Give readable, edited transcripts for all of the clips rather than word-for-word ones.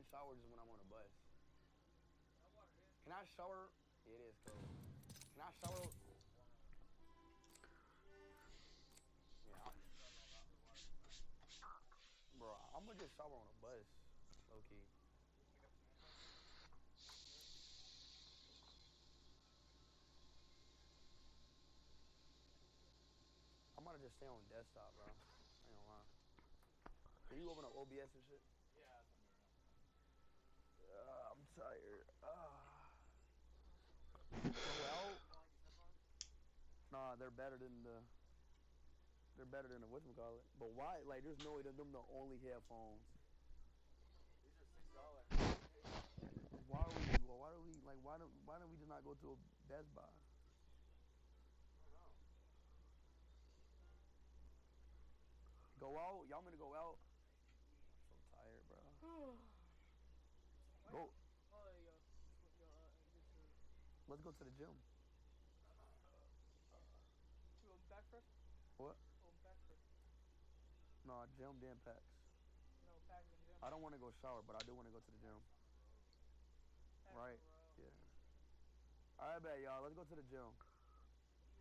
can shower just when I'm on a bus. Can I shower? Yeah, it is cold. Can I shower? Yeah. Bro, I'm gonna just shower on a bus. Low key. I'm gonna just stay on desktop, bro. I ain't gonna lie. Can you open up OBS and shit? I'm tired. Well, nah, they're better than the. They're better than the whatchamacallit. But why? Like, there's no way that them the only headphones. These are $6. Why are we? Well, why do we like? Why don't we just not go to a Best Buy? Go out? Y'all want me to go out? I'm so tired, bro. Go. Let's go to the gym. Back first? What? Back first. No, gym then packs. No, packs and gym. I don't want to go shower, but I do want to go to the gym. Packs Right? row. Yeah. All right, bet y'all. Let's go to the gym.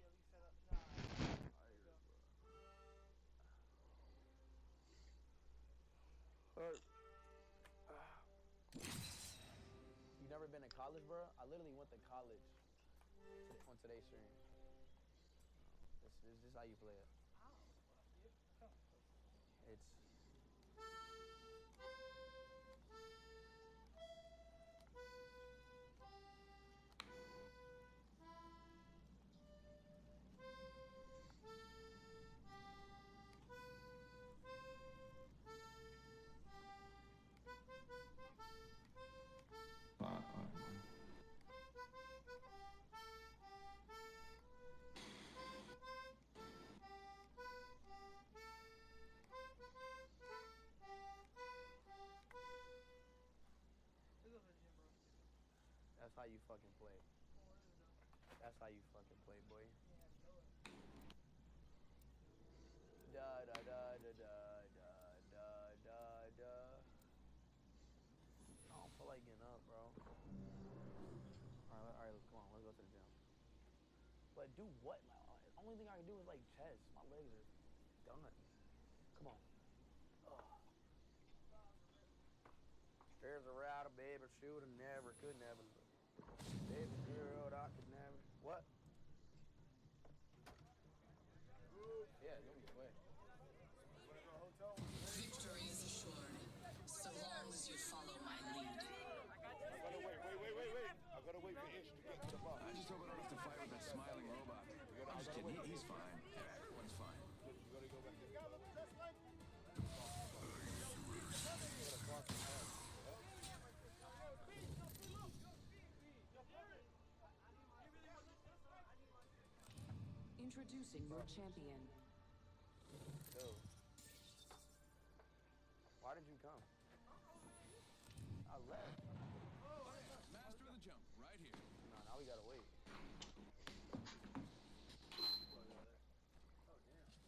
Yeah, we set up. Nah. You never been to college, bro? I literally went to college on today's stream. This is how you play it. It's. That's how you fucking play. That's how you fucking play, boy. Da da da da da da da da. I don't feel like getting up, bro. All right, come on, let's go to the gym. But do what? Like, the only thing I can do is like chest. My legs are done. Come on. Ugh. There's a rider, baby, should have never, could never. Baby girl, I could never. What? Yeah, it's gonna be quick. Victory is assured, so long as you follow my lead. I gotta wait. I gotta wait for Ish to get to the bar. I just hope I don't have to fight with that smiling robot. I'm just kidding, he's fine. Yeah, everyone's fine. You gotta go back. Introducing your champion. Dude. Why did you come? I left. Master of the jump, right here. No, now we gotta wait.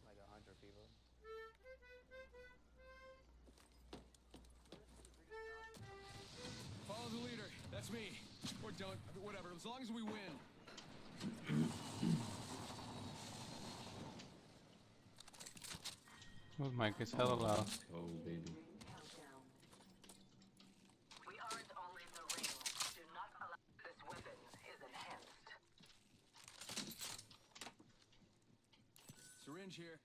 Like 100 people. Follow the leader. That's me. Or don't. Whatever. As long as we win. Oh, mic is hella loud. Oh, baby. We aren't all in the ring. Do not allow this weapon is enhanced. Syringe here.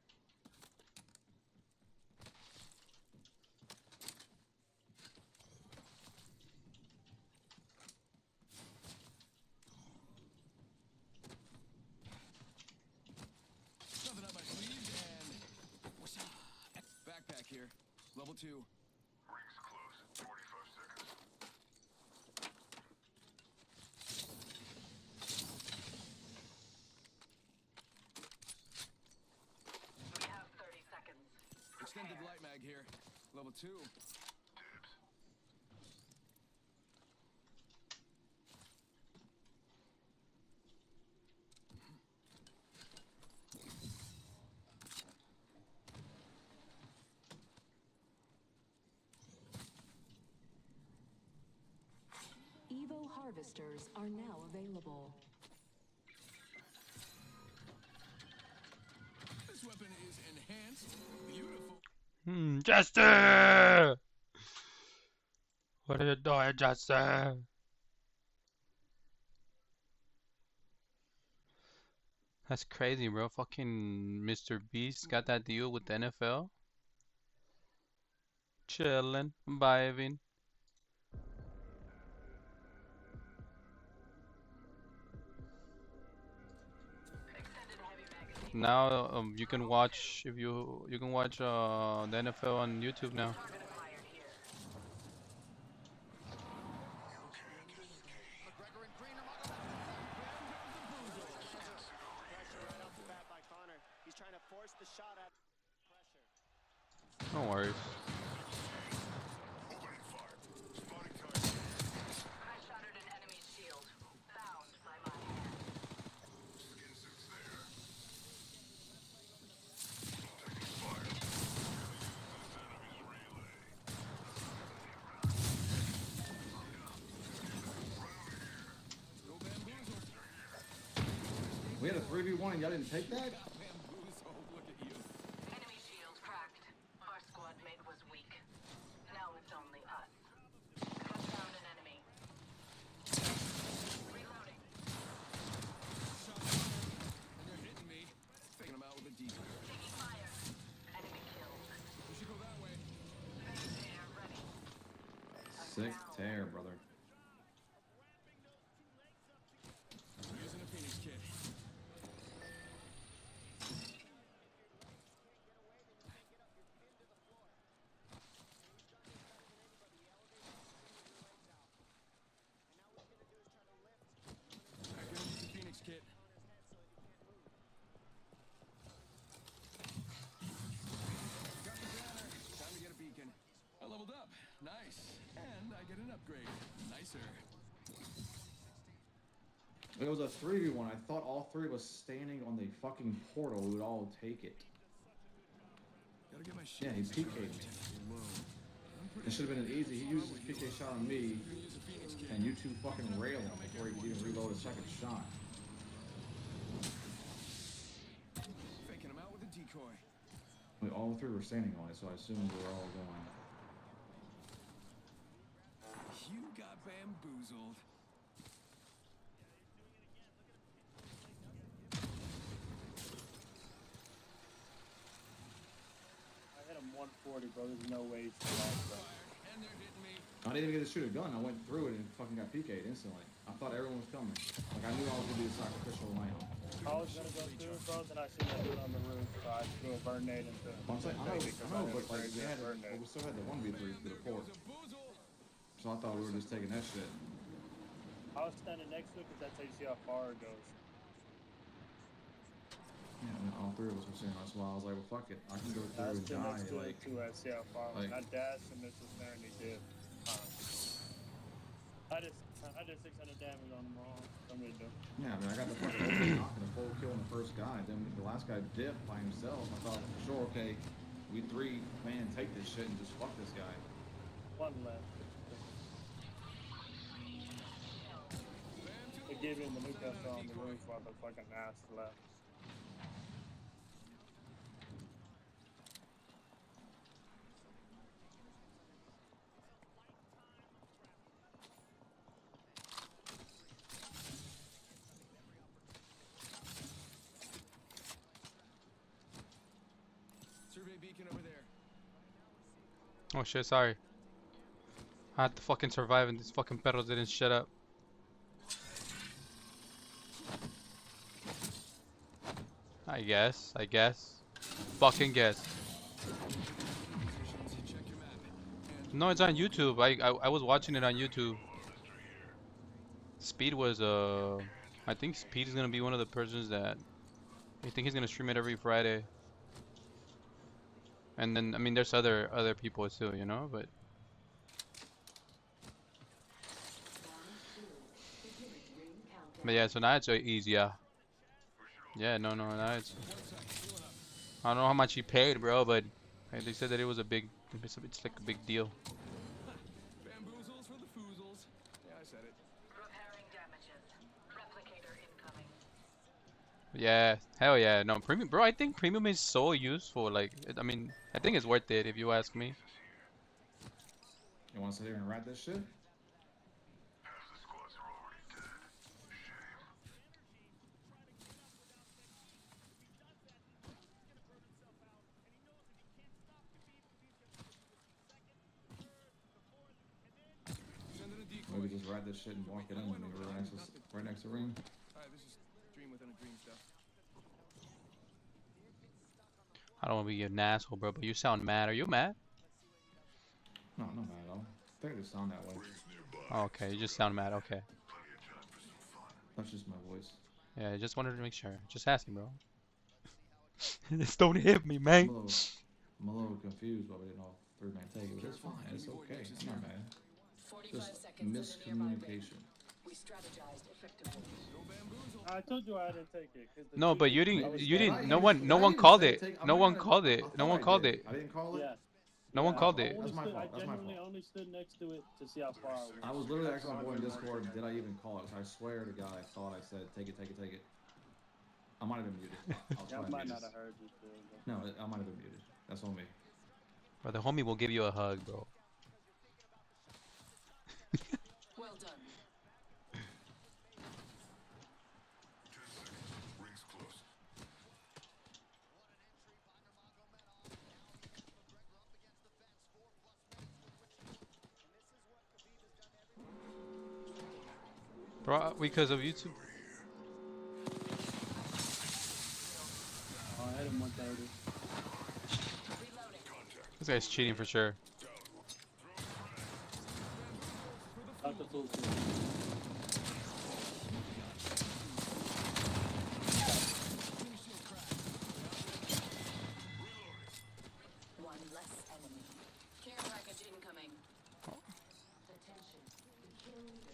Nothing up my sleeve and what's up? Backpack here. Level 2. Ring's close. 45 seconds. We have 30 seconds. Extended light mag here. Level 2. Dibs. harvesters are now available. This weapon is enhanced, beautiful. Jester! What are you doing, Jester? That's crazy, bro. Fucking Mr. Beast got that deal with the NFL. Chillin', vibing. Extended heavy magazine. Now you can watch if you can watch the NFL on YouTube now. Target acquired here. McGregor and Green are on the Pressure right off the bat by Connor. He's trying to force the shot at pressure. No worries. Opening fire. Spotting target. I shattered an enemy's shield. Bound by my hand. Skin suits there. Taking fire. This enemy's relay. Go bamboozle. We had a 3v1 and y'all didn't take that? Bamboozle. Look at you. Enemy shield cracked. Our squad mate was weak. Now it's only us. Cut down an enemy. Reloading. Shot fired, and they're hitting me. Faking them out with a decoy. Taking fire. Enemy killed. We should go that way. Air ready. Sick tear, brother. Using a Phoenix kit. I can use the Phoenix kit. Got the banner. Time to get a beacon. I leveled up. Nice. And I get an upgrade. Nicer. It was a 3v1. I thought all three of us standing on the fucking portal, we would all take it. Gotta get my shit. Yeah, he PK'd me. It should have been an easy. He used his PK shot on me, Use a Phoenix kit. and you two fucking railed him before he could even reload a second shot. Faking him out with a decoy. We all three were standing on it, so I assumed we were all going. You got bamboozled. I hit him 140, bro. There's no way he's lost, bro. And they're hitting me. I didn't even get to shoot a gun. I went through it and fucking got PK'd instantly. I thought everyone was coming. Like I knew I was gonna be the sacrificial lamb. I was gonna go through, bro, then I seen that dude on the roof, so I threw a burn nade into him. I'm saying, I know, but like we had, burn but nade. we still had the 1v3 to the port. Bamboozle. So I thought we were just taking that shit. I was standing next to it because that's how you see how far it goes. Yeah, and all three of us were saying that's why I was like, well, fuck it, I can go I through was and still next die. to it Like, too. I see how far. like- I dashed and this was there and he did. I did 600 damage on them all. Somebody do. yeah, I mean, I got the fucking knock and a full kill on the first guy. Then the last guy dipped by himself. I thought, for sure, okay, we three man take this shit and just fuck this guy. One left. They gave him the Newcastle on the roof while the fucking ass left. Survey beacon over there. Oh shit, sorry. I had to fucking survive and these fucking perros didn't shut up. I guess. Fucking guess. Check your map. No, it's on YouTube. I was watching it on YouTube. Speed was I think Speed is gonna be one of the persons that I think he's gonna stream it every Friday. And then I mean there's other people too, you know, but yeah, so now it's easy, yeah. Yeah, no, now it's I don't know how much he paid, bro, but they said that it was a big it's like a big deal. Bamboozles for the foozles. Yeah, I said it. Repair Yeah, hell yeah. No, premium, bro. I think premium is so useful. Like, I mean, I think it's worth it if you ask me. You want to sit here and write this shit? Half the squads are already dead. Shame. Send in a decoy. Maybe just write this shit and walk it in when we're right next to ring. Alright, this is dream within a dream stuff. I don't want to be an asshole, bro, but you sound mad. Are you mad? No, not mad at all. I think they sound that way. Oh, okay, you just sound mad. Okay. That's just my voice. Yeah, I just wanted to make sure. Just asking, bro. Just don't hit me, man. I'm a little confused why we didn't all three-man take it, but it's fine. It's okay. I'm not mad. 45 Just seconds to the nearby ring. miscommunication. We strategized effectively. I told you I didn't take it. 'Cause the No, but two- you I didn't. was- You and didn't. I No even- one. and No I one even called said it. take- I'm No not one gonna- called it. I No thought one I called did. it. I didn't call it. Yeah. No one called I- it. That's my fault. That's my I fault. genuinely only stood next to it to see how far I was. I was literally asking my boy in Discord, did I even call it? So I swear to God, I thought I said, take it, take it, take it. I might have been muted. I was Yeah, I probably might muted. not have heard you too. But... No, I might have been muted. That's on me. Bro, the homie will give you a hug, bro. Well done. 10 seconds. Rings close. Bro, because of YouTube. Oh, I hit him 130. This guy's cheating for sure. Out the full team. One less enemy. Care package incoming.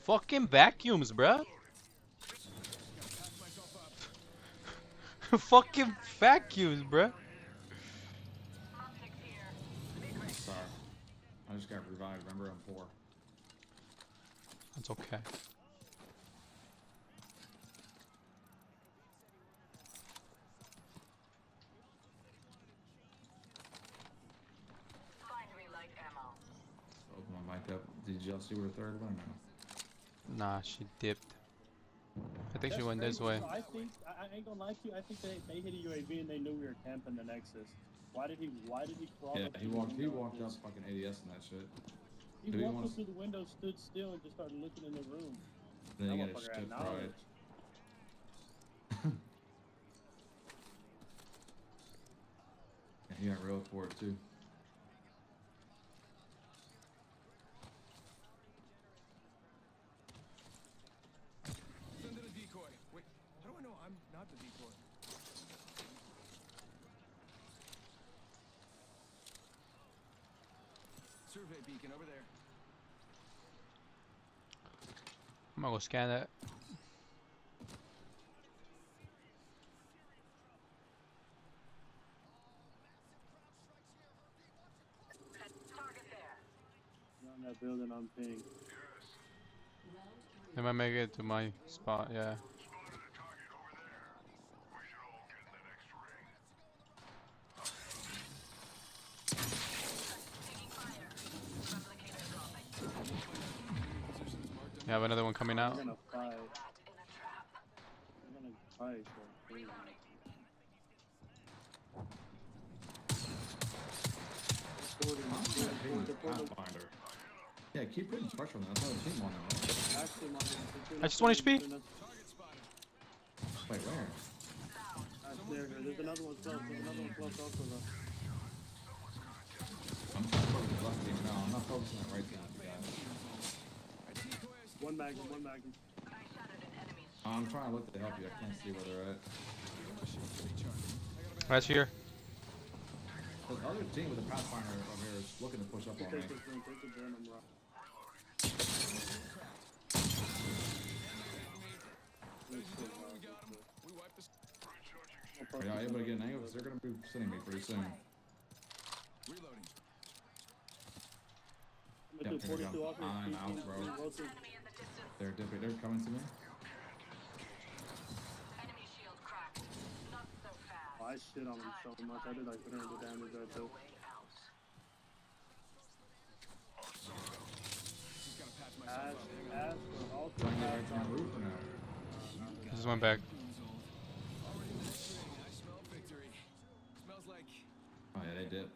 Fucking vacuums, bruh. Fucking vacuums, bruh. Sorry. I just got revived. Remember, I'm poor. That's okay. Find relight ammo. Open my mic up. Did y'all see where the third one? No. Nah, she dipped. I think she That's went this crazy. way. So I think I ain't gonna lie to you. I think they hit a UAV and they knew we were camping the Nexus. Why did he crawl Yeah, up he through the walked window up and just- fucking ADS and that shit. He Did he walked wanna up through the window, stood still, and just started looking in the room. Then he That got his motherfucker had shit knowledge. fried. And he got real for it too. Send in a decoy. Wait, how do I know I'm not the decoy? Survey beacon over there. I'm gonna go scan that. Target there. On that building on ping. They might make it to my spot, yeah. Spotted a target over there. We should all get in the next ring. Taking fire. Replicator dropping. Positions marked on You have another one coming out. We're gonna fight. Rat in a trap. We're gonna fight. So crazy. Pathfinder. Yeah, keep putting pressure on them. That's another team on them, right? I just 1 HP. target spotted. Wait, where? There's another one close. There's another one close also though. I'm trying to focus on the left team now. I'm not focusing on the right team, guys. One magnum. I shattered an enemy's I'm trying to look to help you. I can't see where they're at. Right here. The other team with the Pathfinder over here is looking to push up on me. Take the venom rock. We wiped this. Are y'all able to get an angle? Because they're going to be sending me pretty soon. Reloading. Yeah, here we go. I'm out, bro. enemy in the distance. They're dipping. They're coming to me. Enemy shield cracked. I shit on him so much. I did like 300 damage right there. Ash, or all Trying to get right to my roof or no? Just went back. Oh yeah, they did.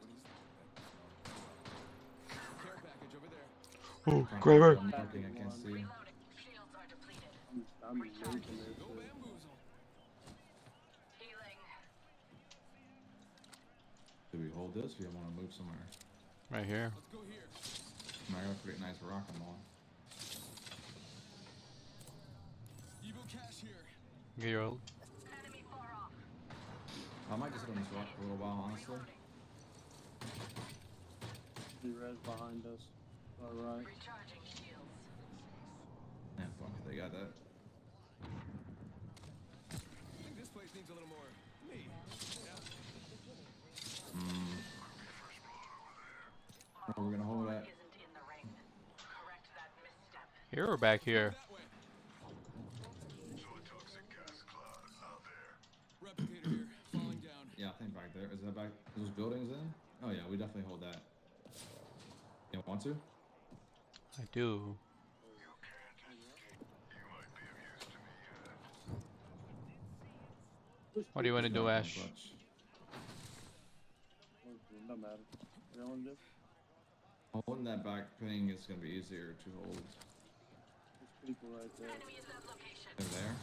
Oh, Kramer. I'm marking, I can't see. I'm making this shit. Do we hold this or you want to move somewhere? Right here. I got a pretty nice rock I'm on. Get your ult. I might just sit on this rock for a little while, honestly. The res behind us. Alright. Yeah, fuck, they got that. I think this place needs a little more me. Oh, we're gonna hold that. Here or back here? Replicator here, falling down. Yeah, I think back there. Is that back those buildings in? Oh yeah, we definitely hold that. You want to? I do. What do you want to do, Ash? No matter. Everyone just Holding that back ping is gonna be easier to hold. there's people right there. Over there.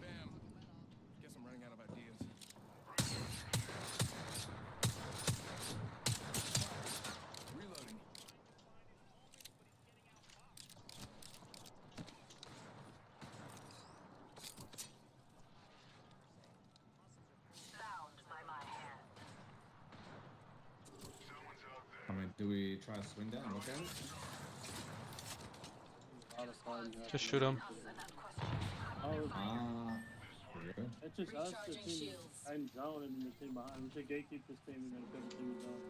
Bam. Guess I'm running out of ideas. Reloading. I mean, do we try to swing down and look at it? Just shoot him. Oh, We're good. it's just us, the team in zone, and then the team behind. We should gatekeep this team and then put the team in zone.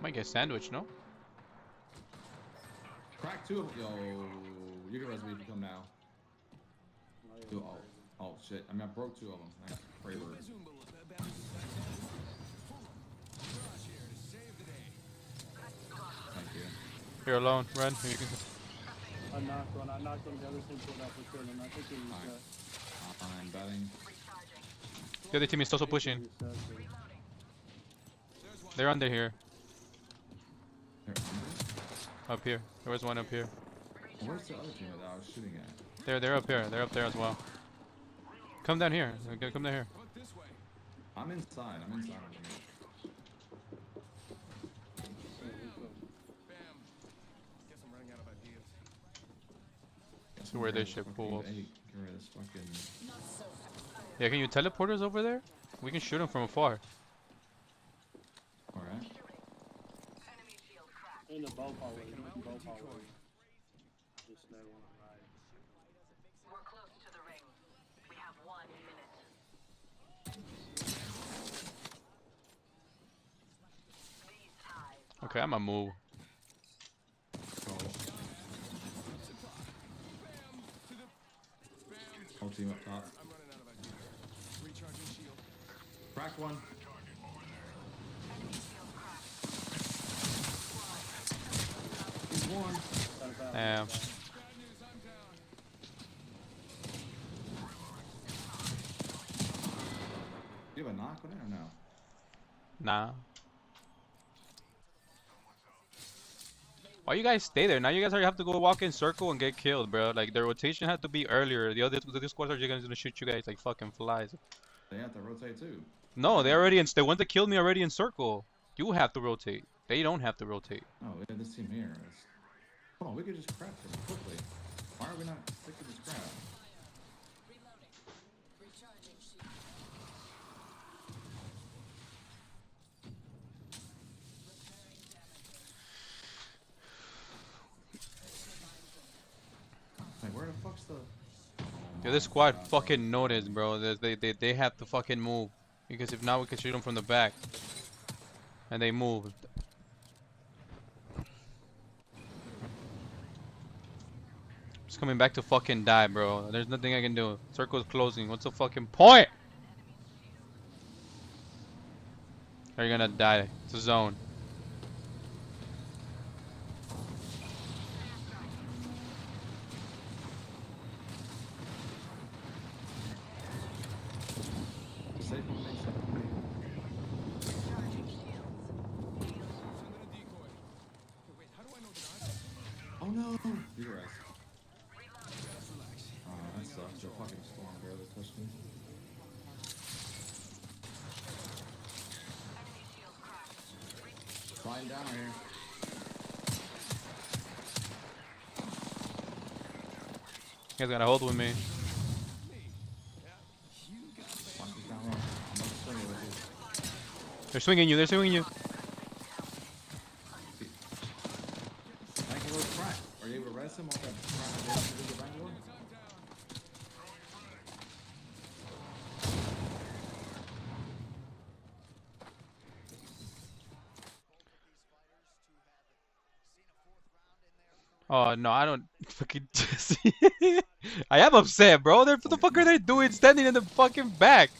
Might get sandwiched, no? Crack two of them. Yo, you can res me if you come now. Two, oh shit. I mean, I broke two of them. Nice. Pray word. Thank you. You're alone. Run. You can... I knocked one. I knocked one. The other team pulled out for sure. And I think it was I'm betting. The other team is also pushing. They're under here. They're under? Up here. There was one up here. Where's the other team that I was shooting at? They're up here. They're up there as well. Come down here. Come down here. I'm inside. I'm inside. To where they should pull. Get rid of this fucking... Yeah, can you teleport us over there? We can shoot them from afar. Alright. in the bow hallway. Bow hallway. Just no one right. We're close to the ring. We have 1 minute. Okay, I'ma move. Whole team up top. Crack one. He's one. Damn. You have a knock on it or no? Nah. Why you guys stay there? Now you guys already have to go walk in circle and get killed, bro. Like, the rotation had to be earlier. The squads are just gonna shoot you guys like fucking flies. They have to rotate too. No, they already they went to kill me already in circle. You have to rotate. They don't have to rotate. Oh, we have this team here. Hold on, we could just crap them quickly. Why are we not sick of this crap? Like, where the fuck's the... Yeah, this squad fucking noticed, bro. They have to fucking move. Because if not, we can shoot them from the back. And they move. Just coming back to fucking die, bro. There's nothing I can do. Circle's closing. What's the fucking point? Are you gonna die? It's a zone. Safe on me, safe on me. Oh no! You were right. Oh, that sucks. The fucking storm barely touched me. Flying down here. You guys gotta hold with me. Fuck this down low. I'm gonna swing it with you. They're swinging you. They're swinging you. Bangalore's cracked. Are you able to rest him off that crack damage to the Bangalore? Oh no, I don't fucking. I am upset, bro. What the fuck are they doing standing in the fucking back?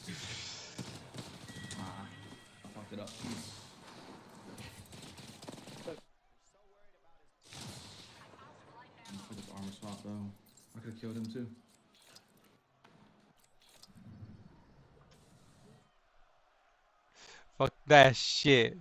I fucked it up. For this armor swap though. I could have killed him too. Fuck that shit.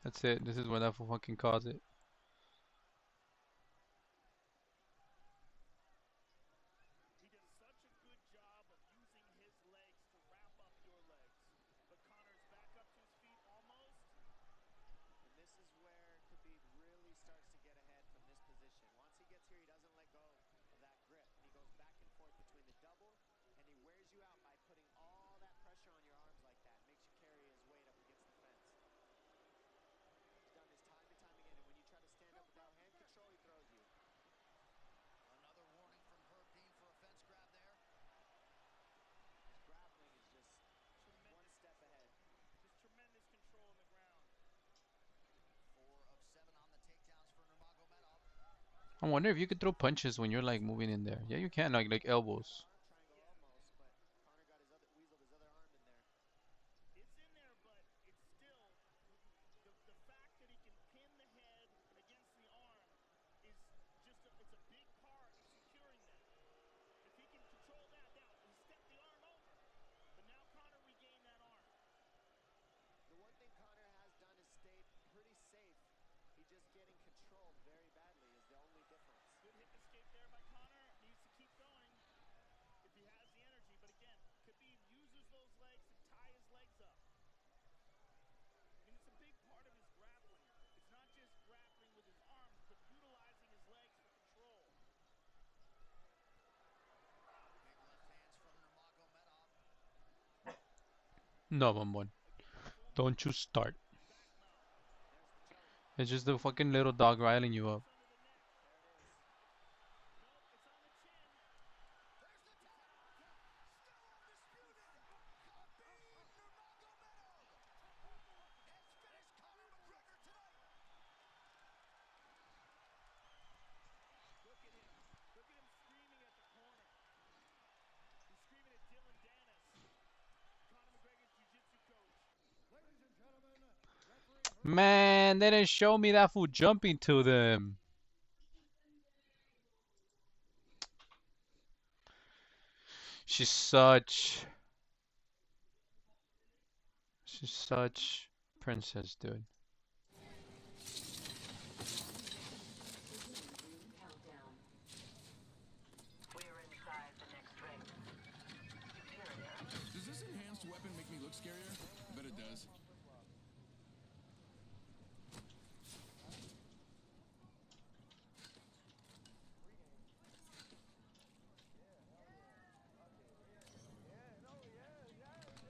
That's it. This is where that fucking cause it. I wonder if you could throw punches when you're like moving in there. Yeah, you can, like elbows. No, Bombon. Don't you start. It's just the fucking little dog riling you up. Man, they didn't show me that fool jumping to them. She's such princess, dude. Does this enhanced weapon make me look scarier? I bet it does.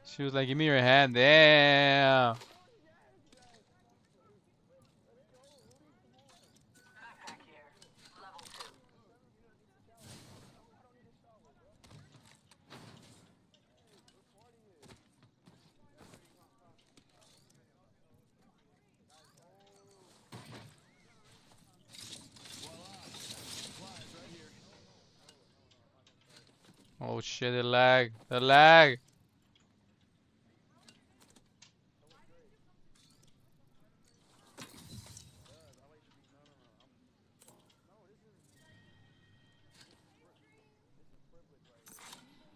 She was like, "Give me your hand." Damn. Oh shit, the lag. The lag.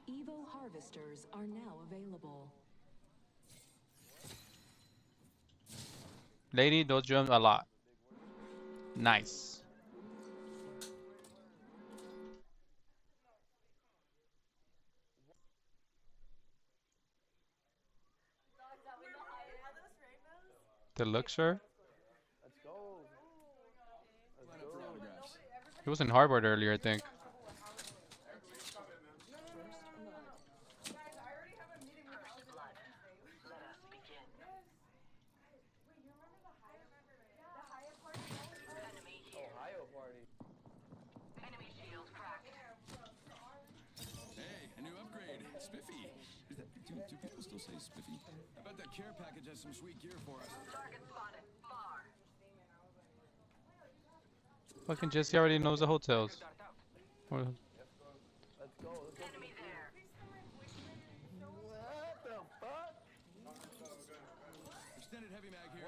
Evo harvesters are now available. Lady, those drums a lot. Nice. The Luxor? Let's go. Let's Line up for go. autographs. He was in Harvard earlier, I think. Let us begin. Enemy here. Ohio party. Enemy shield cracked. Hey, a new upgrade. Spiffy. Is that, do people still say spiffy? I bet that care package has some sweet gear for us. Target spotted. Far. Fucking Jesse already knows the hotels. Or- Let's go. Let's go. Enemy there. What the fuck? Extended heavy mag here.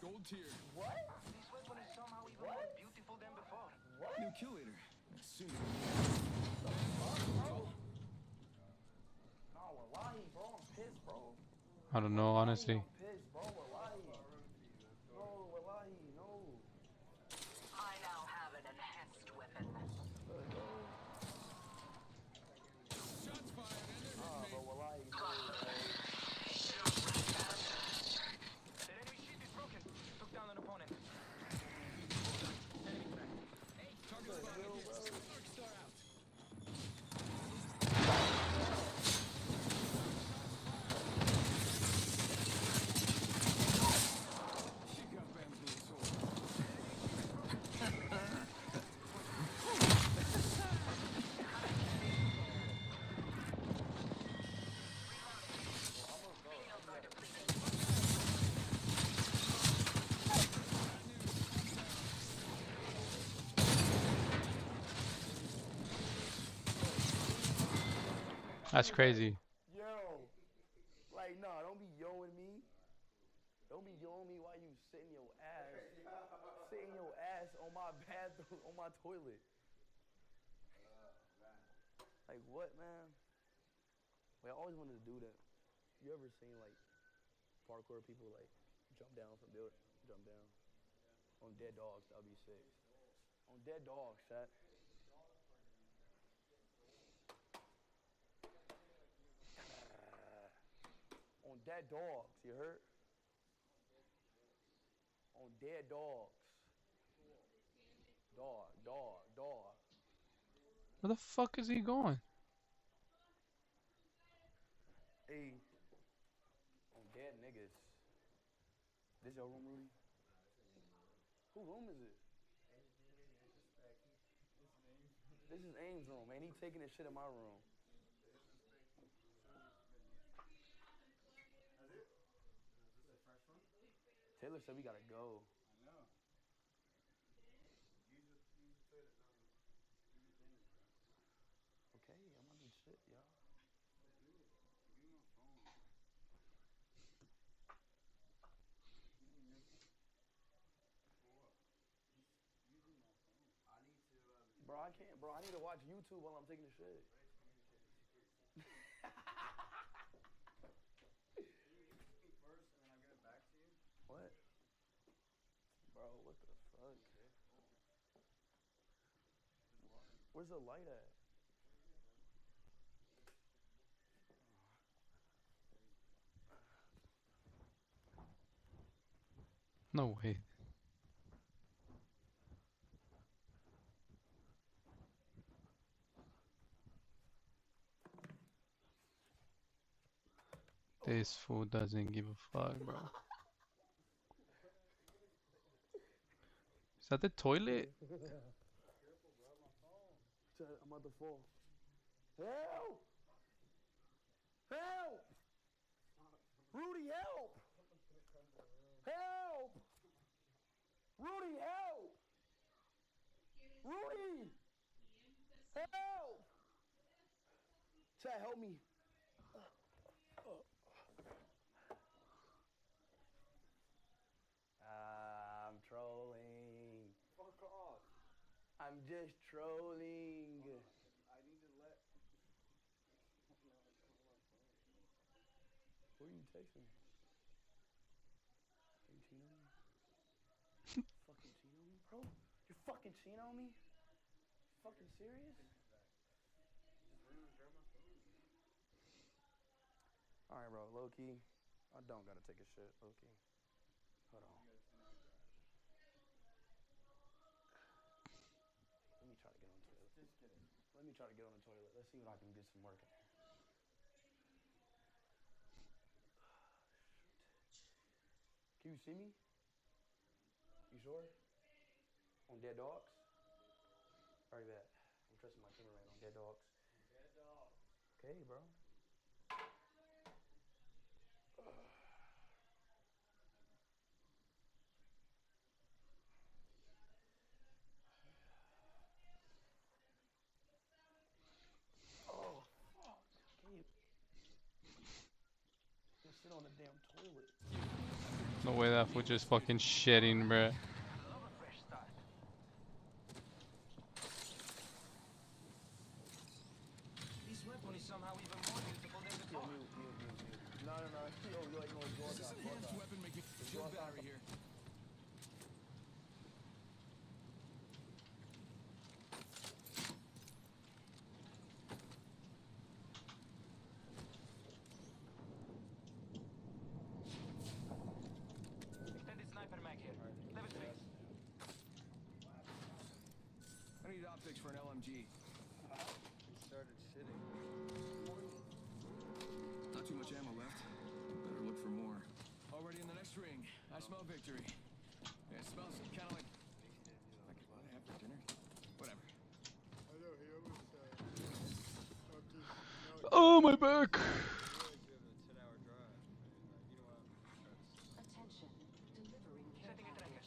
Gold tier. What? This weapon is somehow even more beautiful than before. New kill leader. As soon as No, wallahi, bro. I'm pissed, bro. I don't know, honestly. I'm pissed, bro. Wallahi. No, wallahi, no. I now have an enhanced weapon. shots fired and they're Nah, hitting but me. wallahi, no, bro. The enemy shield is broken. Took down an opponent. Target spotted. Arc star out. She got bamboozled. That's crazy. Yo. Like, nah, don't be yoing me. Don't be yoing me while you sitting your ass. Sitting your ass on my bathroom, on my toilet. Like, what, man? Wait, I always wanted to do that. You ever seen, like, parkour people, like, jump down from building? Jump down. On dead dogs, that'll be sick. On dead dogs, chat. On dead dogs, you heard? On dead dogs. Dog. Where the fuck is he going? Hey. On dead niggas. This your room, Rudy? Who room is it? This is Ames' room, man. He taking his shit in my room. Taylor said we gotta go. Okay, I'm gonna do shit, y'all. Bro, I can't, bro. I need to watch YouTube while I'm taking a shit. What? Bro, what the fuck? Where's the light at? No way. This fool doesn't give a fuck, bro. Is that the toilet? I'm about to fall. Help! Help! Rudy, help! Help! Rudy, help! Rudy! Help! Chat, help me. I'm trolling. Fuck off. I'm just trolling. I need to let. Who are you texting? Are you cheating on me? Fucking cheating on me, bro? You're fucking cheating on me? Fucking serious? Alright, bro, low key. I don't gotta take a shit, low key. Hold on. Let me try to get on the toilet. Just kidding. Let me try to get on the toilet. Let's see if I can get some work in here. Can you see me? You sure? On dead dogs? Alright, bet. I'm trusting my cameraman on dead dogs. Dead dog. Okay, bro. Oh, fuck. Can you sit on the damn toilet? No way that fool just fucking shitting, bruh. Love a fresh start. This weapon is somehow even more beautiful than the car. Mute. No. Yo, like, no, Does this enhanced weapon make me feel battery here? Extended sniper mag here. Level 3. I need optics for an LMG. He started shitting. Not too much ammo left. Better look for more. Already in the next ring. I smell victory. Yeah, it smells kind of like what I have for dinner. Whatever. I know, he almost Oh, my back. realized you have a 10-hour drive. You know what? Attention. Delivering care Setting a tracker.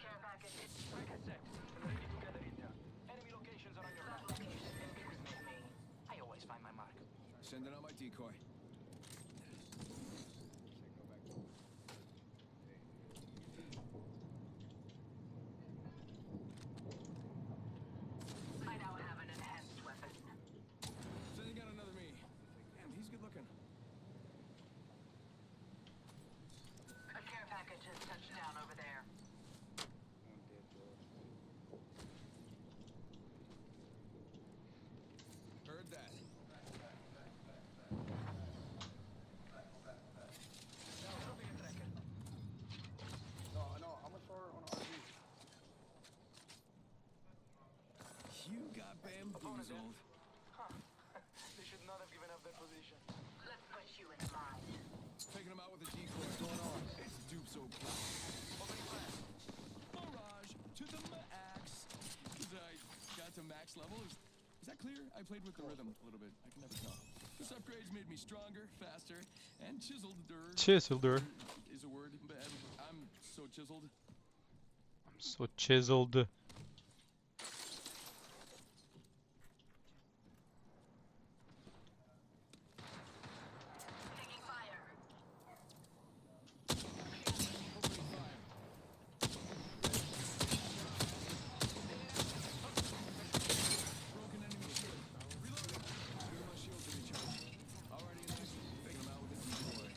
Care package. Tracker set. Ready to gather intel. Enemy locations are on your map. Location indicated to me. I always find my mark. Sending out my decoy. I now have an enhanced weapon. Sending out another me. Damn, he's good looking. A care package has touched down over there. Heard that. Dropping a tracker. No, I'm gonna start on RV. You got bamboozled. Huh. They should not have given up their position. Let's put you in mind. Taking him out with a decoy. What's going on? It's Dupe so Opening flash. Barrage to the max. Cause I got to max level. Is that clear? I played with the rhythm a little bit. I can never tell. This upgrade's made me stronger, faster, and chiseled. Chiseled. Is a word. But I'm so chiseled. I'm so chiseled. Taking fire. Opening fire. Broken enemy shield. Reloading. Give my shield to recharge. Already in action. Taking him out with a decoy.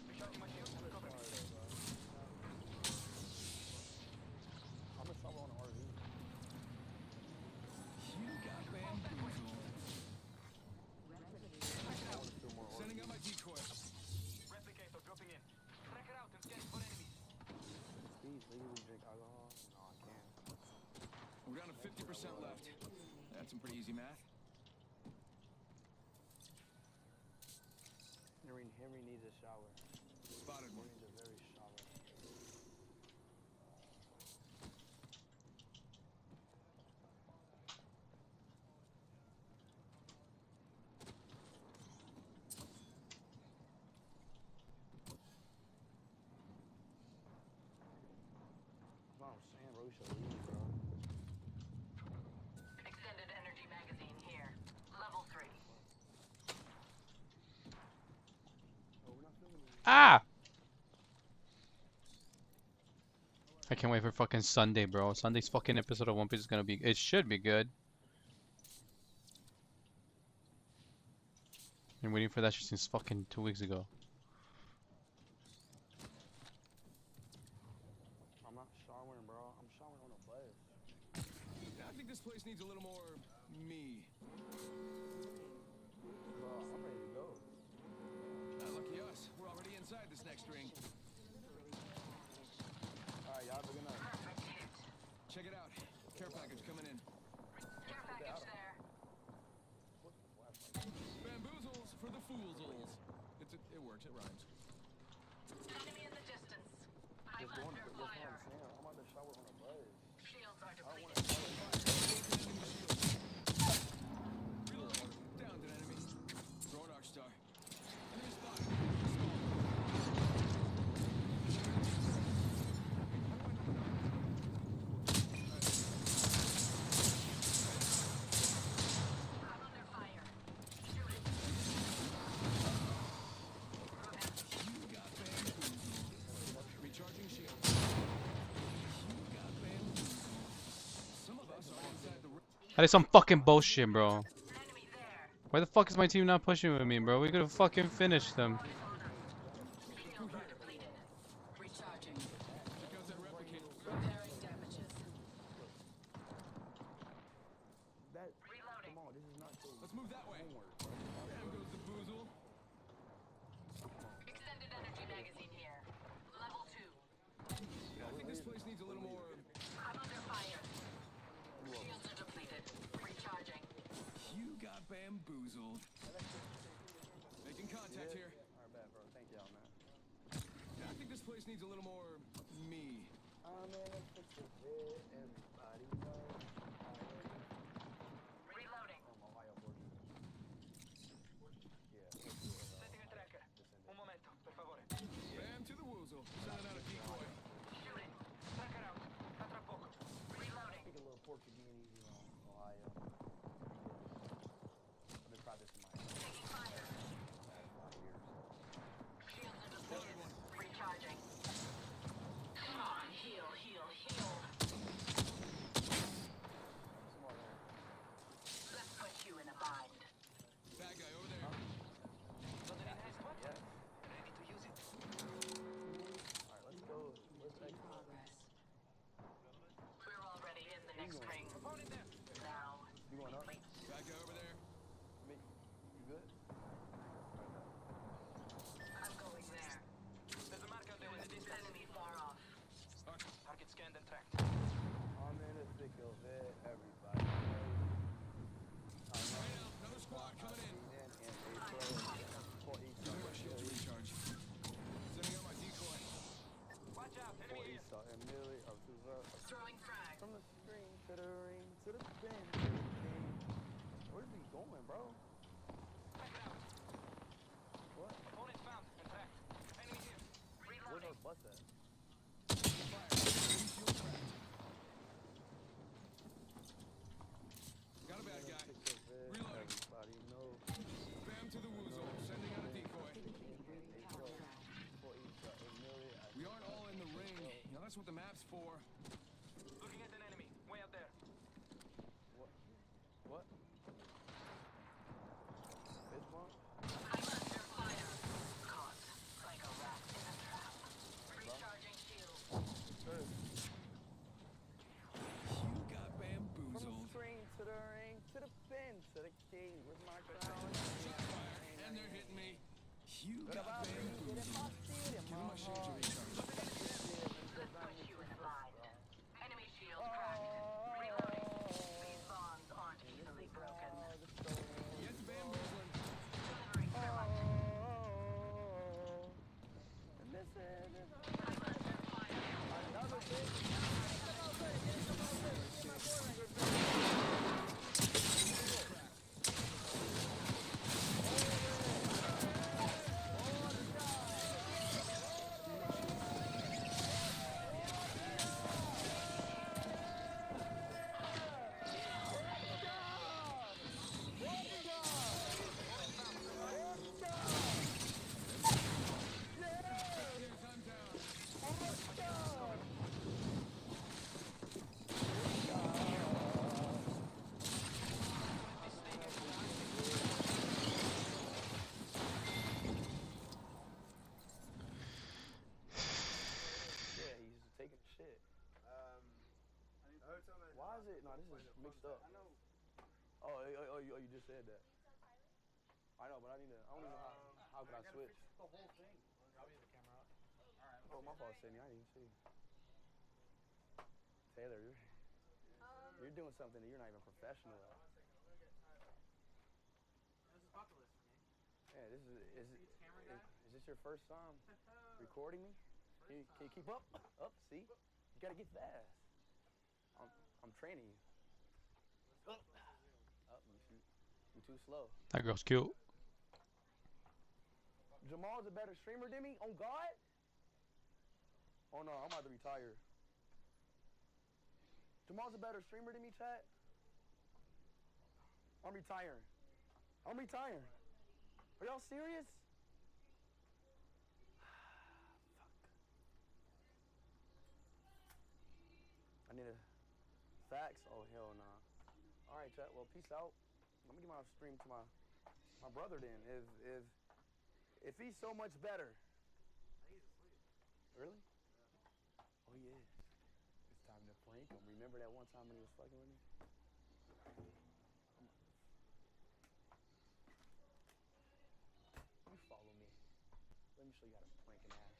Recharging my shield. Cover me. I'm gonna start on RV. You got bamboozled. Sending out my decoy. Replicator dropping in. Tracker out and scanning for enemies. Please legally drink alcohol? No, I can't. We're down to 50% left. That's some pretty easy math. Henry needs a shower. Spotted He one. needs a very shower. That's what I'm saying, bro. We should leave, bro. Extended energy magazine here. Level 3. Ah! I can't wait for fucking Sunday, bro. Sunday's fucking episode of One Piece is gonna be. It should be good. Been waiting for that shit since fucking 2 weeks ago. I'm not showering, bro. I'm showering on a bus. I think this place needs a little more me. Bro, I'm ready to go. Lucky us. We're already inside this next ring. Alright, y'all big enough. Check it out. Care package coming in. Care package there. Bamboozles for the foolsels. It works. It rhymes. Enemy in the distance. I'm Just going under to what I'm fire. saying. I'm about to shower on a bus. Shields are I don't want depleted. to shower. Reload. Downed an enemy. Throw a Dark Star. Enemy spotted. I'm under fire. Shoot it. You got bamboozled. Recharging shield. You got bamboozled. Some of us are inside the ring. That is some fucking bullshit, bro. Enemy there. Why the fuck is my team not pushing with me, bro? We could have fucking finished them. Shields are depleted. Recharging. Because that replicator. Repairing damages. That, Reloading. come on, this is not so Let's move that way. homework, bro. There goes the boozle. Extended energy magazine here. Level 2. I think this place needs a little more. I'm under fire. Shields are depleted. Recharging. You got bamboozled. Making contact here. Alright, bad, bro. Thank y'all, man. I think this place needs a little more me. I'm in a picture with everybody knows. Reloading. Ohio Border. Yeah. Setting a tracker. Un momento, per favore. Bam to the woozle. Sending out a decoy. Shoot it. Tracker out. A tra poco. Reloading. Speak a little Portuguese, you know, Ohio. I've been practicing my Taking fire. last 5 years. Shields are depleted. Recharging. Come on, heal, heal, heal. Some more there. Let's put you in a bind. Bad guy over there. Got an enhanced weapon? Yeah. Ready to use it. Alright, let's go. Let's exit. Progress. We're already in the next ring. Opponent there. Now, You going up? wait. Bad guy over there. Me? You good? I'm going there. There's a marker there in the distance. Enemy far off. Target scanned and tracked. I'm in the thick of it, everybody knows. I'm Right out. Another squad coming in. in April for each Using my shield to recharge. Sending out my decoy. Watch out, for enemy here. East and Millie or to the Throwing frag. from the screen to the ring to the pin to the king. Where's he going, bro? Tracker out. What? Opponent found and tracked. Enemy here. Where's Reloading. our bus at? Fire. Enemy shield cracked. Got a bad guy. Thick of it, Reloading. everybody knows. Bam to the woozle. Sending out a decoy. April for East and Millie. We aren't all in the ring. You know, that's what the map's for. Looking at an enemy. Way out there. What? What? Fist bump? I'm under fire. Caught like a rat in a trap. Recharging shield. Sure. You got From the bamboozled. screen to the ring to the pin to the king. Where's my crown? Shot fire. And they're hitting me. You got bamboozled. Give him my shield to recharge. Let's put you in a bind. Nah, this is mixed up. Oh, you just said that. I know, but I don't even know how could I switch? The whole thing. I'll leave the camera out. Oh, my fault, Sydney. I didn't even see. Taylor, you're doing something that you're not even professional at. This is bucket list for me. Yeah, is this your first time recording me? Can you keep up? Up, see? You gotta get fast. I'm training you. Up, you too slow. That girl's cute. Jamal's a better streamer than me? On God? Oh no, I'm about to retire. Jamal's a better streamer than me, chat? I'm retiring. I'm retiring. Are y'all serious? Fuck. I need a facts. Oh hell nah. All right, chat. Well, peace out. I'm gonna give my stream to my brother then. If he's so much better. He's asleep. Really? Yeah. Oh yeah. It's time to prank him. Remember that one time when he was fucking with me? You follow me. Let me show you how to prank an ass.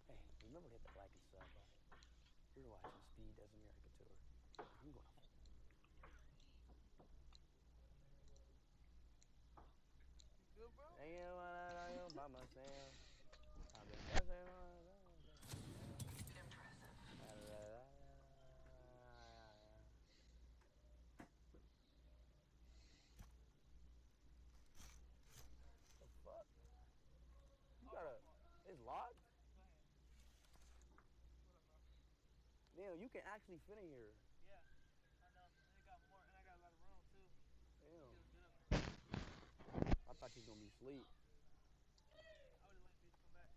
Hey, remember to hit the like and sub button. You're watching Speed Does America Tour. I'm gonna. You good, bro? I am by myself. I've been messing The fuck? You gotta. It's locked? Damn, you can actually fit in here. Yeah, I know. And I got more, and I got a lot of room too. Damn. Get up there. I thought you was gonna be asleep. I would have waited for you to come back.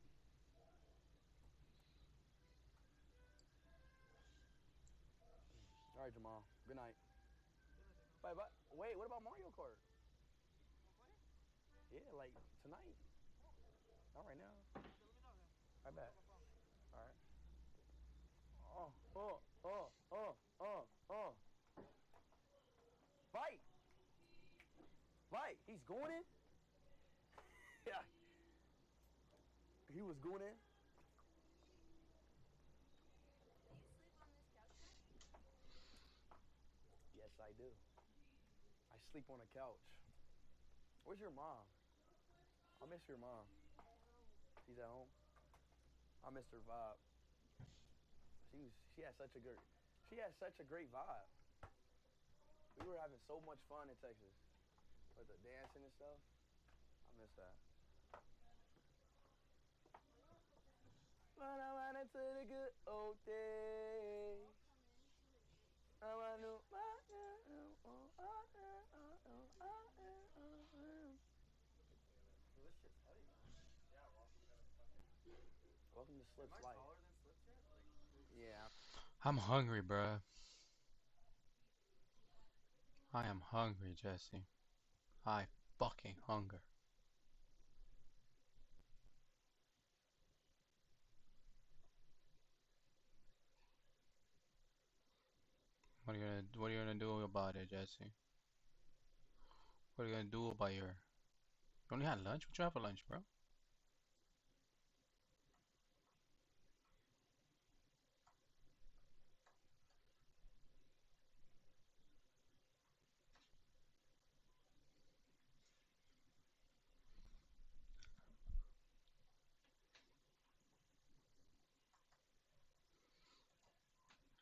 All right, Jamal. Good night. Bye bye. Wait, what about Mario Kart? Yeah, like tonight. Not right now. Okay, let me know then. Right back. My phone. All right. Oh. Fight. Fight. He's going in. Yeah. He was going in. Yes, I do. I sleep on a couch. Where's your mom? I miss your mom. She's at home. I miss her vibe. She had such a great vibe. We were having so much fun in Texas with the dancing and stuff. I miss that. But I went into the good old days. I want to. Well, this shit's heavy, man. Yeah, Welcome to Slip's Am I life. taller than Slip's yet? Yeah. I'm hungry, bruh. I am hungry, Jesse. I fucking hunger. What are you gonna do about it, Jesse? What are you gonna do about your... You only had lunch? What you have for lunch, bro?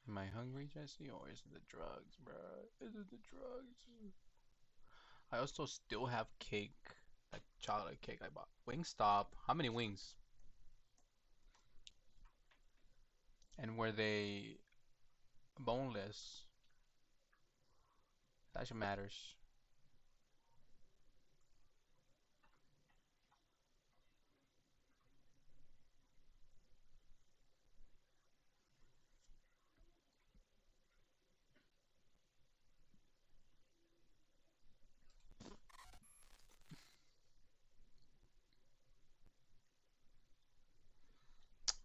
Am I hungry, Jesse? Or is it the drugs, bro? Is it the drugs? I also still have cake. Like chocolate cake I bought. Wingstop. How many wings? And were they boneless? That shit matters.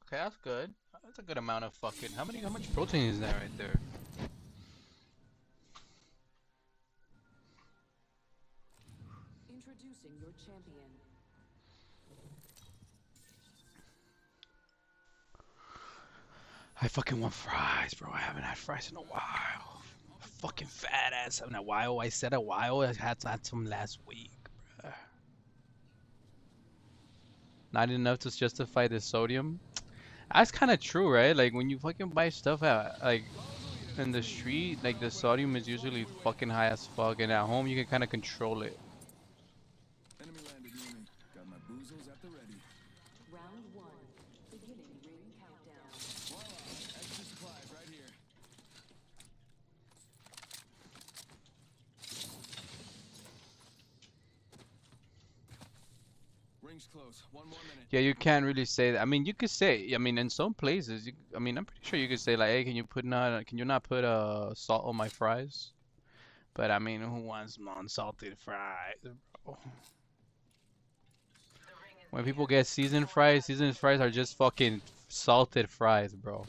Okay, that's good. That's a good amount of fucking. How much protein is that right there? Introducing your champion. I fucking want fries, bro. I haven't had fries in a while. Fucking fat ass in a while. I said a while. I had some last week, bruh. Not enough to justify the sodium. That's kind of true, right? Like when you fucking buy stuff at like in the street, like the sodium is usually fucking high as fuck, and at home you can kind of control it. Enemy landed near me. Got my boozles at the ready. Round 1. Beginning ring countdown. Voila! Extra supplies right here. Ring's close. 1 more minute. Yeah, you can't really say that. I mean, you could say. I mean, in some places, I mean, I'm pretty sure you could say like, "Hey, can you not put salt on my fries?" But I mean, who wants non-salted fries, bro? When people get seasoned fries are just fucking salted fries, bro.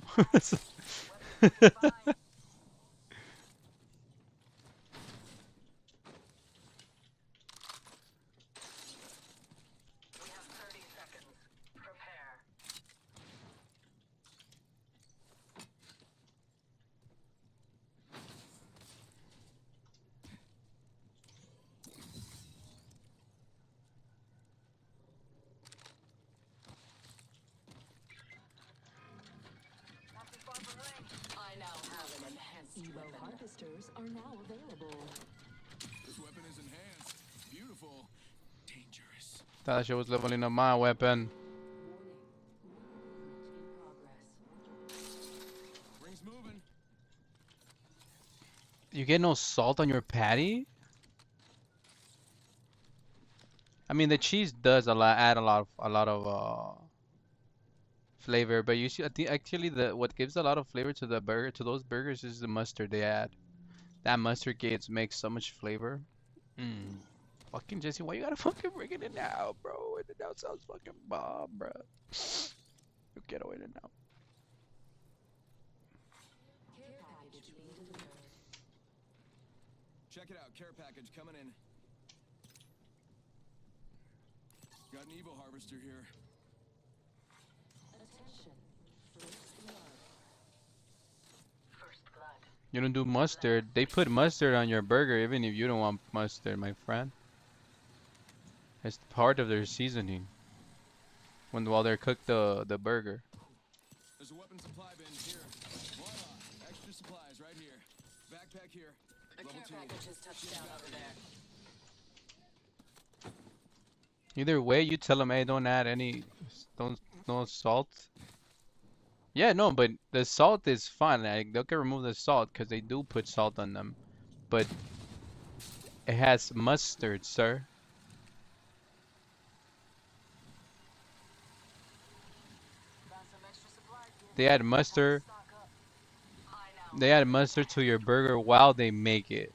I now have an enhanced weapon. Harvesters are now available. This weapon is enhanced. Beautiful. Dangerous. Thought that shit was leveling up my weapon. Ring's moving. You get no salt on your patty? I mean, the cheese does add a lot of flavor, but you see, I think actually what gives a lot of flavor to those burgers is the mustard they add. That mustard makes so much flavor. Fucking Jesse, why you gotta fucking bring it in now, bro? It now sounds fucking bomb, bro. You get away it now. Check it out. Care package coming in. Got an Evo harvester here. Attention. First blood. First blood. You don't do mustard. They put mustard on your burger even if you don't want mustard, my friend. It's part of their seasoning. While they're cooked the burger. There's a weapon supply bin here. Voila! Extra supplies right here. Backpack here. A care package has touched down over there. Either way, you tell them, hey, don't add no salt. Yeah, no, but the salt is fine. Like, they can remove the salt because they do put salt on them. But it has mustard, sir. They add mustard. They add mustard to your burger while they make it.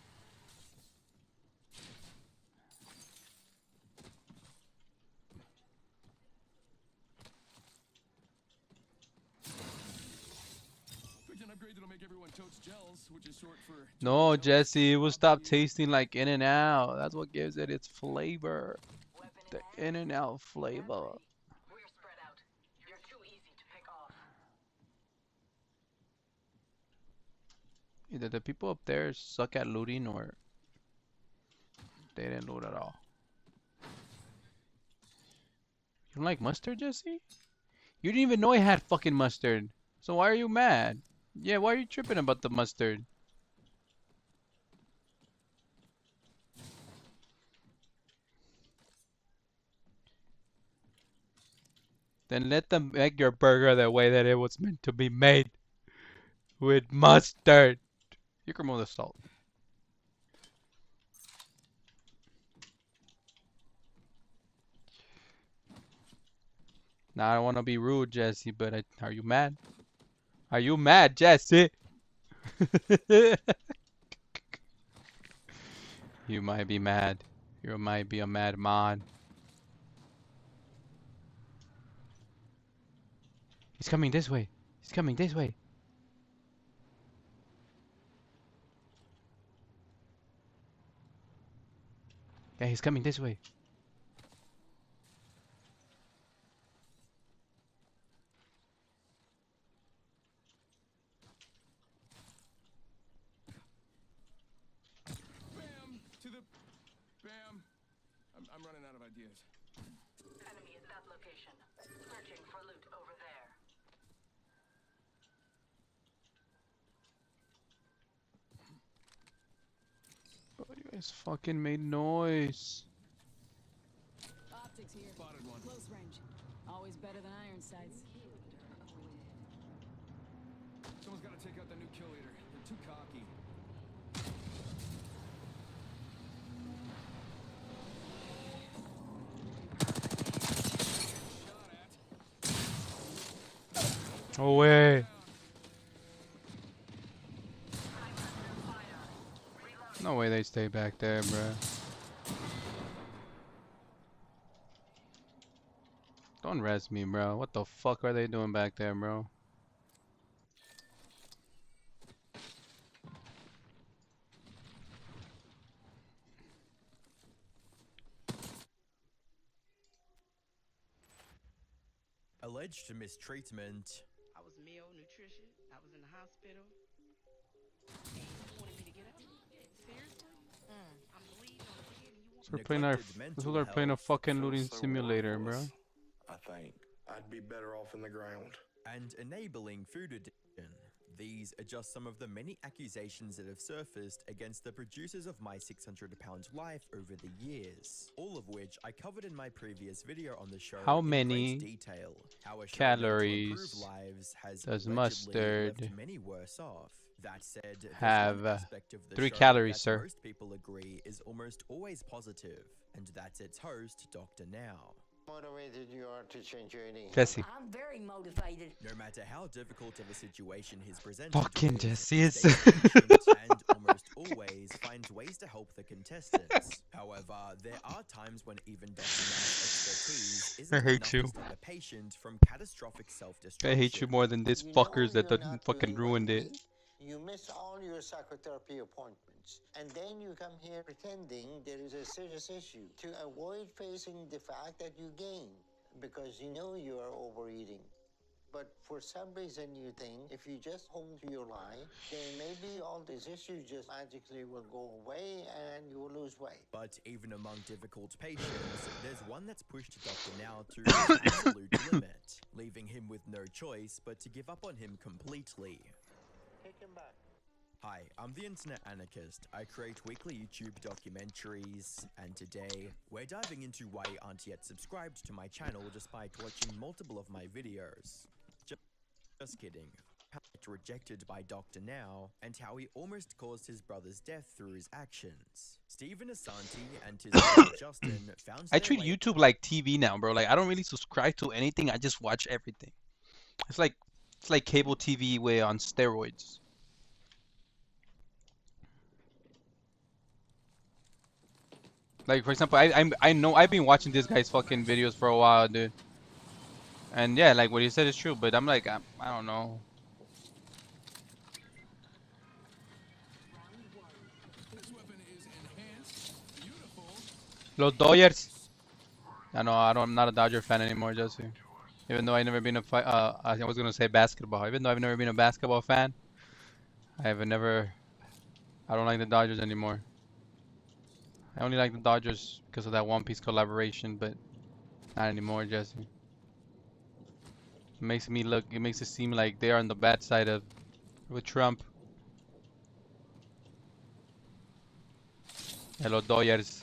No, Jesse, it will stop tasting like In-N-Out. That's what gives it its flavor. The In-N-Out flavor. We're spread out. You're too easy to pick off. Either the people up there suck at looting or they didn't loot at all. You don't like mustard, Jesse? You didn't even know I had fucking mustard. So why are you mad? Yeah, why are you tripping about the mustard? Then let them make your burger the way that it was meant to be made. With mustard. You can remove the salt. Now I don't want to be rude, Jesse, but are you mad? Are you mad, Jesse? You might be mad. You might be a mad man. He's coming this way. He's coming this way. Yeah, he's coming this way. Bam! To the... Bam! I'm running out of ideas. Enemy at that location. Searching for loot over there. Oh, you guys fucking made noise. Optics here. Spotted one. Close range. Always better than iron sights. Someone's got to take out the new kill leader. They're too cocky. No way. No way they stay back there, bruh. Don't res me, bro. What the fuck are they doing back there, bro? Alleged mistreatment. I was malnutrition. I was in the hospital. And you wanted me to get up? Seriously? I'm bleeding on the head and you want So we're playing our people are playing a fucking looting simulator, bro. I think I'd be better off in the ground. And enabling food addiction. These are just some of the many accusations that have surfaced against the producers of My 600-Pound Life over the years, all of which I covered in my previous video on the show. How in many great detail. How a show calories meant to improve lives has does allegedly mustard left many worse off. That said, there's have? one aspect of the 3 show calories, that sir. Most people agree is almost always positive, and that's its host, Dr. Now. Motivated you are to change your name. Jesse. I'm very motivated. No matter how difficult of a situation he's presented Fucking with, Jesse he is. stays patient and almost always finds ways to help the contestants. However, there are times when even Dr. Now's expertise isn't I hate enough you. to stop a patient from catastrophic I self-destruction. hate you more than these fuckers that done fucking ruined it. You miss all your psychotherapy appointments, and then you come here pretending there is a serious issue to avoid facing the fact that you gained because you know you are overeating. But for some reason you think if you just hold to your lie, then maybe all these issues just magically will go away and you will lose weight. But even among difficult patients, there's one that's pushed Dr. Now to his absolute limit, leaving him with no choice but to give up on him completely. Take him back. Hi, I'm the Internet Anarchist. I create weekly YouTube documentaries, and today we're diving into why you aren't yet subscribed to my channel despite watching multiple of my videos. Just kidding. How he got rejected by Dr. Now, and how he almost caused his brother's death through his actions. Stephen Asante and his brother Justin found I their treat way- YouTube like TV now, bro. Like I don't really subscribe to anything. I just watch everything. It's like cable TV way on steroids. Like for example, I know I've been watching this guy's fucking videos for a while, dude. And yeah, like what he said is true, but I'm like I don't know. This weapon is enhanced. Beautiful. Los Dodgers. I'm not a Dodger fan anymore, Jesse. Even though I've never been I was gonna say basketball. Even though I've never been a basketball fan, I don't like the Dodgers anymore. I only like the Dodgers because of that One Piece collaboration, but not anymore, Jesse. It makes it seem like they are on the bad side with Trump. Hello, Dodgers.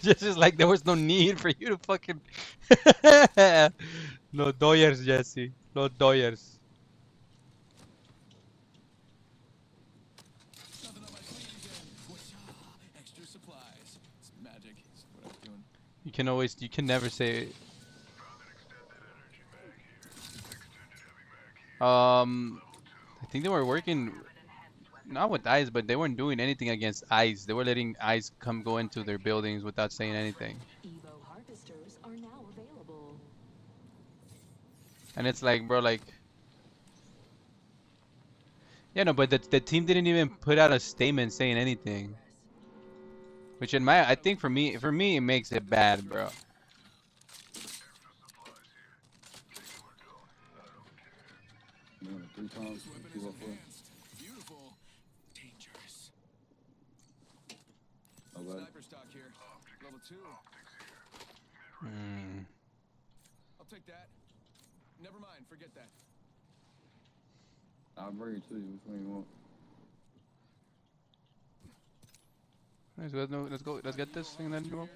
Just like there was no need for you to fucking. Los Dodgers, Jesse. Los Dodgers. Nothing on my sleeves and whoosha, extra supplies. It's magic. It's what I'm doing. You can never say. I think they were working not with ICE, but they weren't doing anything against ICE. They were letting ICE go into their buildings without saying anything. Evo harvesters are now available. And it's like, bro, like, yeah, no, but the team didn't even put out a statement saying anything. Which in my, I think for me, it makes it bad, bro. Three times. Beautiful. Dangerous. Oh, bad. Sniper stock here. Level 2. I'll take that. Never mind, forget that. I'll bring it to you. Which one you want? Let's go. Let's get this thing then, bro.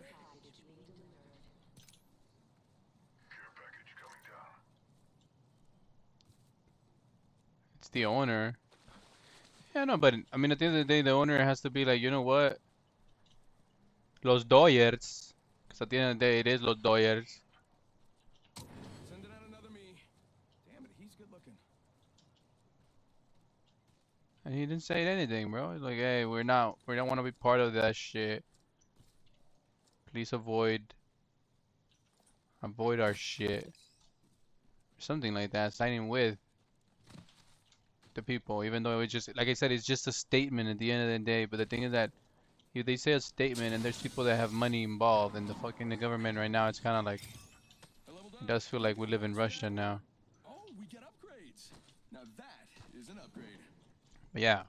It's the owner. Yeah, no, but I mean, at the end of the day, the owner has to be like, you know what? Los Doyers. Because at the end of the day, it is Los Doyers. Sending out another me. Damn it, he's good looking. And he didn't say anything, bro. He's like, hey, we don't want to be part of that shit. Please avoid our shit. Something like that. Signing with the people, even though it's just, like I said, it's just a statement at the end of the day. But the thing is that if they say a statement and there's people that have money involved in the government right now, it's kind of like, it does feel like we live in Russia now. Oh, we get upgrades. Now that is an upgrade. But yeah,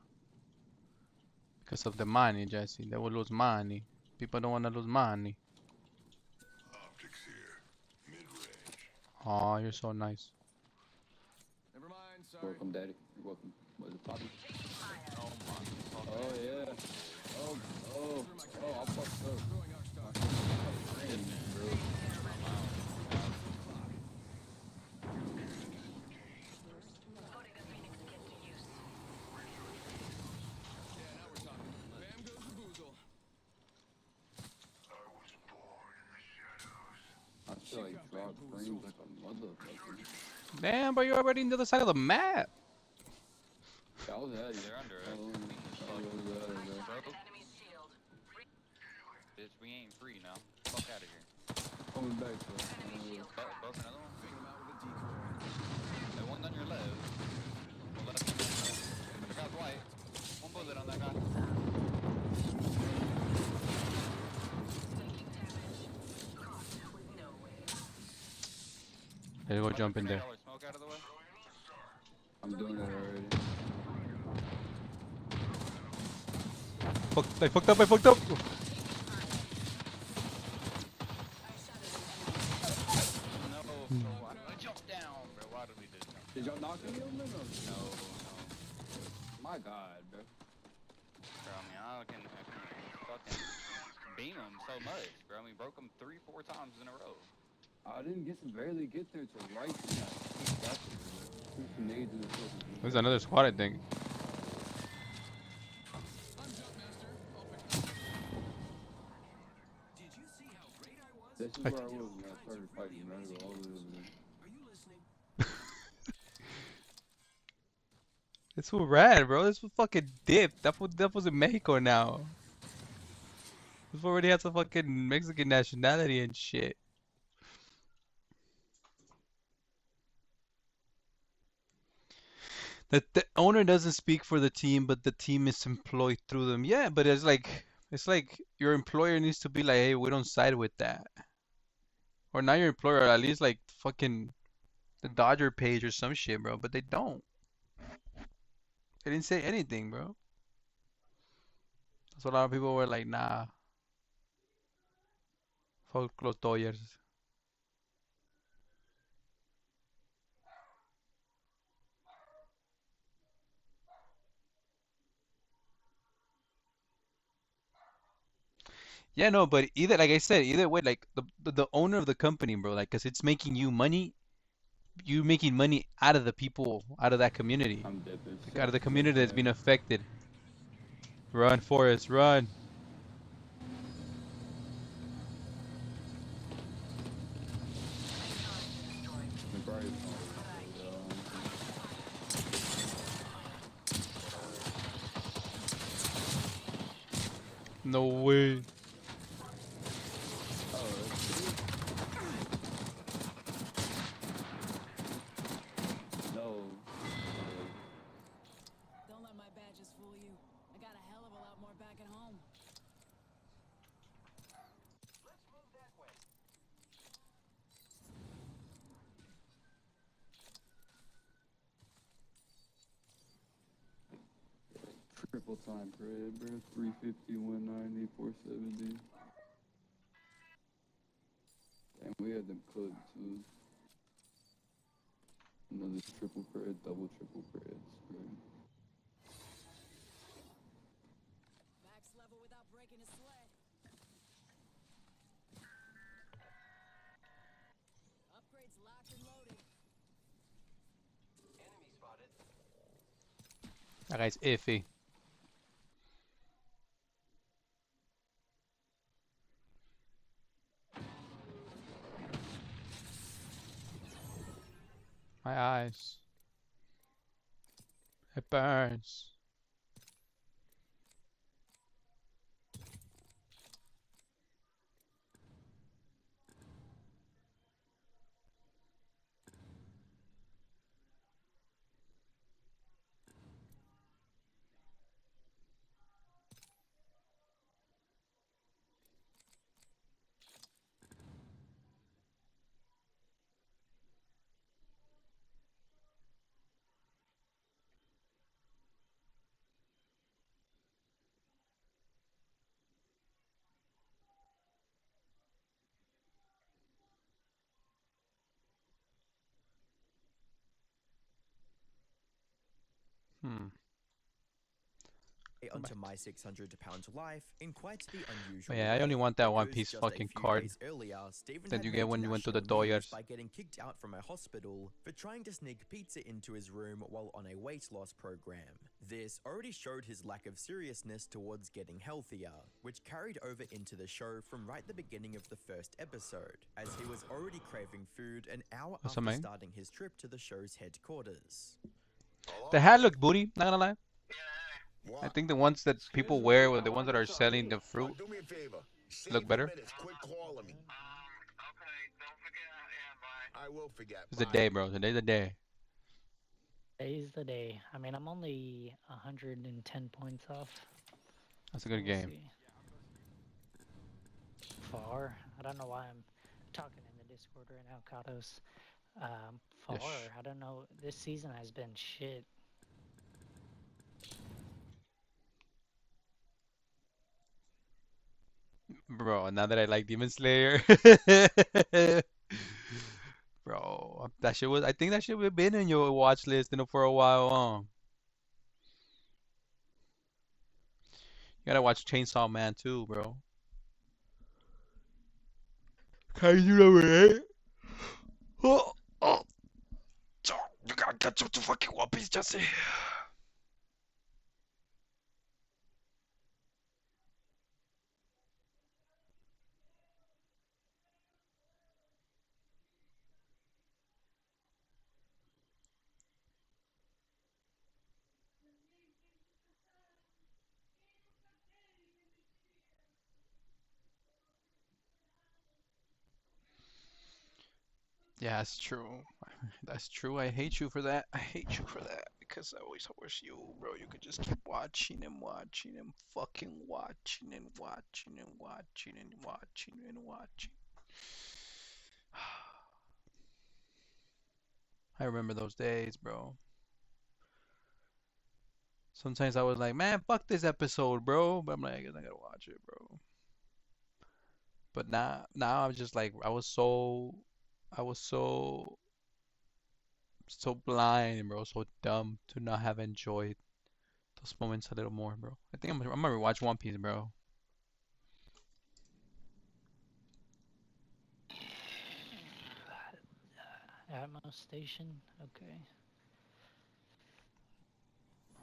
because of the money, Jesse, they will lose money. People don't want to lose money. Optics here. Mid-range. Oh, you're so nice. Never mind, sorry. Welcome, Daddy. You're welcome. Was it Poppy? Oh, yeah. Oh, I fucked up. I feel like drop frames like a motherfucker. Damn, but you're already on the other side of the map. I was at you. They're under us. Bitch, we ain't free now. Fuck out of here. Coming back to us. Broke another one? That one's on your left. The left one. The guy's white. One bullet on that guy. Let's go jump in there. Smoke out of the way. I'm doing it already. I fucked up. No, I jumped down, bro. Why did we do that? Did y'all knock me on? No. My God, bro. Bro, I mean, I can fucking beam him so much, bro. I mean, broke him 3-4 times in a row. I didn't barely get there to right side. There's another squad, I think. This is where I was when I started fighting, man. I go all the way over there. It's so rad, bro. This was fucking dip. That was in Mexico now. This already has a fucking Mexican nationality and shit. That the owner doesn't speak for the team, but the team is employed through them. Yeah, but it's like your employer needs to be like, hey, we don't side with that. Or not your employer, at least like fucking the Dodger page or some shit, bro. But they don't. They didn't say anything, bro. So a lot of people were like, nah. Fuck los Dodgers. Yeah, no, but either, like I said, either way, like the owner of the company, bro, like, cause it's making you money, you making money out of the people, out of that community, like, out of the community that's been affected. Run, Forrest, run. No way. triple time parade, bro. 350, 190, 470. And we had them cooked too. Another triple parade, double triple parades, bro. Max level without breaking a sweat. Upgrades locked and loaded. Enemy spotted. That guy's iffy. My eyes. It burns. Onto my 600-pound life in quite the unusual Yeah, I only way, want that One because Piece just fucking a few card days earlier, Steven that had you made get when you went to the national news Doyers. by getting kicked out from a hospital for trying to sneak pizza into his room while on a weight loss program. This already showed his lack of seriousness towards getting healthier, which carried over into the show from right the beginning of the first episode, as he was already craving food an hour What's after up, man? starting his trip to the show's headquarters. The hat looked booty, not gonna lie. I think the ones that people wear, or the ones that are selling the fruit, Do me a favor. look better. Quit calling me. I will forget. It's the day, bro. Today's the day. Today's the day. I mean, I'm only 110 points off. That's a good We'll game. see. Far. I don't know why I'm talking in the Discord right now, Katos. Far. Yes. I don't know. This season has been shit. Bro, now that I like Demon Slayer. Bro, that shit was, I think that shit would have been in your watch list, for a while. You gotta watch Chainsaw Man too, bro. Kaiju number 8. Oh, oh. You gotta catch up to fucking One Piece, Jesse. Yeah, that's true. That's true. I hate you for that. I hate you for that because I always wish you, bro. You could just keep watching and watching and fucking watching and watching and watching and watching and watching. I remember those days, bro. Sometimes I was like, man, fuck this episode, bro. But I'm like, I guess I gotta watch it, bro. But now I'm just like, I was so blind, bro, so dumb to not have enjoyed those moments a little more, bro. I think I'm gonna rewatch One Piece, bro. Atmos Station. Okay.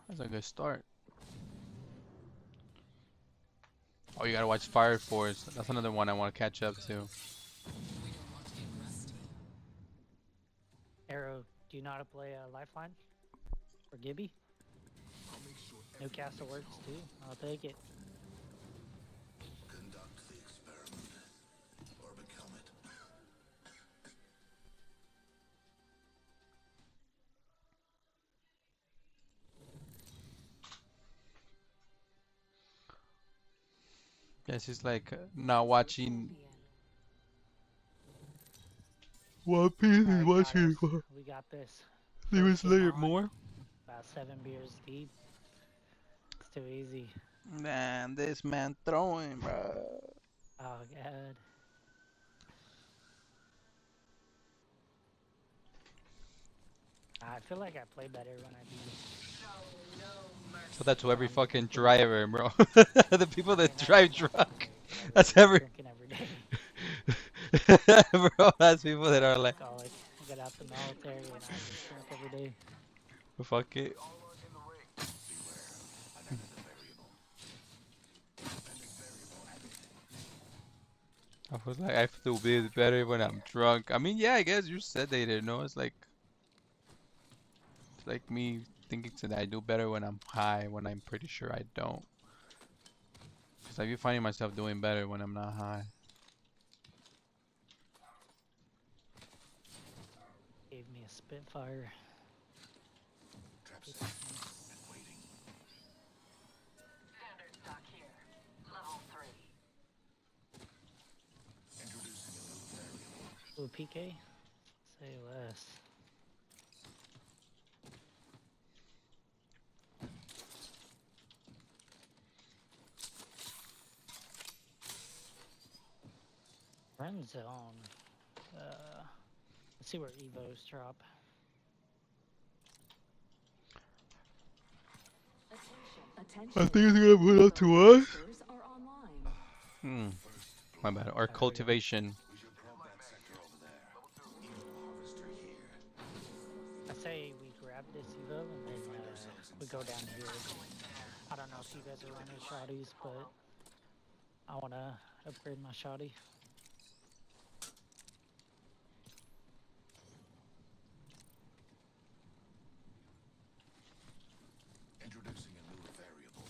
That's a good start. Oh, you gotta watch Fire Force. That's another one I want to catch up to. Arrow, do you know how to play Lifeline? Or Gibby? Newcastle works too. I'll take it. Conduct the experiment or become it. Yes, it's like not watching One Piece is watching We got this. Demon First game Slayer on, more. About 7 beers deep. It's too easy. Man, this man throwing, bro. Oh god. I feel like I play better when I do. So that's to every When fucking drinking. driver, bro. The people that I mean, drive that's not drunk. every That's driver every. drinking every day. Bro, that's people that are like, Alcoholic. I got out the military and I just drink every day. fuck it. I was like, I feel better when I'm drunk. I mean, yeah, I guess you said they didn't know. It's like me thinking that I do better when I'm high, when I'm pretty sure I don't. Cause I be finding myself doing better when I'm not high. Gave me a Spitfire. Standard stock here. Level 3. Ooh, PK? Say less. Friend zone. Let's see where Evos drop. I think it's gonna put up to us. My bad. Or cultivation. I say we grab this Evo and then we go down here. I don't know if you guys are running shotties, but I want to upgrade my shotty. Introducing a new variable.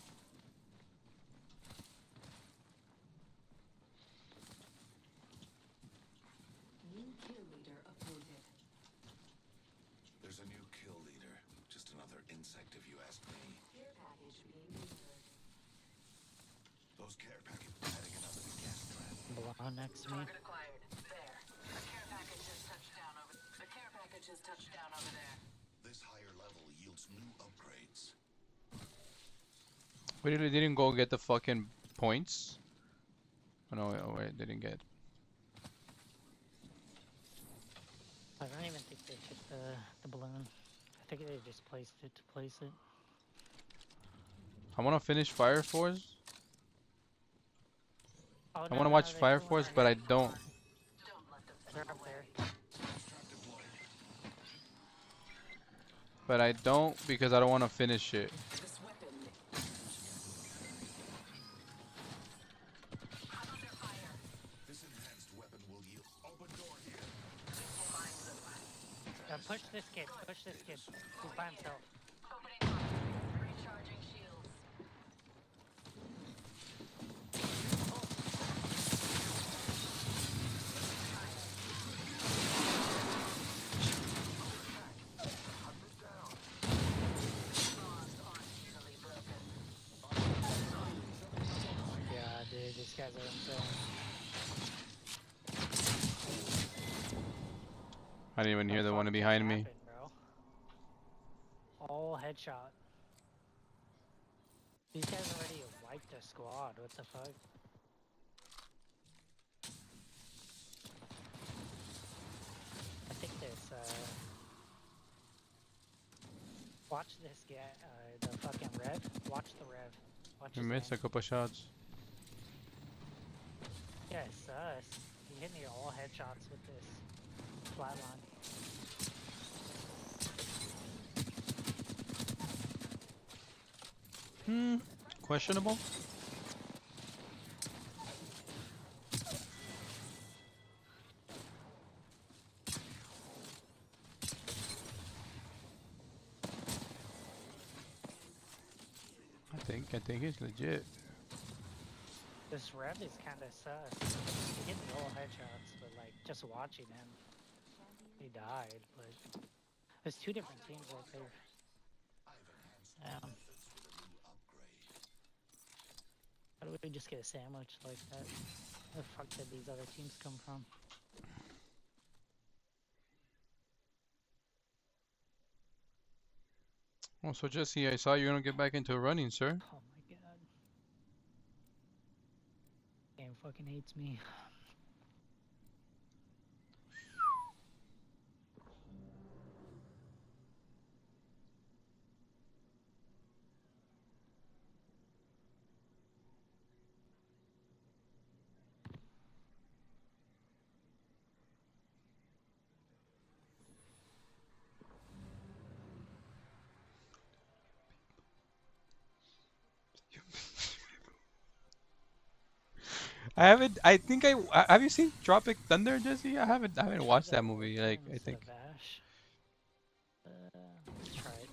New kill leader uploaded. There's a new kill leader. Just another insect if you ask me. Care package being delivered. Those care packets adding another gas trap. Below next to me. Target acquired. There. A care package has touched down over. The care package has touched down over there. This higher level yields new upgrades. We really didn't go get the fucking points. Oh no, wait, didn't get. I don't even think they took the balloon. I think they just placed it to place it. I want to finish Fire Force. Oh, I want to watch Fire Force, but I don't. They're up there. But I don't because I don't want to finish it. This enhanced weapon will yield. Open door here. Push this kid. Push this kid. He's by himself. Recharging shields. Yeah, dude, these guys are insane. I didn't even hear the one behind me. Bro? All headshot. These guys already wiped a squad. What the fuck? I think this, watch this guy, the fucking Rev. Watch the Rev. Watch I his missed a aim. couple shots. Yeah, it's sus. He hit me all headshots with this flatline. Questionable. I think he's legit. This Rev is kind of sus. He hit me all headshots, but like just watching him, he died. But there's two different teams right there. How do we just get a sandwich like that? Where the fuck did these other teams come from? Oh, so Jesse, I saw you're gonna get back into running, sir. Oh my Game fucking hates me. I haven't. I think have you seen Tropic Thunder, Jesse? I haven't. I haven't watched that movie. Like I think. Savash. Let's try it.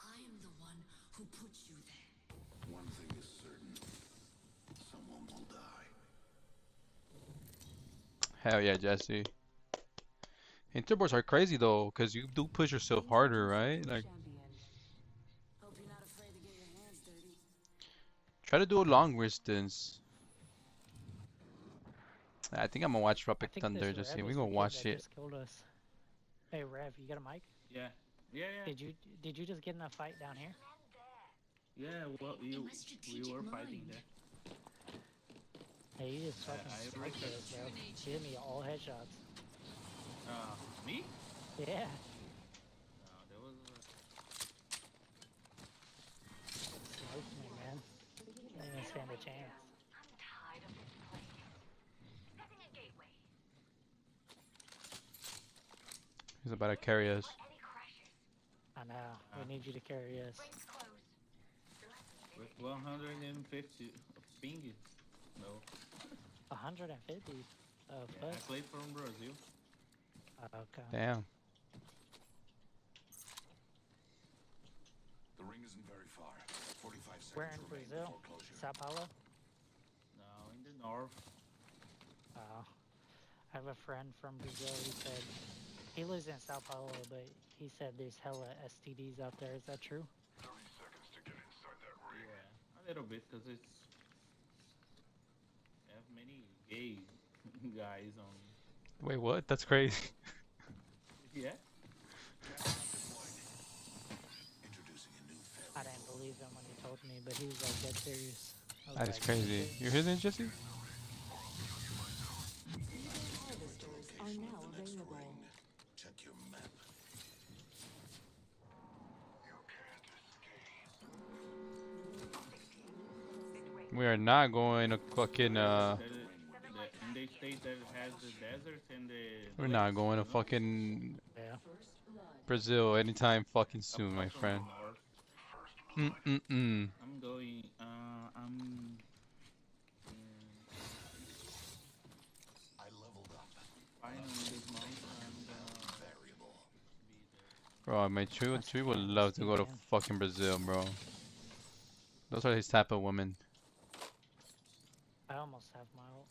I am the one who put you there. One thing is certain. Someone will die. Hell yeah, Jesse. Interboards are crazy though, cause you do push yourself harder, right? Like. Try to do a long distance. I think I'm gonna watch Tropic Thunder, Jesse. We gonna watch it. Just killed us. Hey Rev, you got a mic? Yeah. Yeah. Did you just get in a fight down here? Yeah. Well, we were fighting there. Hey, you just fucking sniped us, bro. You hit me all headshots. Me? Yeah. There was. Sniped me, man. Didn't even stand a chance. He's about to carry us. I know. We need you to carry us. With 150 ping. No. 150. Yeah, I played from Brazil. Okay. Damn. The ring isn't very far. 45 seconds. Where in Brazil? Sao Paulo? No, in the north. Oh. I have a friend from Brazil. He said he lives in Sao Paulo, but he said there's hella STDs out there. Is that true? 30 seconds to get inside that ring. Yeah, a little bit, because it's have many gay guys on. Wait, what? That's crazy. Yeah. I didn't believe him when he told me, but he was like dead serious. That is crazy. You hear that, Jesse? Harvesters are now available. Check your map. We are not going to fucking And they state that it has the desert and the. We're not going to fucking Yeah. Brazil anytime fucking soon, my friend. I'm going. I leveled up. Finally this month and Bro, my tree would love to go to fucking Brazil, bro. Those are his type of women. I almost have my ult.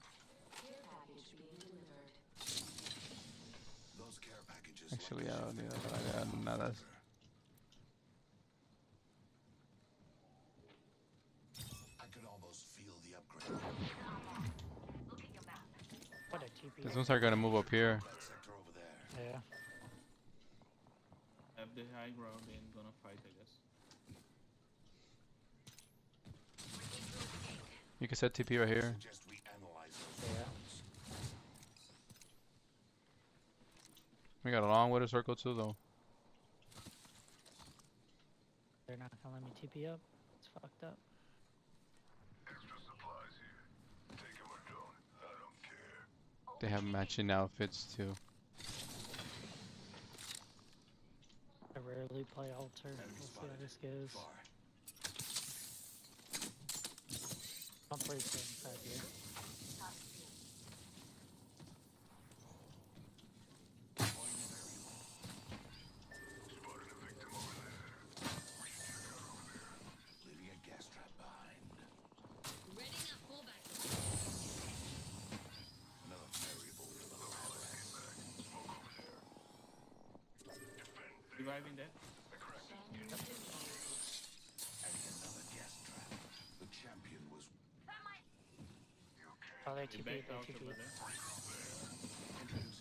Those care packages. Actually, I don't need that, but I got nada. I could almost feel the upgrade. What a TP. These ones are gonna move up here. Yeah. have the high ground and gonna fight, I guess. You can set TP right here. Yeah. We got a long way to circle too, though. They're not gonna let me TP up. It's fucked up. Extra supplies here. Take 'em or don't. I don't care. They have matching outfits too. I rarely play altar. We'll see how this goes. I'll play the inside here. Leaving a gas trap behind. Another variable to the Reviving that. Adding another gas trap. The champion was. Oh, they They TP, backed they out TP. over there.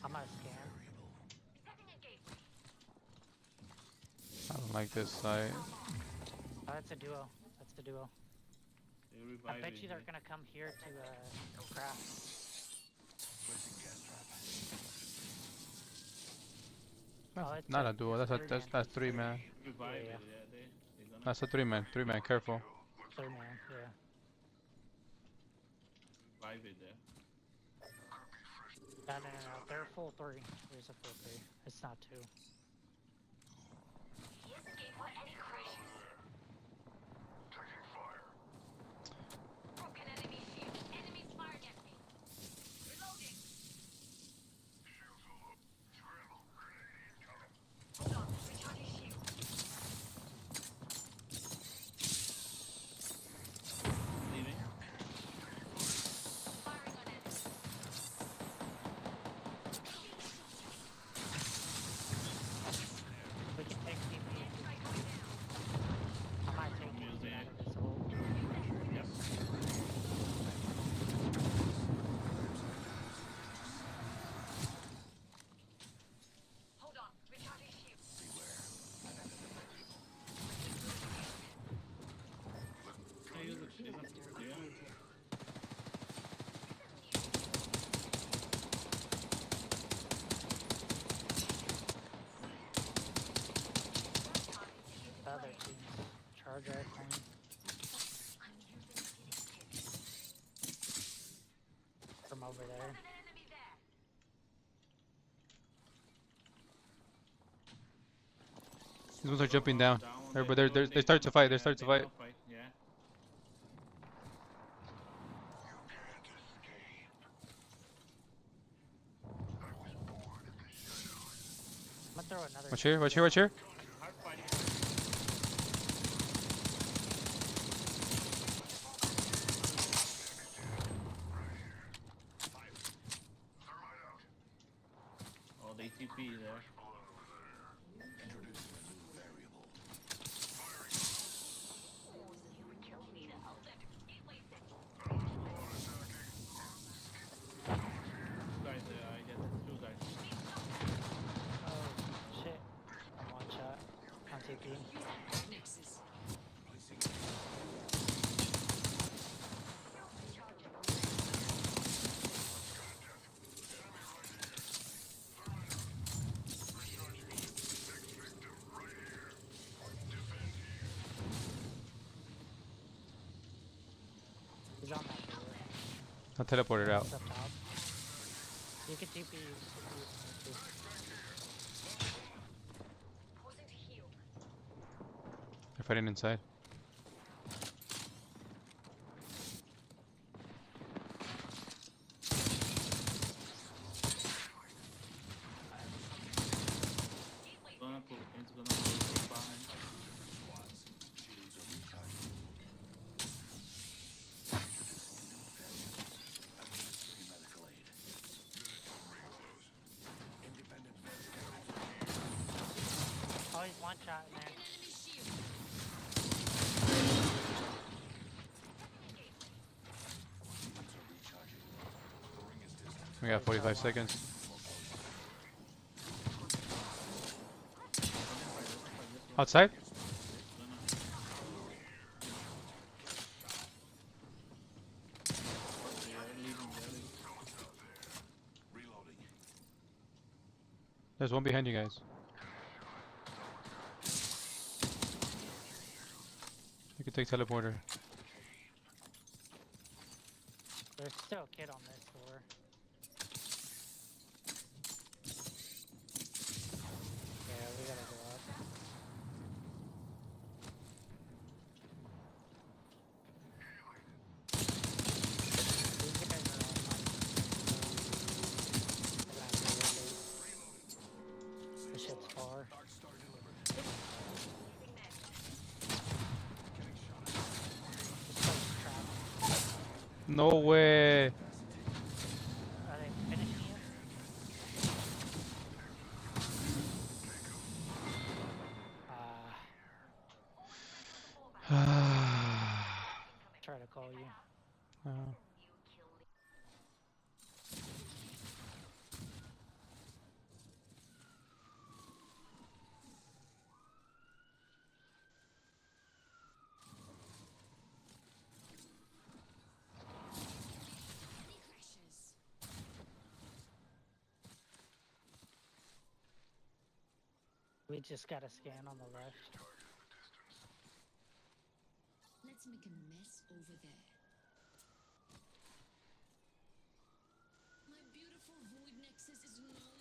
I'm gonna scan. I don't like this site. Oh, that's a duo. That's It's the duo. They I revive bet it, you they're yeah. gonna come here to craft. Oh, it's Not a duo. That's a that's three man. Revive Yeah, it, yeah. They're gonna That's a 3-man. 3-man. Careful. third man, yeah. revive it there. No, they're full 3. There's a full 3. It's not 2. Broken enemy shield. Enemies firing at me. Reloading. Hold on, recharging shield. Leaving. Firing on enemy. We can take TP. I might take TP out of this hole. Yep. Hold on, recharging shield. Hey, use it. Yeah. The other team's charge rifling. From over there. These ones are jumping down. Down, But they start to fight. They start to fight. Yeah. I'm gonna throw another. Watch here. Watch here. Watch here. Hard fighting. Oh, they TP there. Guys, I guess it's 2 guys. Oh shit! I'm one shot on TP. He's on that door. I teleported out. It's up top. You can TP. They're fighting inside. It's gonna pull behind. Oh, he's one shot in there. We got 45 seconds. Outside? There's one behind you guys. You can take teleporter. There's still a kid on this door. Yeah, we gotta go up. These guys are all fine. This shit's far. No way. Are they finishing you? Try to call you. We just got a scan on the left. Let's make a mess over there. My beautiful void nexus is no more.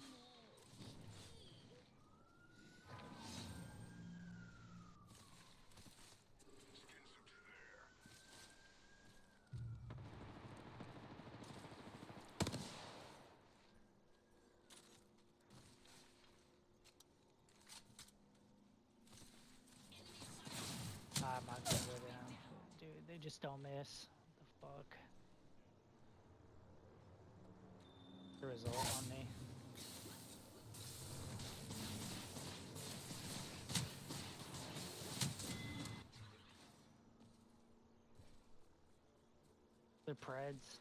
I'm not gonna go down. Dude, they just don't miss. What the fuck? The result on me. The Preds.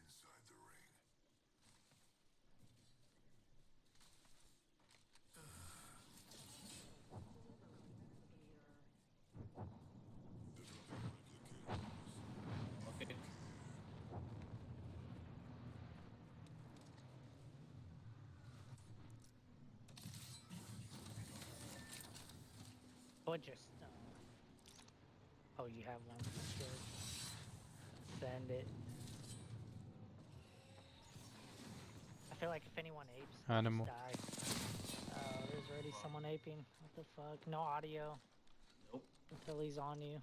Inside the ring. Okay. Or just oh, you have one. Sure. Send it. I feel like if anyone apes, they Animal. just die. Oh, there's already someone aping. What the fuck? No audio. Nope. Until he's on you.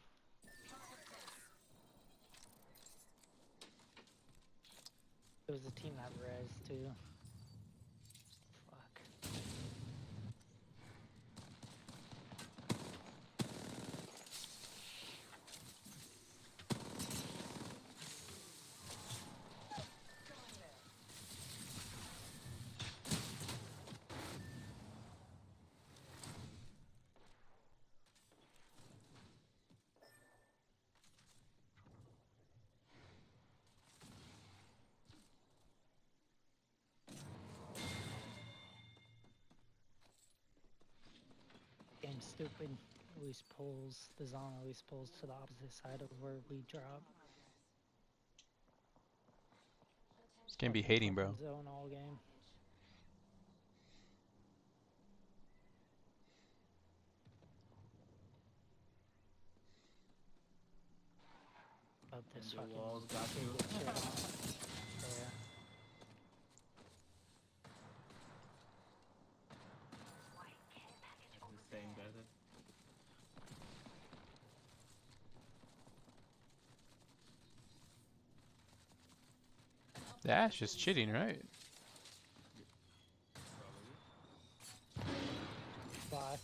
It was the team that res too. Fuck. Game's stupid. Always pulls, the zone always pulls to the opposite side of where we drop. This game be hating, bro. Zone all game. Up this And the fucking walls got kid you. gets shit on. Yeah. The same guy that. The Ash is cheating, right? Bye.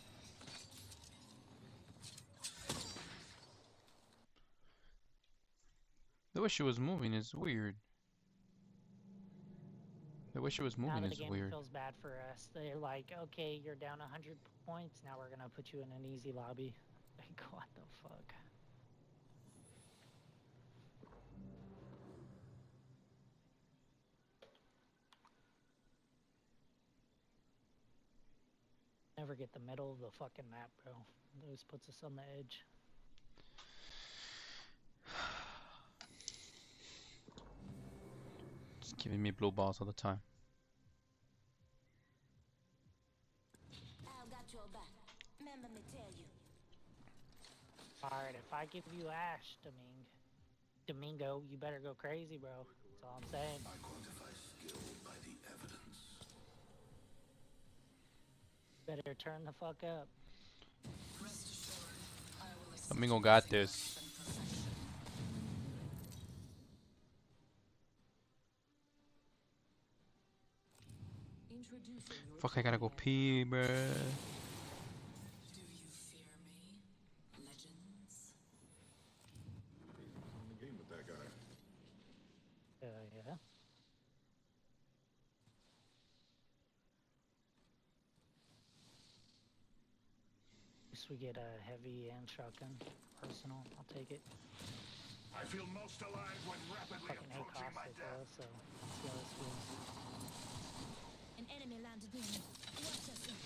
The way she was moving is weird. The way she was Now moving the is game weird. feels bad for us. They're like, okay, you're down 100 points. Now we're gonna put you in an easy lobby. Like, what the fuck? Never get the middle of the fucking map, bro. It always puts us on the edge. Just giving me blue balls all the time. I've got your back. Remember me tell you. Alright, if I give you Ash, Domingo, you better go crazy, bro. That's all I'm saying. I quantify skill by the evidence. Better turn the fuck up. Domingo got this. Fuck, I gotta go pee, bruh. Do you fear me, legends? I'm in the game with that guy. Yeah. At least we get a heavy and shotgun. Personal, I'll take it. I feel most alive when rapidly Fucking hate approaching my Caustic death. though, so let's see how this goes. An enemy landed near me. Watch yourself.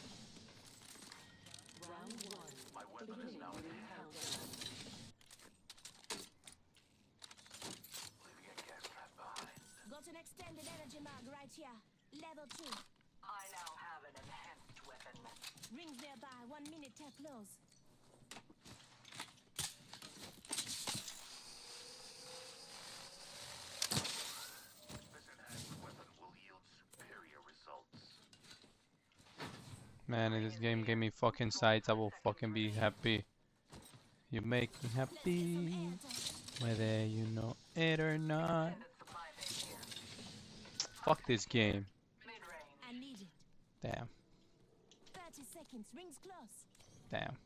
Round one. My weapon is now in hand. Leaving a gas trap behind. Got an extended energy mag right here. Level 2. I now have an enhanced weapon. Rings nearby. 1 minute till close. This enhanced weapon will yield superior results. Man, if this game gave me fucking sights, I will fucking be happy. You make me happy, whether you know it or not. Fuck this game. I need it. Damn, 30 seconds. Rings close. damn.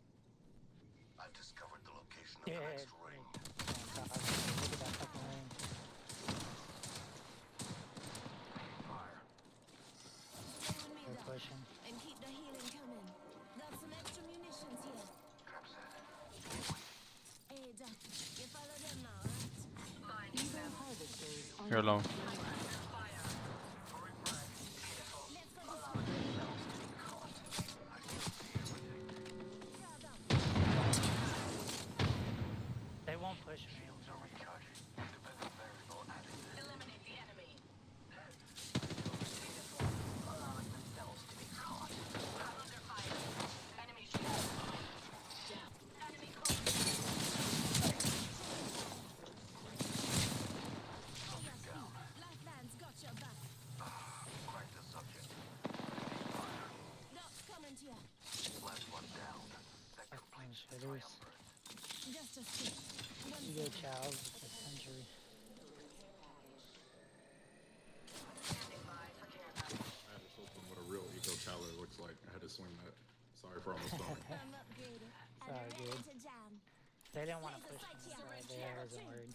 I've discovered the location of Yeah. the next ring. Look at that fucking ring. Stay with me, They're Doc. pushing. And keep the healing coming. Got some extra munitions here. Hey, Doc. You follow them now, right? Evo harvesters are You're alone. Let's go this way. They won't push me. Eliminate the enemy. Allowing themselves to be caught. I'm under fire. Enemy shield. Enemy close. Lifelines got your back. Crack the subject. Doc's coming to you. Last one down. That Fucking completes the shitters. triumvirate. Just a stick. You go Charles with the century. I had to show them what a real eco Chaler looks like. I had to swing that. Sorry for almost dying. I'm upgraded. Sorry, I'm dude. ready to jam. They didn't want to push me, so I wasn't worried.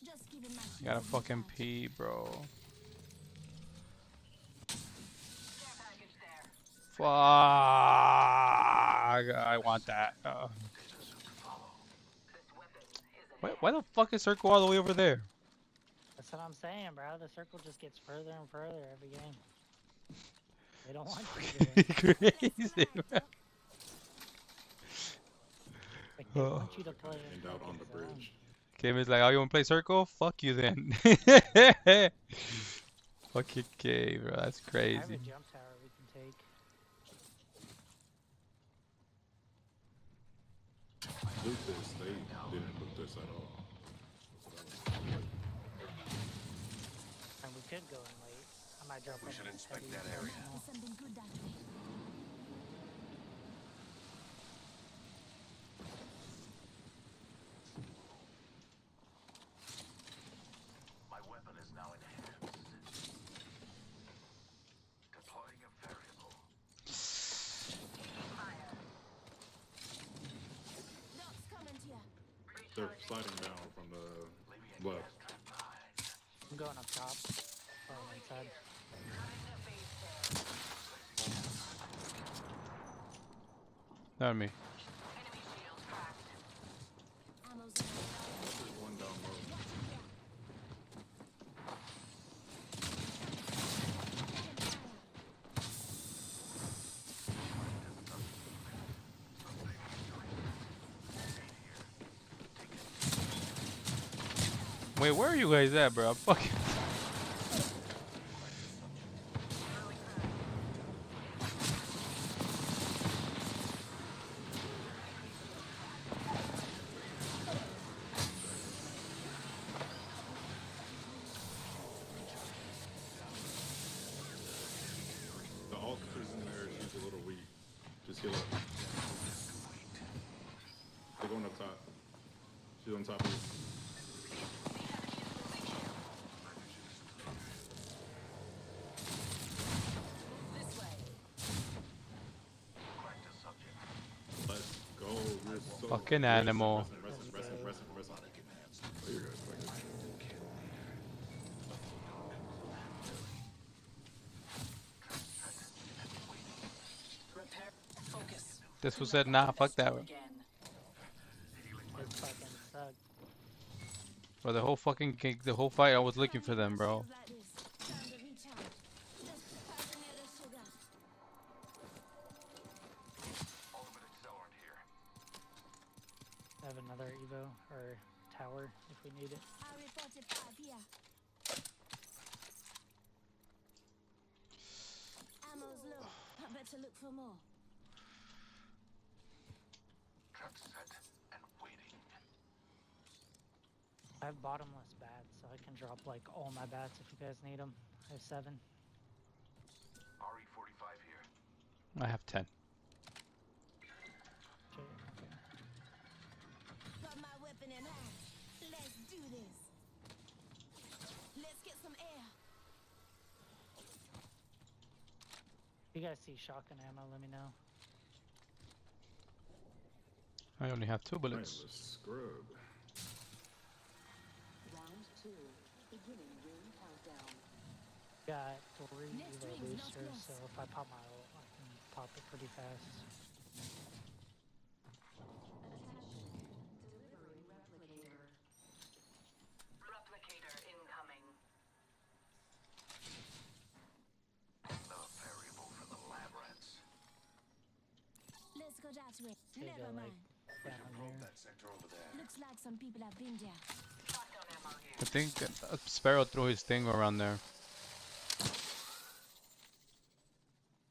Just giving my You gotta fucking pee, bro. Fuck! I want that. Why the fuck is Circle all the way over there? That's what I'm saying, bro. The circle just gets further and further every game. They don't want you to get in. Crazy, bro. Like, they want you to play in And out on the fucking zone. bridge. Kim is like, oh, you wanna play Circle? Fuck you then. Fucking K, bro. That's I crazy. have a jump tower we can take. Loot this. They didn't loot this at all. And we could go in late. I might drop We in should this inspect heavy that jump area. now. There's something good that way. My weapon is now enhanced. Deploying a variable. Doc's coming to you. They're sliding down from the left. I'm going up top. Oh, inside. Not me. Ammo's There's one down low. Wait, where are you guys at, bro? I'm fucking. The officer's in there. She's a little weak. Just heal up. They're going up top. She's on top of you. Let's go. You're so Fucking animal. Resting. Oh, you're good. This was it. Nah, fuck that one. It fucking sucked. For the whole fucking gig, the whole fight, I was looking for them, bro. I have another Evo or tower if we need it. Ammo's low. I better look for more. Trap set and waiting. I have bottomless bats, so I can drop like all my bats if you guys need them. I have 7. RE45 here. I have 10. Got my weapon in hand. Let's do this. Let's get some air. If you guys see shotgun ammo, let me know. I only have 2 bullets. Scrub. Round 2. Beginning ring countdown. Got 3 Evo boosters, so if I pop my ult, I can pop it pretty fast. Replicator incoming. Another variable for the lab rats. Let's go that way. They Never go like mind. down here. That sector over there. Looks like some people have been there. Shotgun ammo here. I think Sparrow threw his thing around there.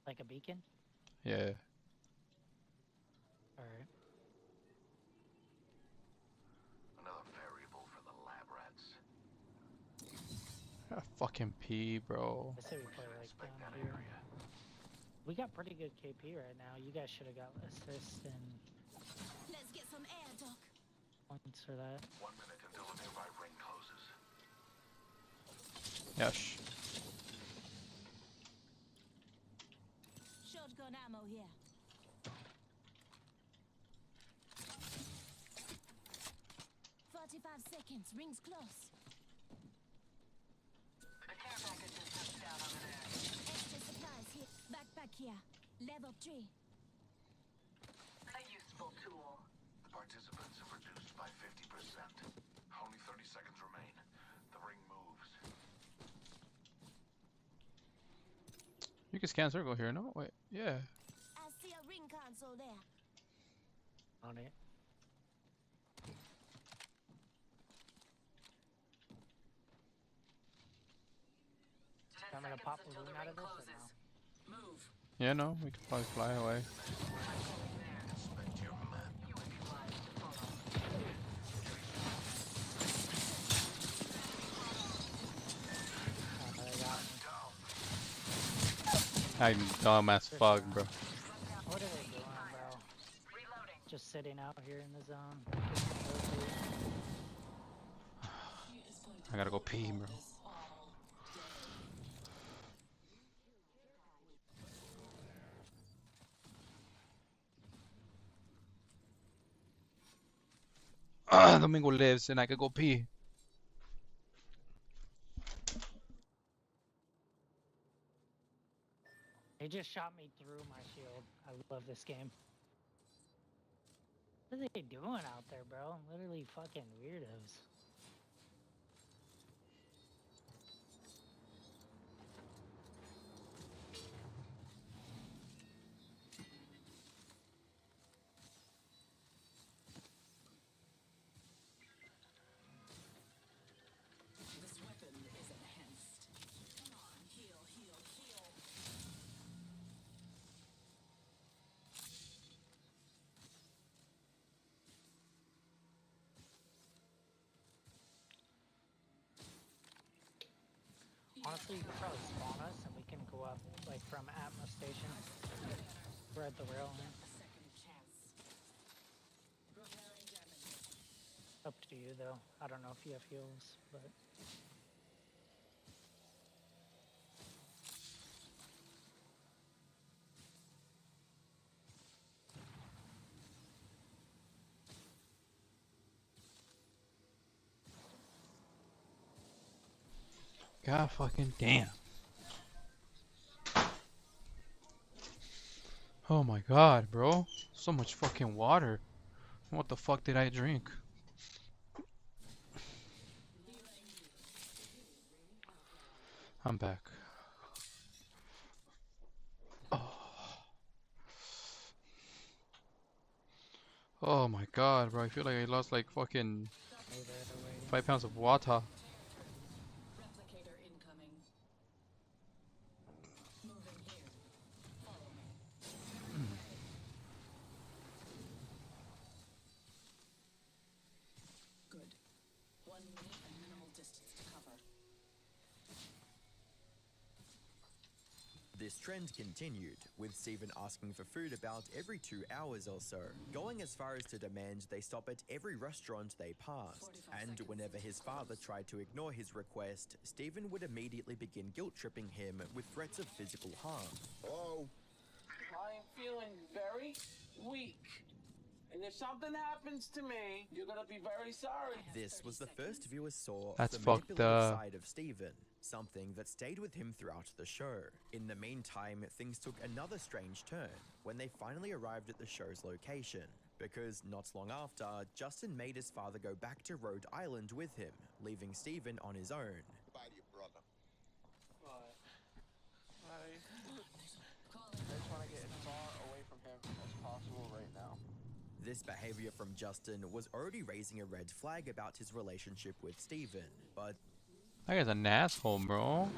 Like a beacon? Yeah. Alright. Another variable for the lab rats. Ah, fucking P, bro. I say we play like down here. We got pretty good KP right now. You guys should have got assists and Let's get some air, Doc. points for that. 1 minute until the nearby ring closes. Yes. Shotgun ammo here. Seconds. Rings close. The care package is touched down over there. Extra supplies here. Backpack here. Level 3. A useful tool. The participants have reduced by 50%. Only 30 seconds remain. The ring moves. You can scan circle here, no? Wait, yeah. I see a ring console there. On it. I'm gonna pop a balloon out of this or no? Move. Yeah, no, we can probably fly away. I'm dumb as fuck, bro. What are they doing, bro? Just sitting out here in the zone. I gotta go pee, bro. Domingo lives and I could go pee. They just shot me through my shield. I love this game. What are they doing out there, bro? Literally fucking weirdos. This weapon is enhanced. Come on, heal, heal, heal. Honestly, you could probably spawn us and we can go up like from Atmos Station. We're at the rail now. Up to you though. I don't know if you have heals, but God fucking damn. Oh my god, bro. So much fucking water. What the fuck did I drink? I'm back. Oh. Oh my god, bro. I feel like I lost like fucking 5 pounds of water. Replicator incoming. Moving here. Follow me. Good. 1 minute and minimal distance to cover. This trend continued, with Stephen asking for food about every 2 hours or so, going as far as to demand they stop at every restaurant they passed. And whenever his father tried to ignore his request, Stephen would immediately begin guilt-tripping him with threats of physical harm. Oh. I am feeling very weak. And if something happens to me, you're gonna be very sorry. This was the first viewers saw of That's the fucked manipulative up. side of Stephen, something that stayed with him throughout the show. In the meantime, things took another strange turn when they finally arrived at the show's location. Because not long after, Justin made his father go back to Rhode Island with him, leaving Stephen on his own. Goodbye to your brother. I just want to get as far away from him as possible right now. This behavior from Justin was already raising a red flag about his relationship with Stephen, but That guy's an asshole, bro.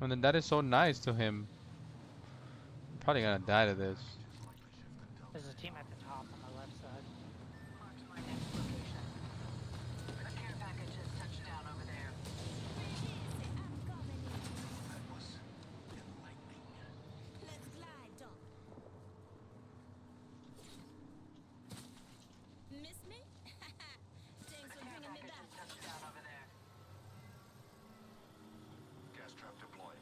And then that is so nice to him. I'm probably gonna die to this. There's a team at the top on the left side. Marked my next location. A care package has touched down over there. Let's glide, Doc. Miss me? Thanks for bringing me back. Touched down over there. Gas trap deployed.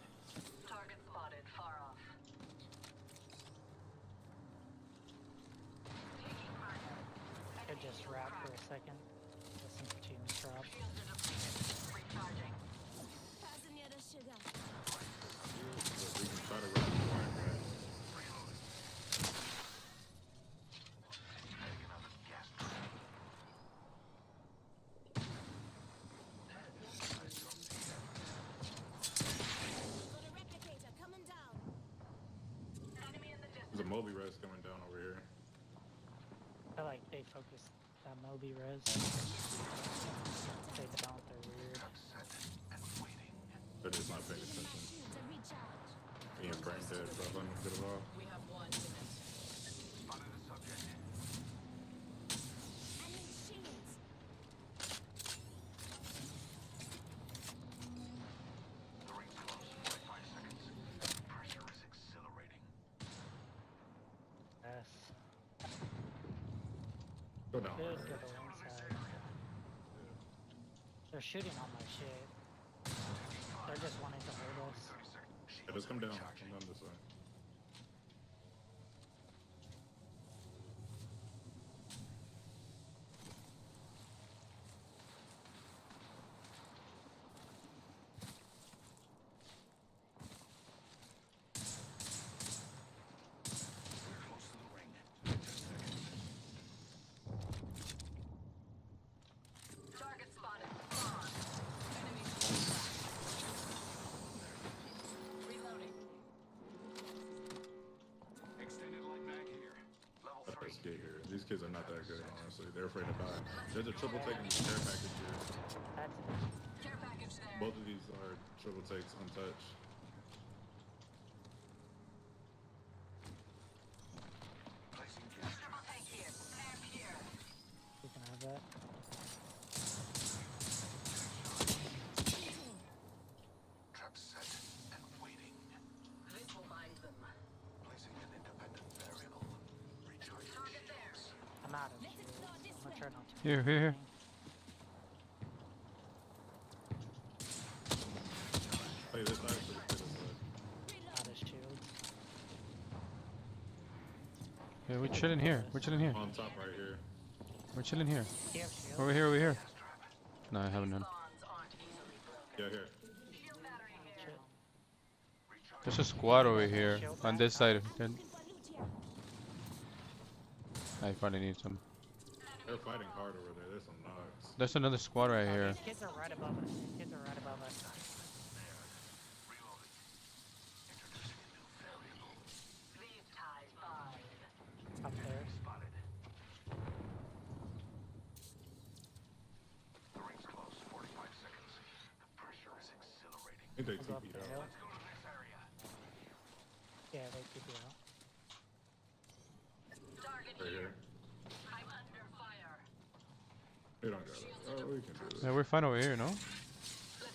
Target spotted, far off. I just wrapped for a second. Listen for teams drop. Recharging. Passing you the sugar. We can try to run the point, right? Got a replicator coming down. There's a Moby res coming down over here. I feel like they focus that Moby res. They don't, they're weird. They're just not paying attention. Shields are recharged. Being brain dead, bro. Let me get it off. We have 1 minute. Spotted a subject. I need shields. The ring's close. 45 seconds. Pressure is exhilarating. Yes. Go down. Could go to one side. They're shooting on my shit. They're just wanting to hold us. Yeah, just come down. Come down this way. We're close to the ring. 10 seconds. Target spotted. Far on. Enemy reloading. Extended light mag here. Level 3. Let's get here. These kids are not that good, honestly. They're afraid to die. There's a triple take in the care package here. Care package there. Both of these are triple takes untouched. Placing gas trap. Triple tank here. Amp here. You can have that. Trap set and waiting. This will bind them. Placing an independent variable. Recharging Target there. shields. I'm out of shields. I'm gonna try not to. Here. Hey, this actually fit us Out of shields. Yeah, we're chilling here. We're chilling here. on top right here. We're chilling here. Do you have shields? Over here. No, I haven't none. Yeah, here. There's a squad over here on this side. I probably need some. There's They're fighting hard over there. There's some knocks. There's another squad right Oh, here. these kids are right above us. These kids are right above us. Upstairs. The ring's close. 45 seconds. The pressure is exhilarating. I think they Above TP'd the out. hill. Let's go to the next area. Yeah, they keep you out. Right here. I'm under fire. They don't got it. Oh, we can do this. Yeah, we're fine over here, no? Let's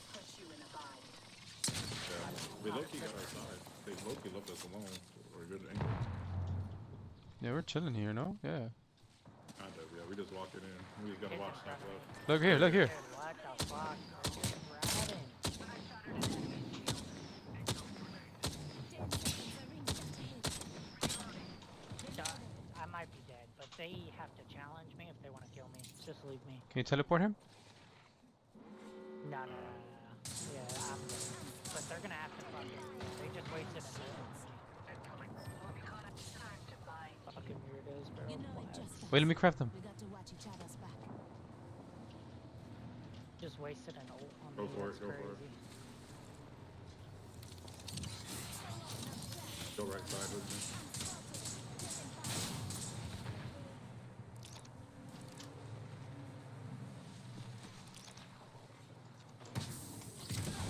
put you in a bind. Yeah. They low-key got our side. They low-key left us alone for a good angle. Yeah, we're chilling here, no? Yeah. Kind of, yeah. We just walked it in. We just gotta watch stuff up. Look here, look here. What the fuck? I might be dead, but they have to challenge me if they want to kill me. Just leave me. Can you teleport him? No. Yeah, I'm dead. But they're gonna have to fucking. They just wasted a minute. Fucking weirdos, bro. You know it just Wait, let me craft them. We got to watch each other's back. Just wasted an ult on Go me. for That's it, go for it. crazy. Go right side with me.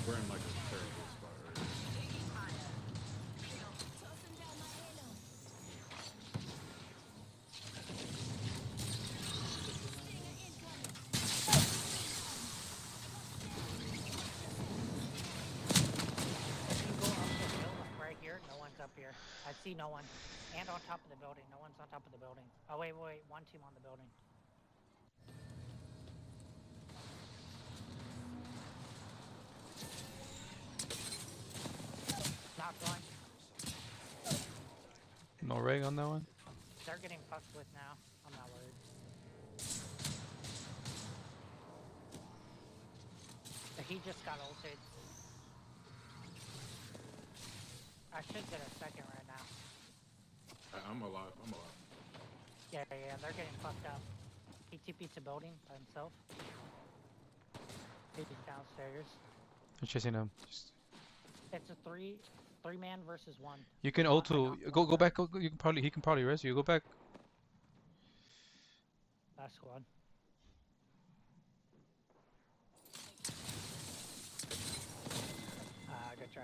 We're in like a terrible spot right here. Right here, no one's up here. I see no one. And on top of the building. No one's on top of the building. Oh, wait. One team on the building. Not one. No rig on that one? They're getting fucked with now. I'm not worried. He just got ulted. I should get a second right now. I'm alive. I'm alive. Yeah, they're getting fucked up. He TP'd to building by himself. He's downstairs. I'm chasing him. It's a three-man versus one. You can auto. Go back. Go, you can probably. He can probably rest you. Go back. Last squad. Good try.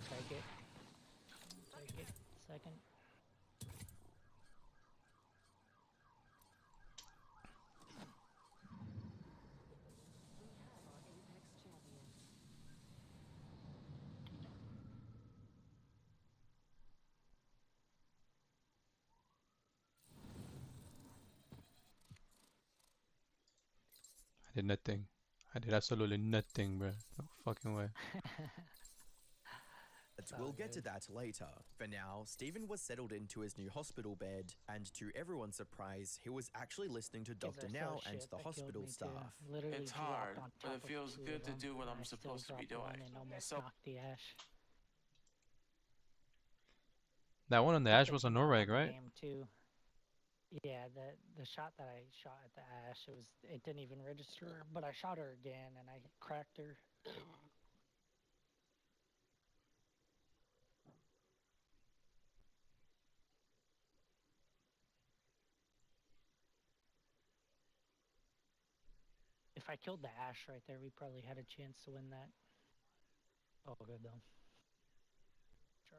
Take it. Take it. Second. I did nothing. I did absolutely nothing, bro. No fucking way. We'll get to that later. For now, Stephen was settled into his new hospital bed, and to everyone's surprise, he was actually listening to Dr. Now and the hospital staff. It's hard, but it feels good to do what I'm supposed to be doing. So The Ash. That one on the Ash was a Norweg, right? Game too. Yeah, the shot that I shot at the Ash, it didn't even register, but I shot her again and I cracked her. If I killed the Ash right there, we probably had a chance to win that. Oh, good though. Try.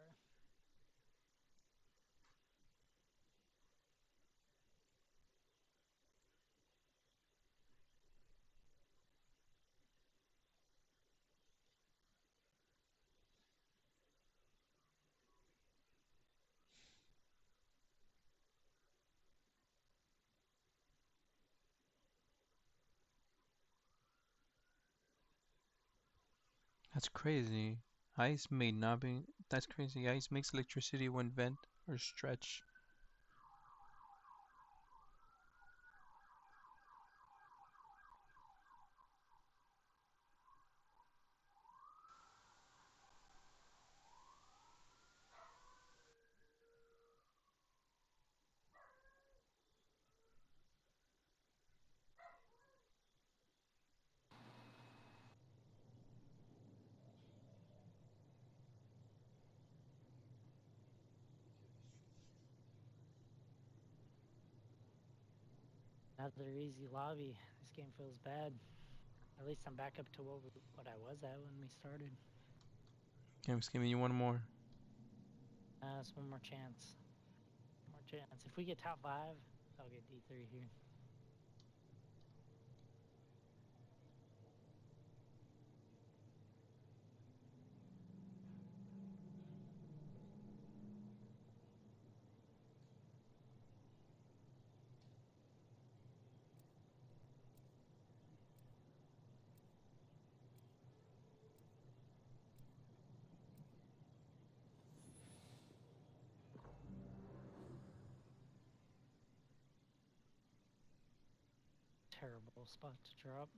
That's crazy. Ice may not be. That's crazy. Ice makes electricity when vent or stretch. Another easy lobby. This game feels bad. At least I'm back up to what I was at when we started. I'm just giving you one more. It's one more chance. One more chance. If we get top 5, I'll get D3 here. Terrible spot to drop.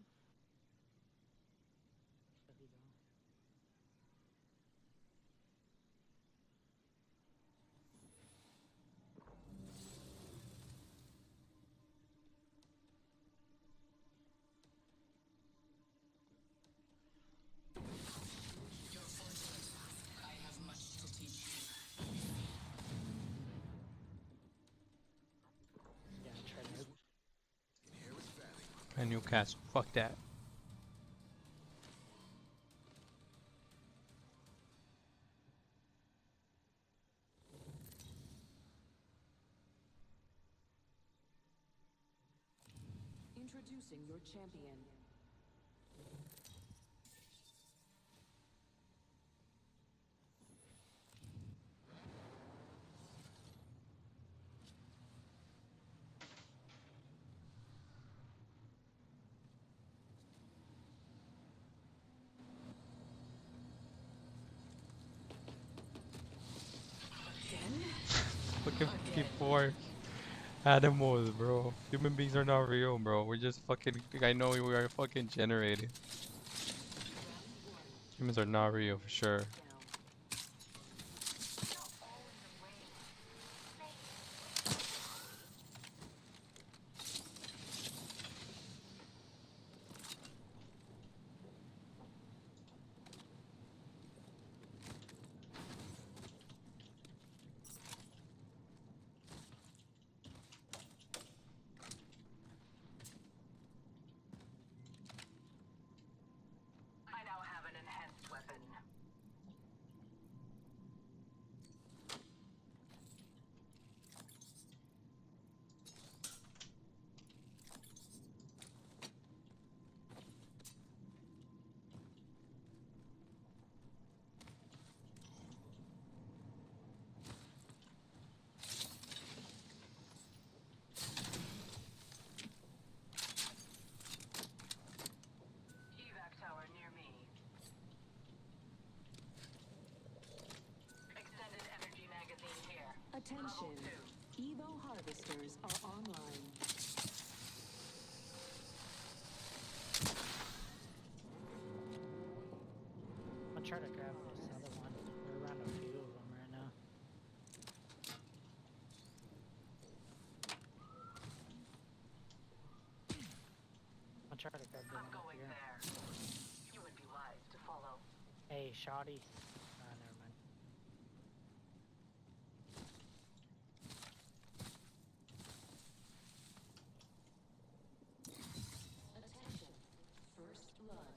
I have much to teach you. Yeah, try to. And Newcastle. Fuck that. Introducing your champion. Fucking P4 animals, bro. Human beings are not real, bro. We're just fucking. I know we are fucking generated. Humans are not real for sure. I now have an enhanced weapon. Evac tower near me. Extended energy magazine here. Attention. Evo harvesters are online. I'll try to grab this other one. We're around a few of them right now. I'll try to grab the I'm one up going here. there. You would be wise to follow. Hey, shoddy. Never mind. Attention. First blood.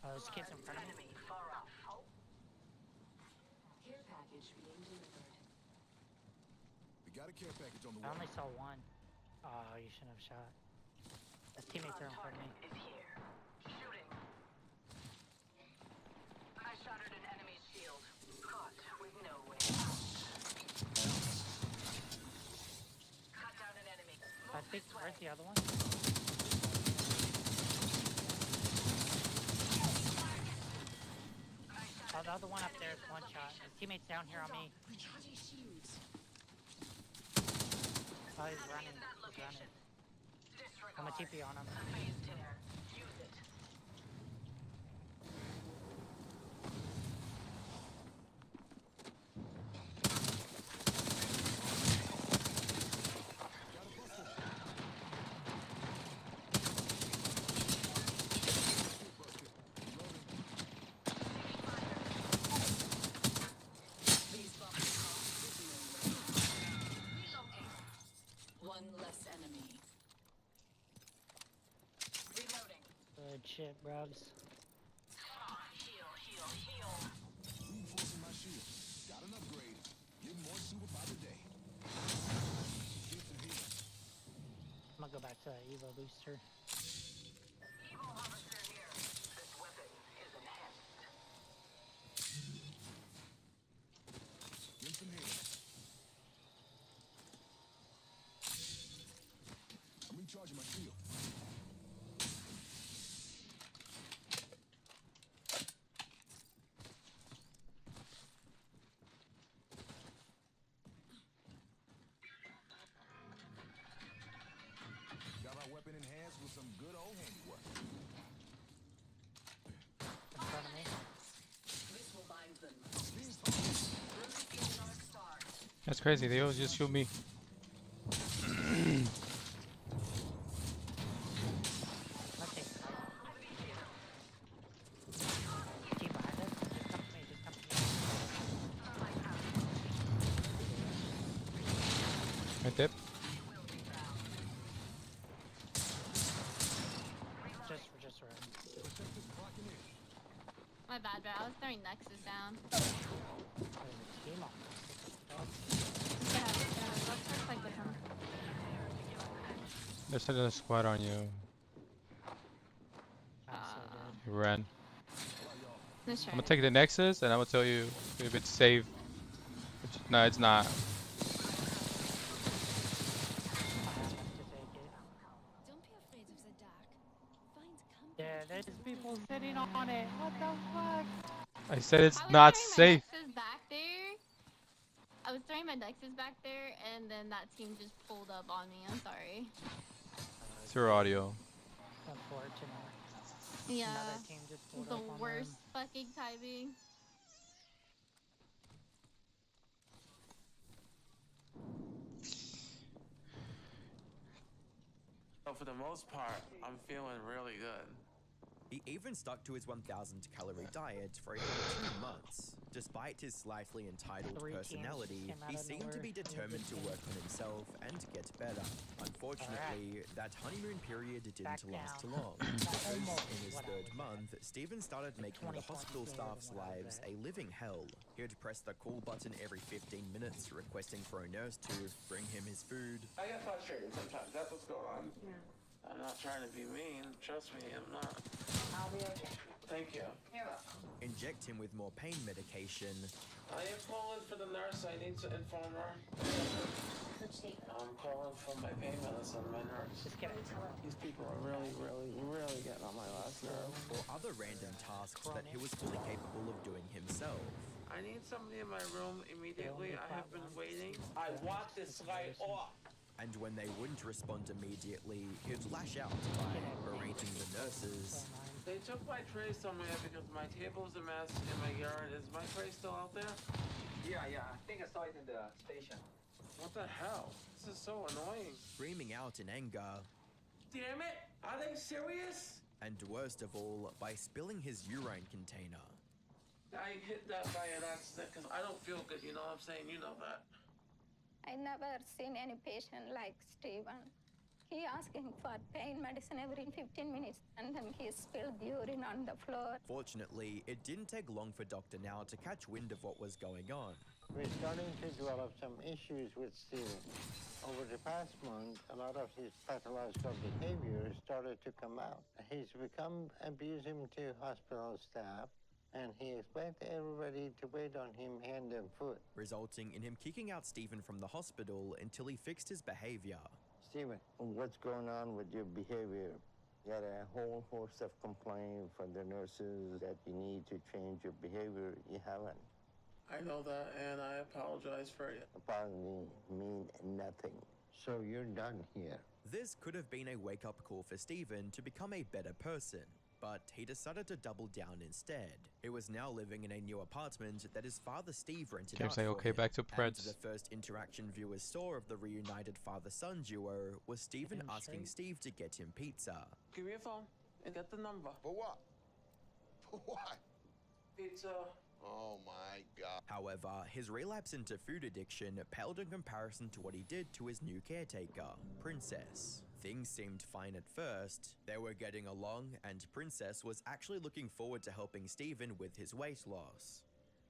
Oh, this kid's in front of me. Enemy far off. Care package being delivered. We got a care package on the I way. only saw one. Oh, you shouldn't have shot. His teammates are in front of me. Is here. Shooting. I shattered an enemy's shield. Caught with no way out. Cut down an enemy. I think, where's the other one? Oh, the other one up there is one shot. His teammate's down here on me. Recharging shields. Oh, he's running. He's running. I'm a TP on him. Phase tear. Use it. One less shit, bros. Reinforcing my shield. Got an upgrade. Getting more super by the day. Get some heat. I'm gonna go back to that Evo booster. Evo harvester here. This weapon is enhanced. Get some heat. I'm recharging my shield. Got my weapon enhanced with some good old handiwork. In front of me. This will bind them. That's crazy. They always just shoot me. Okay. Team behind us. Just come to me. Just come to me. Right there. Just run. My bad, bro. I was throwing Nexus down. There's a team on this. Yeah, let's work like with him. There's another squad on you. You ran. Let's try. I'm gonna take the Nexus and I'm gonna tell you if it's safe. No, it's not. Don't be afraid of the dark. Find company. Yeah, there's people sitting on it. What the fuck? I said it's I was not throwing my safe. Nexus back there. I was throwing my Nexus back there, and then that team just pulled up on me. I'm sorry. It's your audio. Unfortunate. Yeah. Another team just pulled The up on worst them. fucking timing. So for the most part, I'm feeling really good. He even stuck to his 1,000 calorie diet for even 2 months. Despite his slightly entitled 3 teams personality, came out he of seemed to nowhere be from the determined to team. work on himself and get better. Unfortunately, that honeymoon period didn't Back last down. long. Because almost in his what I 3rd was month, Steven started making the 20 hospital points lower staff's than what I was lives at. a living hell. He'd press the call button every 15 minutes, requesting for a nurse to bring him his food. I get frustrated sometimes. That's what's going on. Yeah. I'm not trying to be mean. Trust me, I'm not. I'll be okay. Thank you. You're welcome. Inject him with more pain medication. I am calling for the nurse. I need to inform her. I'm calling for my pain medicine, my nurse. Just get it. These people are really, really, really getting on my last nerve. Or other random tasks that he was fully capable of doing himself. I need somebody in my room immediately. I have been waiting. I want this guy off. And when they wouldn't respond immediately, he'd lash out by berating the nurses. They took my tray somewhere because my table's a mess in my yard. Is my tray still out there? Yeah, I think I saw it in the station. What the hell? This is so annoying. Screaming out in anger. Damn it! Are they serious? And worst of all, by spilling his urine container. I hit that by an accident because I don't feel good, you know what I'm saying? You know that. I never seen any patient like Steven. He asking for pain medicine every 15 minutes and then he spilled urine on the floor. Fortunately, it didn't take long for Dr. Now to catch wind of what was going on. We're starting to develop some issues with Steven. Over the past month, a lot of his pathological behavior started to come out. He's become abusive to hospital staff, and he expects everybody to wait on him hand and foot. Resulting in him kicking out Steven from the hospital until he fixed his behavior. Steven, what's going on with your behavior? You got a whole host of complaints from the nurses that you need to change your behavior. You haven't. I know that, and I apologize for it. Apology mean nothing. So you're done here. This could have been a wake-up call for Steven to become a better person, but he decided to double down instead. He was now living in a new apartment that his father Steve rented Game's out like, for okay, him. back to And Preds. the first interaction viewers saw of the reunited father-son duo was Steven asking Steve to get him pizza. Give me your phone and get the number. For what? For what? Pizza. Oh my God. However, his relapse into food addiction paled in comparison to what he did to his new caretaker, Princess. Things seemed fine at first. They were getting along, and Princess was actually looking forward to helping Steven with his weight loss.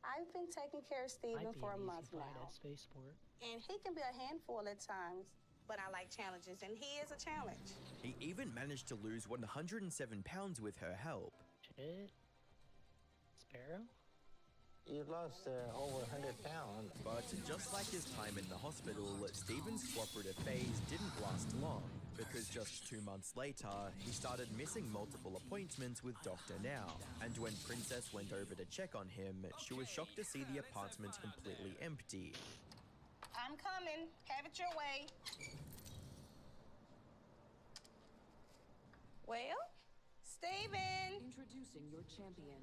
I've been taking care of Steven for a month now. Spaceport. And he can be a handful at times, but I like challenges, and he is a challenge. He even managed to lose 107 pounds with her help. Shit. Sparrow? You lost over 100 pounds. But just like his time in the hospital, Steven's cooperative phase didn't last long, because just 2 months later, he started missing multiple appointments with Dr. Now. And when Princess went over to check on him, she was shocked to see the apartment completely empty. I'm coming. Have it your way. Well, Steven. Introducing your champion.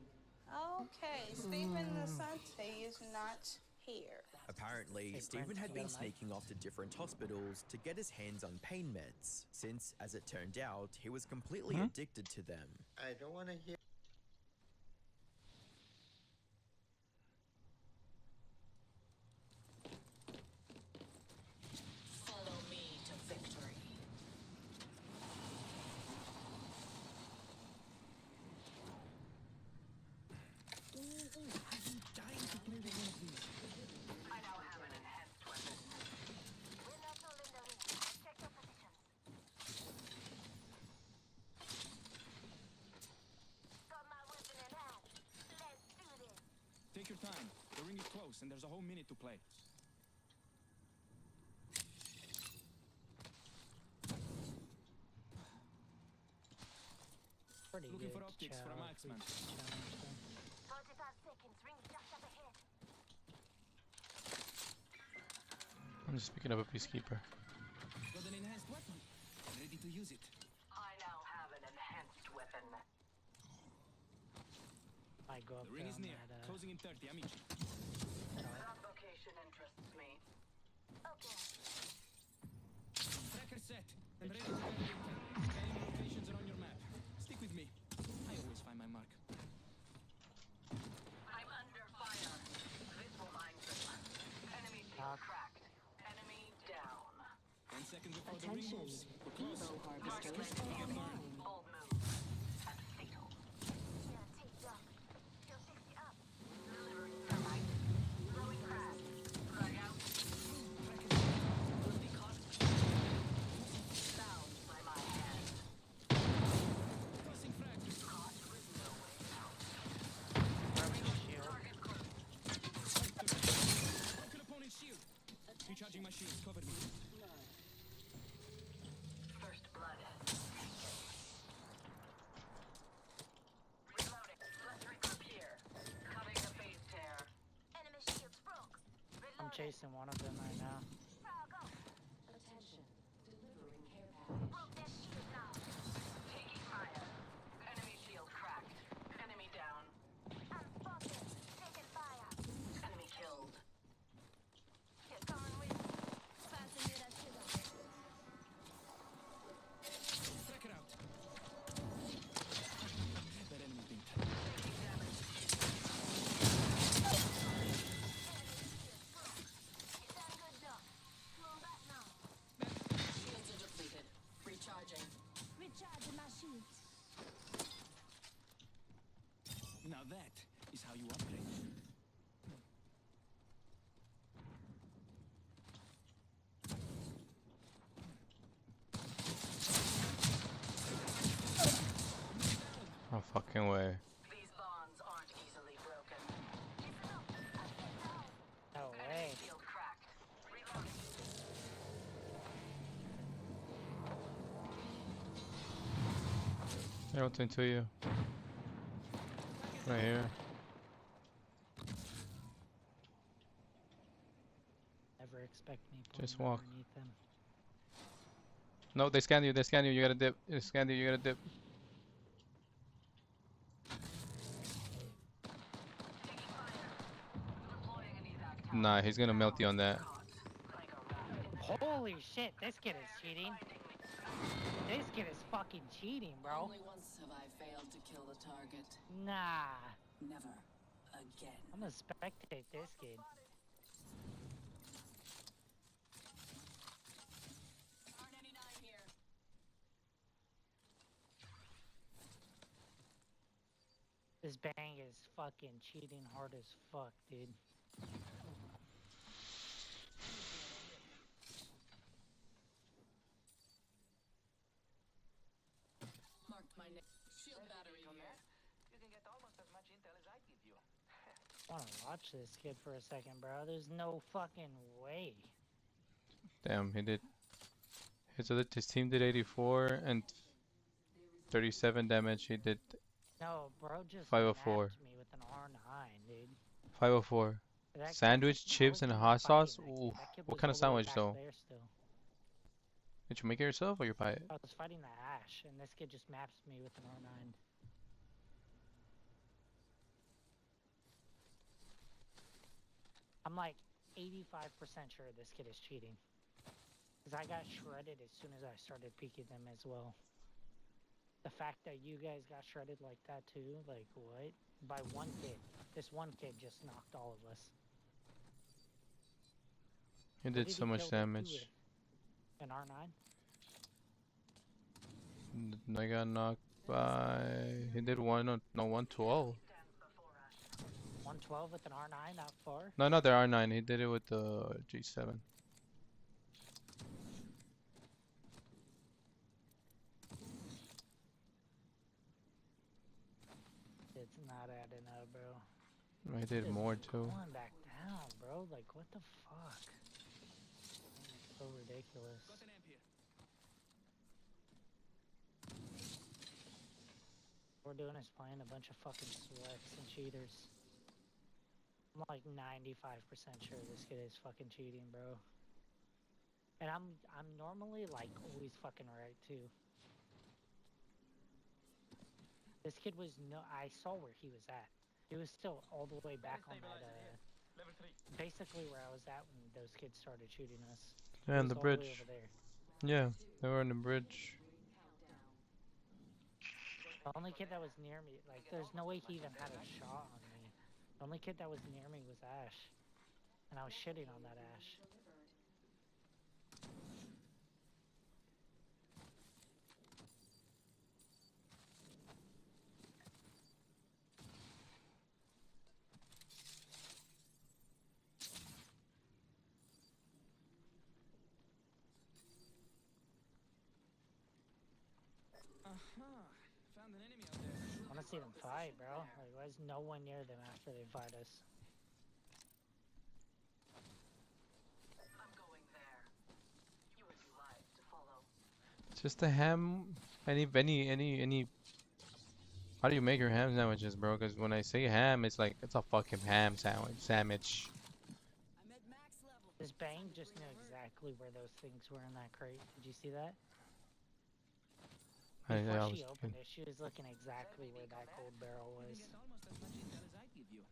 Okay, Steven Asante is not here. Apparently, Steven had been sneaking off to different hospitals to get his hands on pain meds, since, as it turned out, he was completely addicted to them. I don't want to hear. Follow me to victory. I now have an enhanced weapon. We're not all in the ring. Check your positions. Got my weapon in hand. Let's do this. Take your time. The ring is close, and there's a whole minute to play. Pretty Looking good for optics for a marksman. 45 seconds. Ring just up ahead. I'm just picking up a peacekeeper. Got an enhanced weapon. Ready to use it. I now have an enhanced weapon. I go up The ring is down near. that, Closing in 30, amici. That location interests me. Okay. Tracker set. And ready to carry intel. Scanning locations are on your map. Stick with me. I always find my mark. I'm under fire. This will mind them. Enemy shield cracked. Enemy down. 1 second before the ring Attention. moves. We're close. Evo harvesters Marksman are confirmed. online. Bold move. And fatal. Yeah, take down. Kill 60 up. Delivering thermite. Throwing frag. Frag out. Will be caught. Bound by my hand. Crossing frag. Caught with no way out. Target clear. Broken opponent's shield. Recharging my shield. Cover me. First blood. Reloading. Let's regroup here. Cutting the phase tear. Enemy shields broke. I'm chasing one of them right now. Frog up. Attention. Delivering care package. Broke that shield now. Taking fire. Enemy shield cracked. Enemy down. I'm spotted. Taking fire. Enemy killed. You're coming with me. Passing you that sugar. Tracker out. That enemy's being tagged. Taking damage. You done good job. Going back now. Shields are depleted. Recharging. Recharging my shields. Now that is how you upgrade. No fucking way. These bonds aren't easily broken. No way. Enemy shield cracked. Reloading. I don't think to you. Right here. Never expect me Just pulling walk. underneath them. No, they scanned you, you gotta dip. They scanned you gotta dip. Nah, he's gonna melt you on that. Holy shit, this kid is cheating. This kid is fucking cheating, bro. Only once have I failed to kill the target. Nah. Never again. I'm gonna spectate this kid. R99 here. This bang is fucking cheating hard as fuck, dude. Marked my name. Shield battery here. You can get almost as much intel as I give you. I wanna watch this kid for a second, bro. There's no fucking way. Damn, he did. His team did 84 and 37 damage. He did No, bro just 504. mapped me with an R9, dude. 504. That Sandwich, kid, chips, and hot sauce. Ooh, that kid what was kind of all the way sandwich back though? there still. Did you make it yourself or you buy it? I was fighting the Ash, and this kid just maps me with an R9. I'm like 85% sure this kid is cheating. Because I got shredded as soon as I started peeking them as well. The fact that you guys got shredded like that too, like what? By one kid. This one kid just knocked all of us. He What did so he much kill the two damage. with? An R9? I got knocked by. He did 112. 112 with an R9, not far? No, there are 9. He did it with the G7. It's not adding up, bro. I did more too. Going back down, bro. Like, what the fuck? So ridiculous. What we're doing is playing a bunch of fucking sweats and cheaters. I'm like 95% sure this kid is fucking cheating, bro. And I'm normally like always fucking right too. This kid was I saw where he was at. He was still all the way back on that basically where I was at when those kids started shooting us. Yeah, on He was the all way bridge. over there. Yeah, they were on the bridge. The only kid that was near me, like, there's no way he even had a shot on me. The only kid that was near me was Ash. And I was shitting on that Ash. Found an enemy out there. I wanna see them fight, bro. Like, why is no one near them after they fight us? I'm going there. You would be live to follow. Just a ham. Any. How do you make your ham sandwiches, bro? Because when I say ham, it's like it's a fucking ham sandwich. This bang just knew exactly where those things were in that crate. Did you see that? Before she opened it, she was looking exactly where that gold barrel was. Almost as much intel as I give you.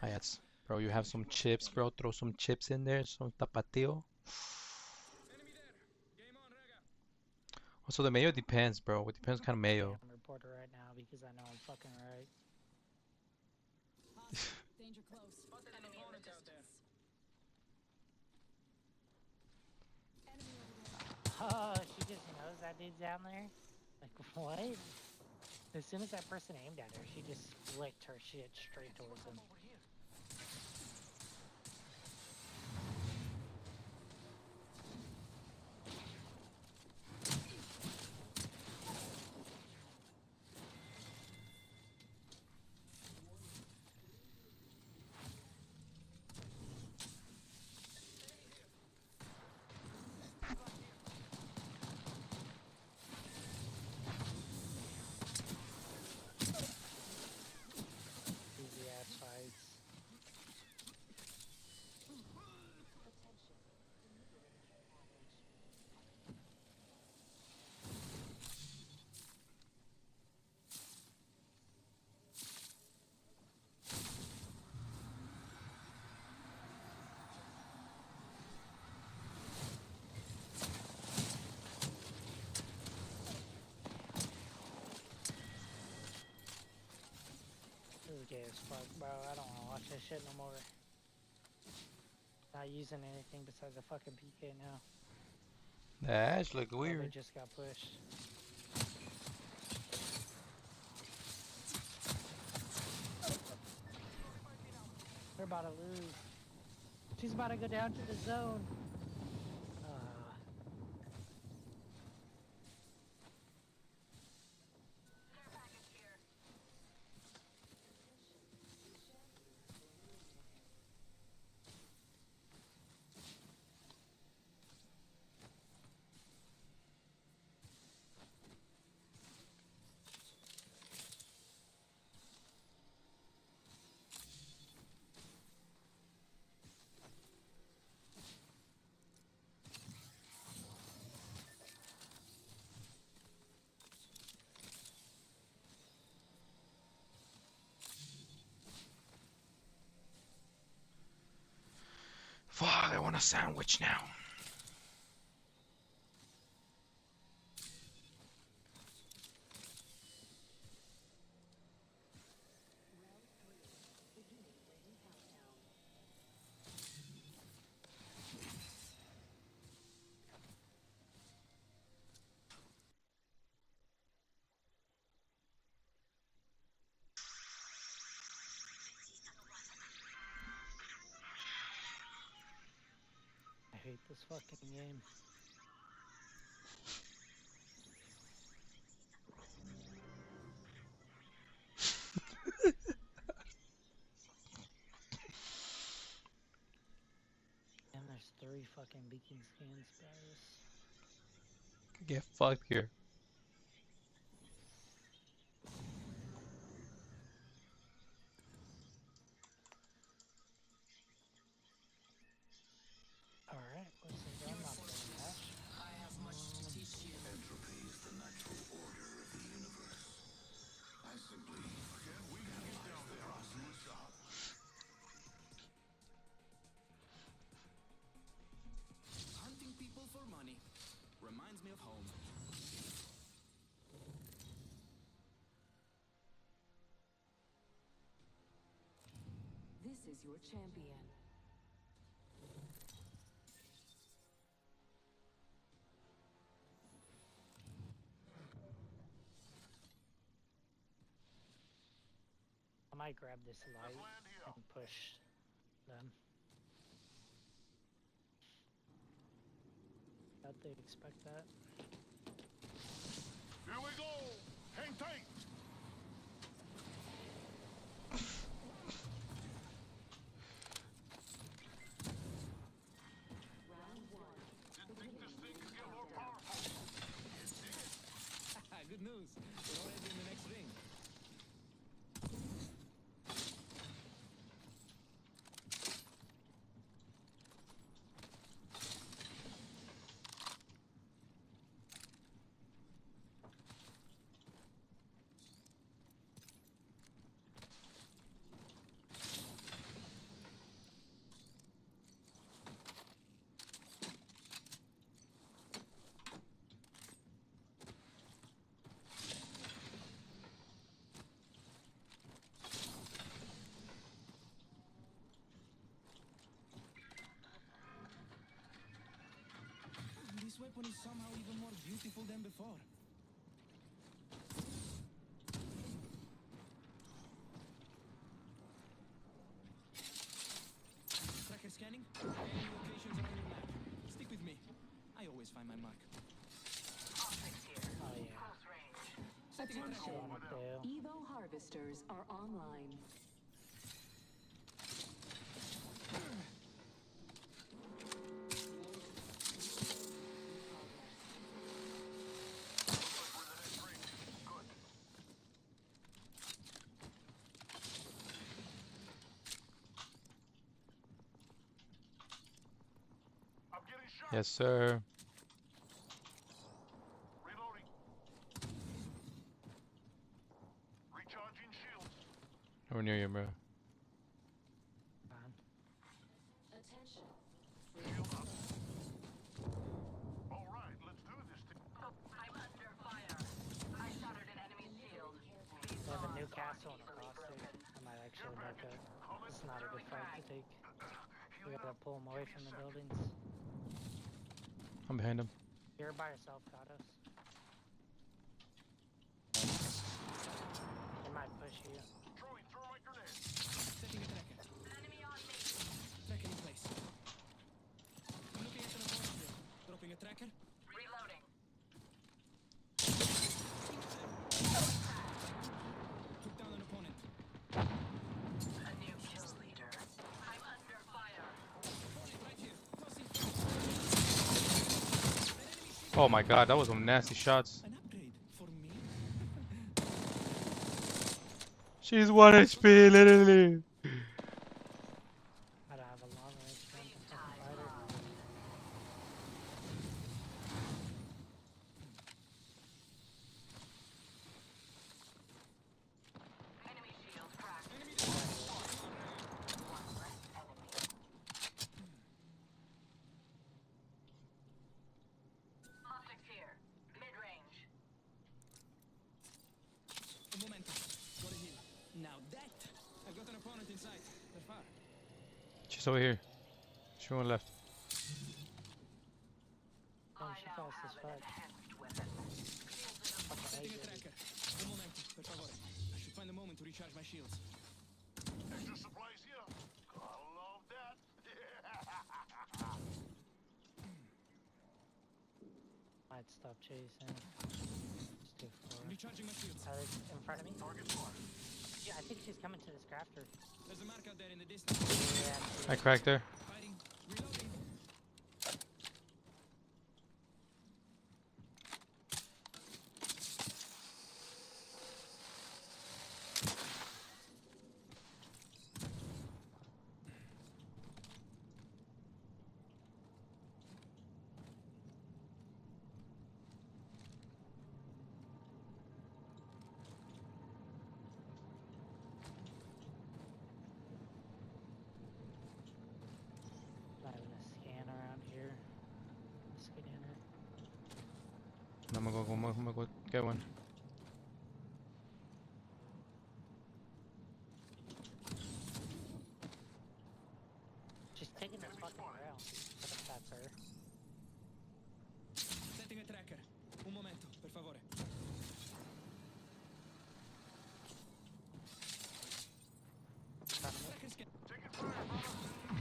Yes, bro. You have some chips, bro. Throw some chips in there. Some tapatio. Also, the mayo depends, bro. It depends kind of mayo. I'm a reporter right now because I know I'm fucking right. Danger close. Enemy in the distance. Oh, she just knows that dude's down there? Like, what? As soon as that person aimed at her, she just flicked her shit straight towards him. Easy ass fights. This is gay as fuck, bro. I don't wanna watch this shit no more. Not using anything besides a fucking PK now. The Ash look Oh, they weird. just got pushed. They're about to lose. She's about to go down to the zone. Fuck, I want a sandwich now. I hate this fucking game. And there's 3 fucking beacon scans, guys. Get fucked here. Alright, what's the gun not playing that? I have much to teach you. Entropy is the natural order of the universe. I simply analyze the process. Hunting people for money reminds me of home. This is your champion. I might grab this light and push them. Doubt they expect that. Here we go! Hang tight! Good news. We're already in the next ring. This weapon is somehow even more beautiful than before. Tracker scanning. Any locations on your map. Stick with me. I always find my mark. Oh yeah. Attention. Tail. Evo harvesters are online. Yes, sir. Reloading. Recharging shields. We're near you, bro. Attention. Shield up. All right, let's do this. I'm under fire. I shattered an enemy's shield. They have a new castle and a caustic. I might actually back up. It's not a good fight to take. We gotta pull him away from the buildings. I'm behind him. You're by yourself, Gatos. They might push you. Throwing thermite grenade. Setting a tracker. Enemy on me. Tracker in place. I'm looking at an opponent here. Dropping a tracker. Reloading. Took down an opponent. A new kill leader. I'm under fire. Opponent right here. Tossing. Oh my god, that was some nasty shots. An upgrade for me. She's 1 HP, literally. I don't have a long range gun to fucking fight her. Enemy shield cracked. Enemy One less enemy. Optics here. Mid-range. Un momento. Got a heal. Now that. I've got an opponent inside. They're far. She's over here. She went left. Oh, she fast as fuck. Fucking Setting a agent. tracker. Un momento, per favore. I should find a moment to recharge my shields. Extra supplies here. I love that. Might stop chasing. Just do four. Recharging my shields. In front of me. Target spot. Yeah, I think she's coming to this crafter. There's a mark out there in the distance. Yeah. I cracked her. Fighting. Reloading. Not even a scan around here. Scanner. I'm gonna go get one. She's taking this fucking rail. What if that's her? Setting a tracker. Un momento, per favore. Tracker scan. Taking fire, brother.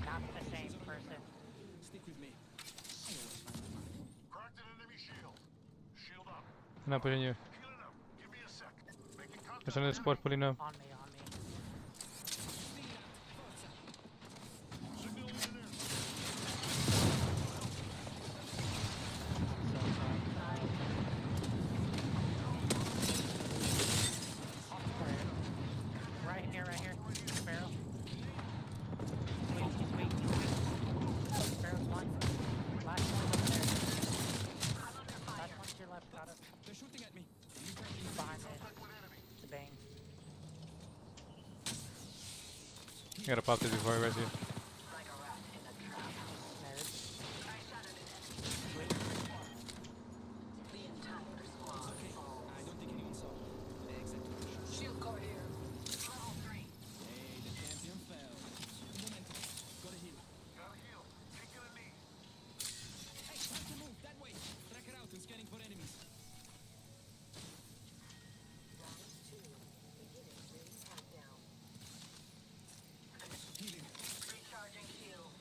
Not the same person. Stick with me. I always find the mark. Cracked an enemy shield. Shield up. I'm not putting you. Healing up. Give me a sec. Making contact. There's another squad pulling up. On me, on me. Signal in there. Right here, right here. Sparrow. Wait, he's weak, he's weak. Sparrow's one. Last one's over there. Last one's to your left, got it. They're shooting at me. Behind it. The bang. You gotta pop this before I res you. The entire squad. Okay. I don't think anyone saw. Except Shield core here. Level 3. hey, the champion fell. Un momento. Got a heal. Gotta heal. Taking a knee. Hey, time to move. That way. Tracker out and scanning for enemies. Healing. Recharging shield.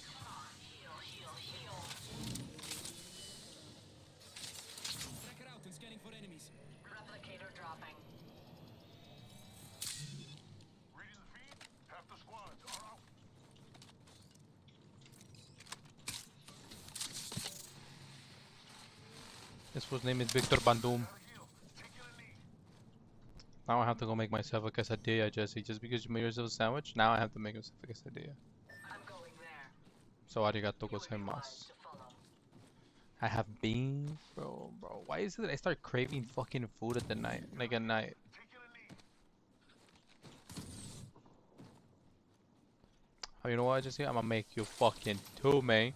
Come on, heal, heal, heal. Tracker out and scanning for enemies. Replicator dropping. Reading the feed. Half the squads are out. This fool's name is Victor Bandung. Gotta heal. Taking a knee. Now I have to go make myself a quesadilla, Jesse. Just because you made yourself a sandwich, now I have to make myself a quesadilla. I'm going there. So arigato gozaimasu. To follow. I have beans, bro. Why is it that I start craving fucking food at the night, like at night? Taking a knee. Oh, you know what, Jesse? I'm gonna make you fucking two, man.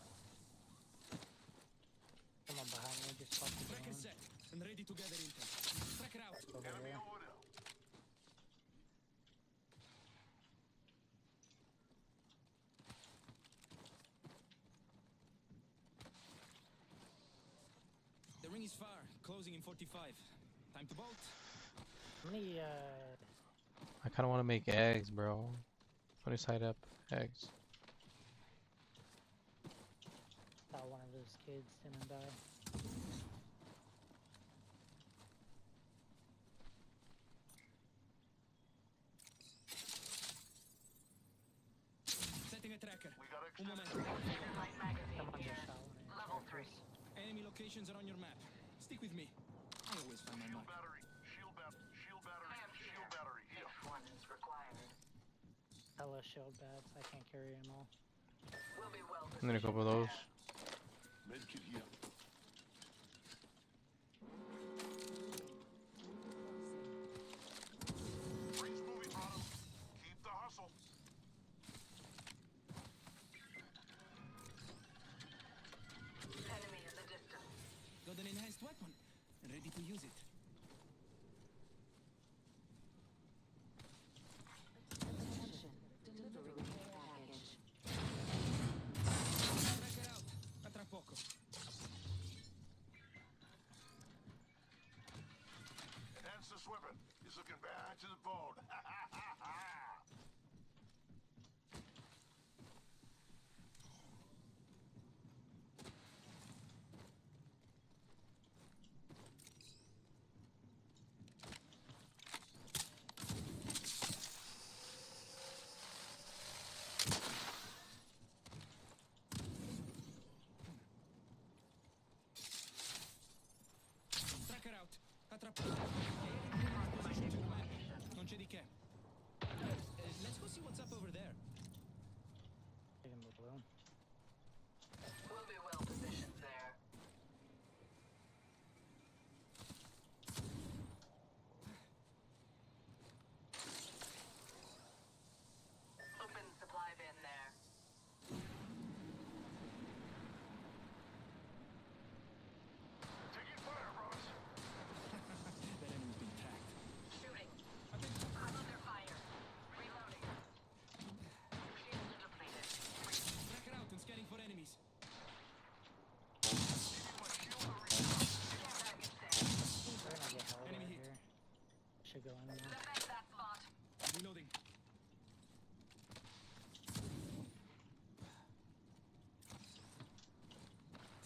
Someone behind me just fucking Tracker down. set and ready to gather intel. Tracker out. Over Enemy there. over there. going is far. Closing in 45. Time to bolt. How many, I kind of want to make eggs, bro. Funny side up eggs. thought one of those kids didn't die. Setting a tracker. We got Un momento. Someone just shot one of your characters. Enemy locations are on your map. Stick with me. I always find my shield mark. battery. Shield battery. Shield battery. Shield battery. Here. If one is required. Hella shield bats. I can't carry them all. We'll be well I need a couple of those. Medkit here. Rings moving, bottom. Keep the hustle. enemy in the distance. Got an enhanced weapon. Ready to use it. Tracker out. A tra poco. Enhance this weapon. He's looking bad to the bone. Tracker out. A tra poco. Non c'è di che. Let's go see what's up over there. Taking the balloon. We'll be well positioned there. Open supply bin there. Taking fire, brothers. That enemy's been tracked. Shooting. I'm under fire. Reloading. Shields depleted. Tracker out and scanning for enemies. They're gonna get held Enemy right hit. here. Should go in there. Defend that spot. Reloading.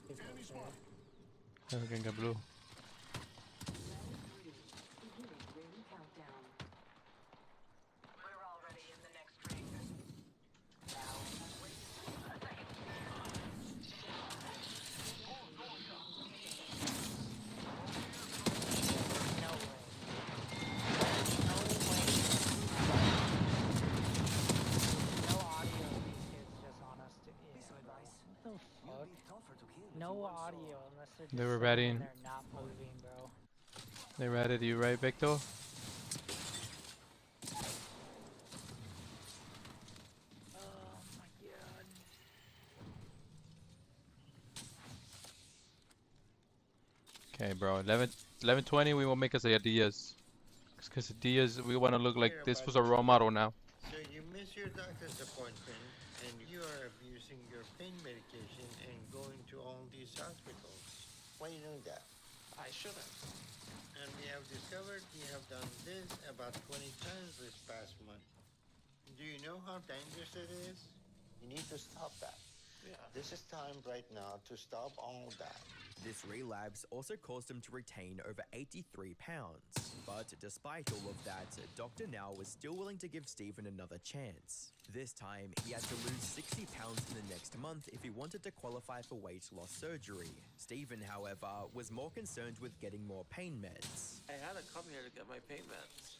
Enemy spot. I can get blue. We're already in the next ring. No way. No audio of these kids just on us to What the fuck? No audio unless they're just They were sitting readying. there not moving, bro. They ratted you, right, Victor? Oh my god. Okay, bro. 11:20. We will make us a Diaz. Because Diaz, we want to look like this was a role model now. So you miss your doctor's appointment and you are abusing your pain medication and going to all these hospitals. Why you know that? I shouldn't. And we have discovered you have done this about 20 times this past month. Do you know how dangerous it is? You need to stop that. Yeah. This is time right now to stop all that. This relapse also caused him to retain over 83 pounds. But despite all of that, Dr. Now was still willing to give Stephen another chance. This time, he had to lose 60 pounds in the next month if he wanted to qualify for weight loss surgery. Stephen, however, was more concerned with getting more pain meds. I had to come here to get my pain meds.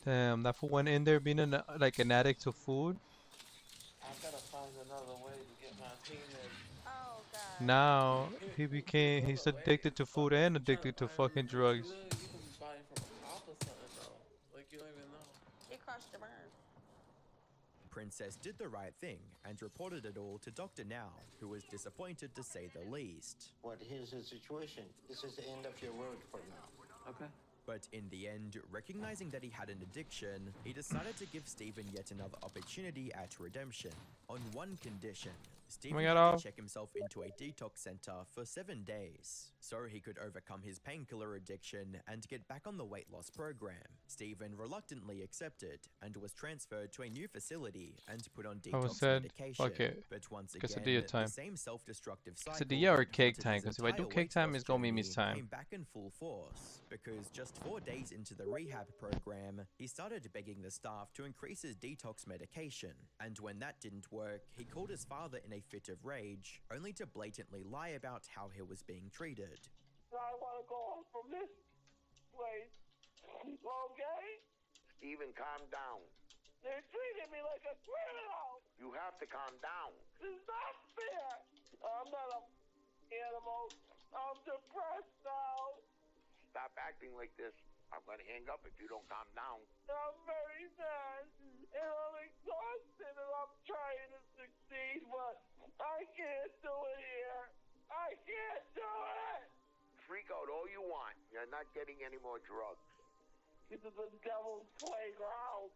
Damn, that fool went in there being like an addict to food. I gotta find another way to get my pain meds. Oh, God. Now he's addicted to food and addicted to fucking drugs. You can buy it from a pop or something though. Like you don't even know. It crushed your burn. Princess did the right thing and reported it all to Dr. Now, who was disappointed to say the least. What here's the situation. This is the end of your road for now. Okay. But in the end, recognizing that he had an addiction, he decided to give Stephen yet another opportunity at redemption, on one condition: Steven had to check himself into a detox center for 7 days, so he could overcome his painkiller addiction and get back on the weight loss program. Steven reluctantly accepted and was transferred to a new facility and put on detox medication. But once again, the same self-destructive cycle Quesadilla or cake time? Because if I do cake time, it's gonna be Mimi's time. Came back in full force, because just 4 days into the rehab program, he started begging the staff to increase his detox medication. And when that didn't work, he called his father in a fit of rage, only to blatantly lie about how he was being treated. I want to go home from this place. Okay? Steven, calm down. They're treating me like a criminal. You have to calm down. This is not fair. I'm not an animal. I'm depressed now. Stop acting like this. I'm gonna hang up if you don't calm down. I'm very sad. And I'm exhausted and I'm trying to succeed, but I can't do it here. I can't do it. Freak out all you want. You're not getting any more drugs. This is the devil's playground.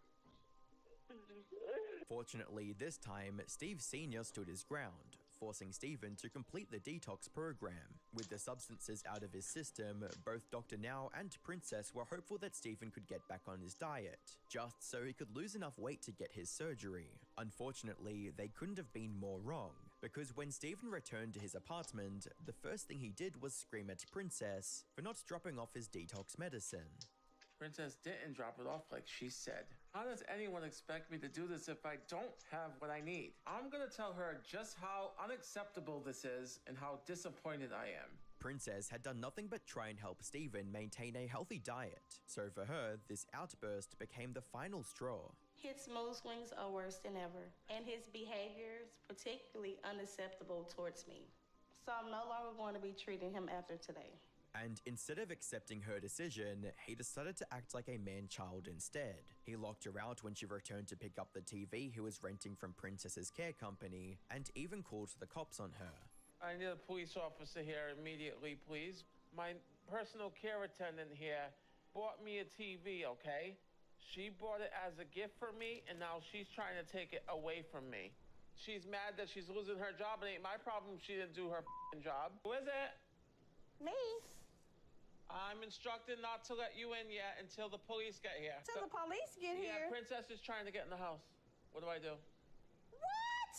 Fortunately, this time, Steve Sr. stood his ground, forcing Steven to complete the detox program. With the substances out of his system, both Dr. Now and Princess were hopeful that Steven could get back on his diet, just so he could lose enough weight to get his surgery. Unfortunately, they couldn't have been more wrong, because when Steven returned to his apartment, the first thing he did was scream at Princess for not dropping off his detox medicine. Princess didn't drop it off like she said. How does anyone expect me to do this if I don't have what I need? I'm gonna tell her just how unacceptable this is and how disappointed I am. Princess had done nothing but try and help Steven maintain a healthy diet, so for her, this outburst became the final straw. His mood swings are worse than ever, and his behavior is particularly unacceptable towards me. So I'm no longer going to be treating him after today. And instead of accepting her decision, he decided to act like a man-child instead. He locked her out when she returned to pick up the TV he was renting from Princess's care company, and even called the cops on her. I need a police officer here immediately, please. My personal care attendant here bought me a TV, okay? She bought it as a gift for me, and now she's trying to take it away from me. She's mad that she's losing her job. It ain't my problem she didn't do her job. Who is it? Me? I'm instructed not to let you in yet until the police get here. Till the police get Yeah, here? Princess is trying to get in the house. What do I do? What?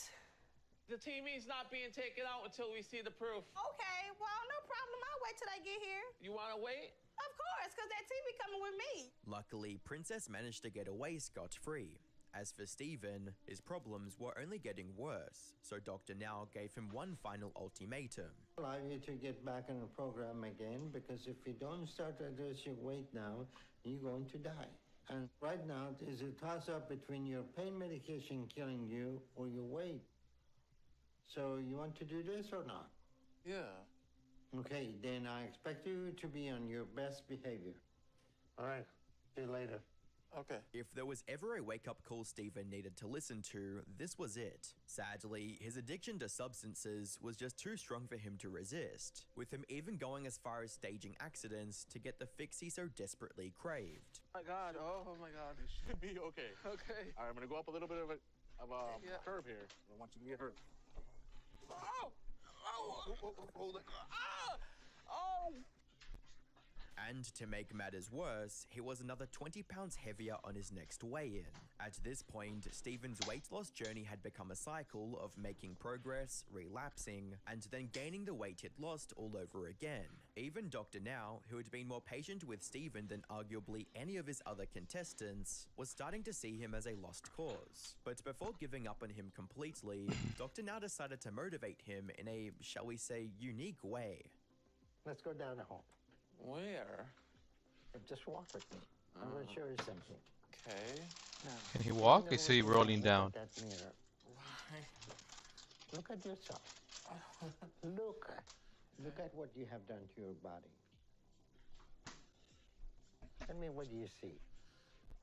The TV's not being taken out until we see the proof. Okay, well, no problem. I'll wait till they get here. You want to wait? Of course, because that TV coming with me. Luckily, Princess managed to get away scot-free. As for Steven, his problems were only getting worse, so Dr. Now gave him one final ultimatum. Allow you to get back in the program again, because if you don't start to address your weight now, you're going to die. And right now, there's a toss-up between your pain medication killing you or your weight. So you want to do this or not? Yeah. Okay, then I expect you to be on your best behavior. All right, see you later. Okay. If there was ever a wake-up call Steven needed to listen to, this was it. Sadly, his addiction to substances was just too strong for him to resist, with him even going as far as staging accidents to get the fix he so desperately craved. Oh my God, oh my God. You should be okay. Okay. All right, I'm gonna go up a little bit of a curve here. I don't want you to get hurt. Oh! Oh! Hold it. Ah! Oh! And to make matters worse, he was another 20 pounds heavier on his next weigh-in. At this point, Steven's weight loss journey had become a cycle of making progress, relapsing, and then gaining the weight he'd lost all over again. Even Dr. Now, who had been more patient with Steven than arguably any of his other contestants, was starting to see him as a lost cause. But before giving up on him completely, Dr. Now decided to motivate him in a, shall we say, unique way. Let's go down the hall. Where? Just walk with me. I'm going to show you something. Okay. Now, Can he walk? Is he rolling down? That mirror. Why? Look at yourself. Look at what you have done to your body. Tell me, what do you see?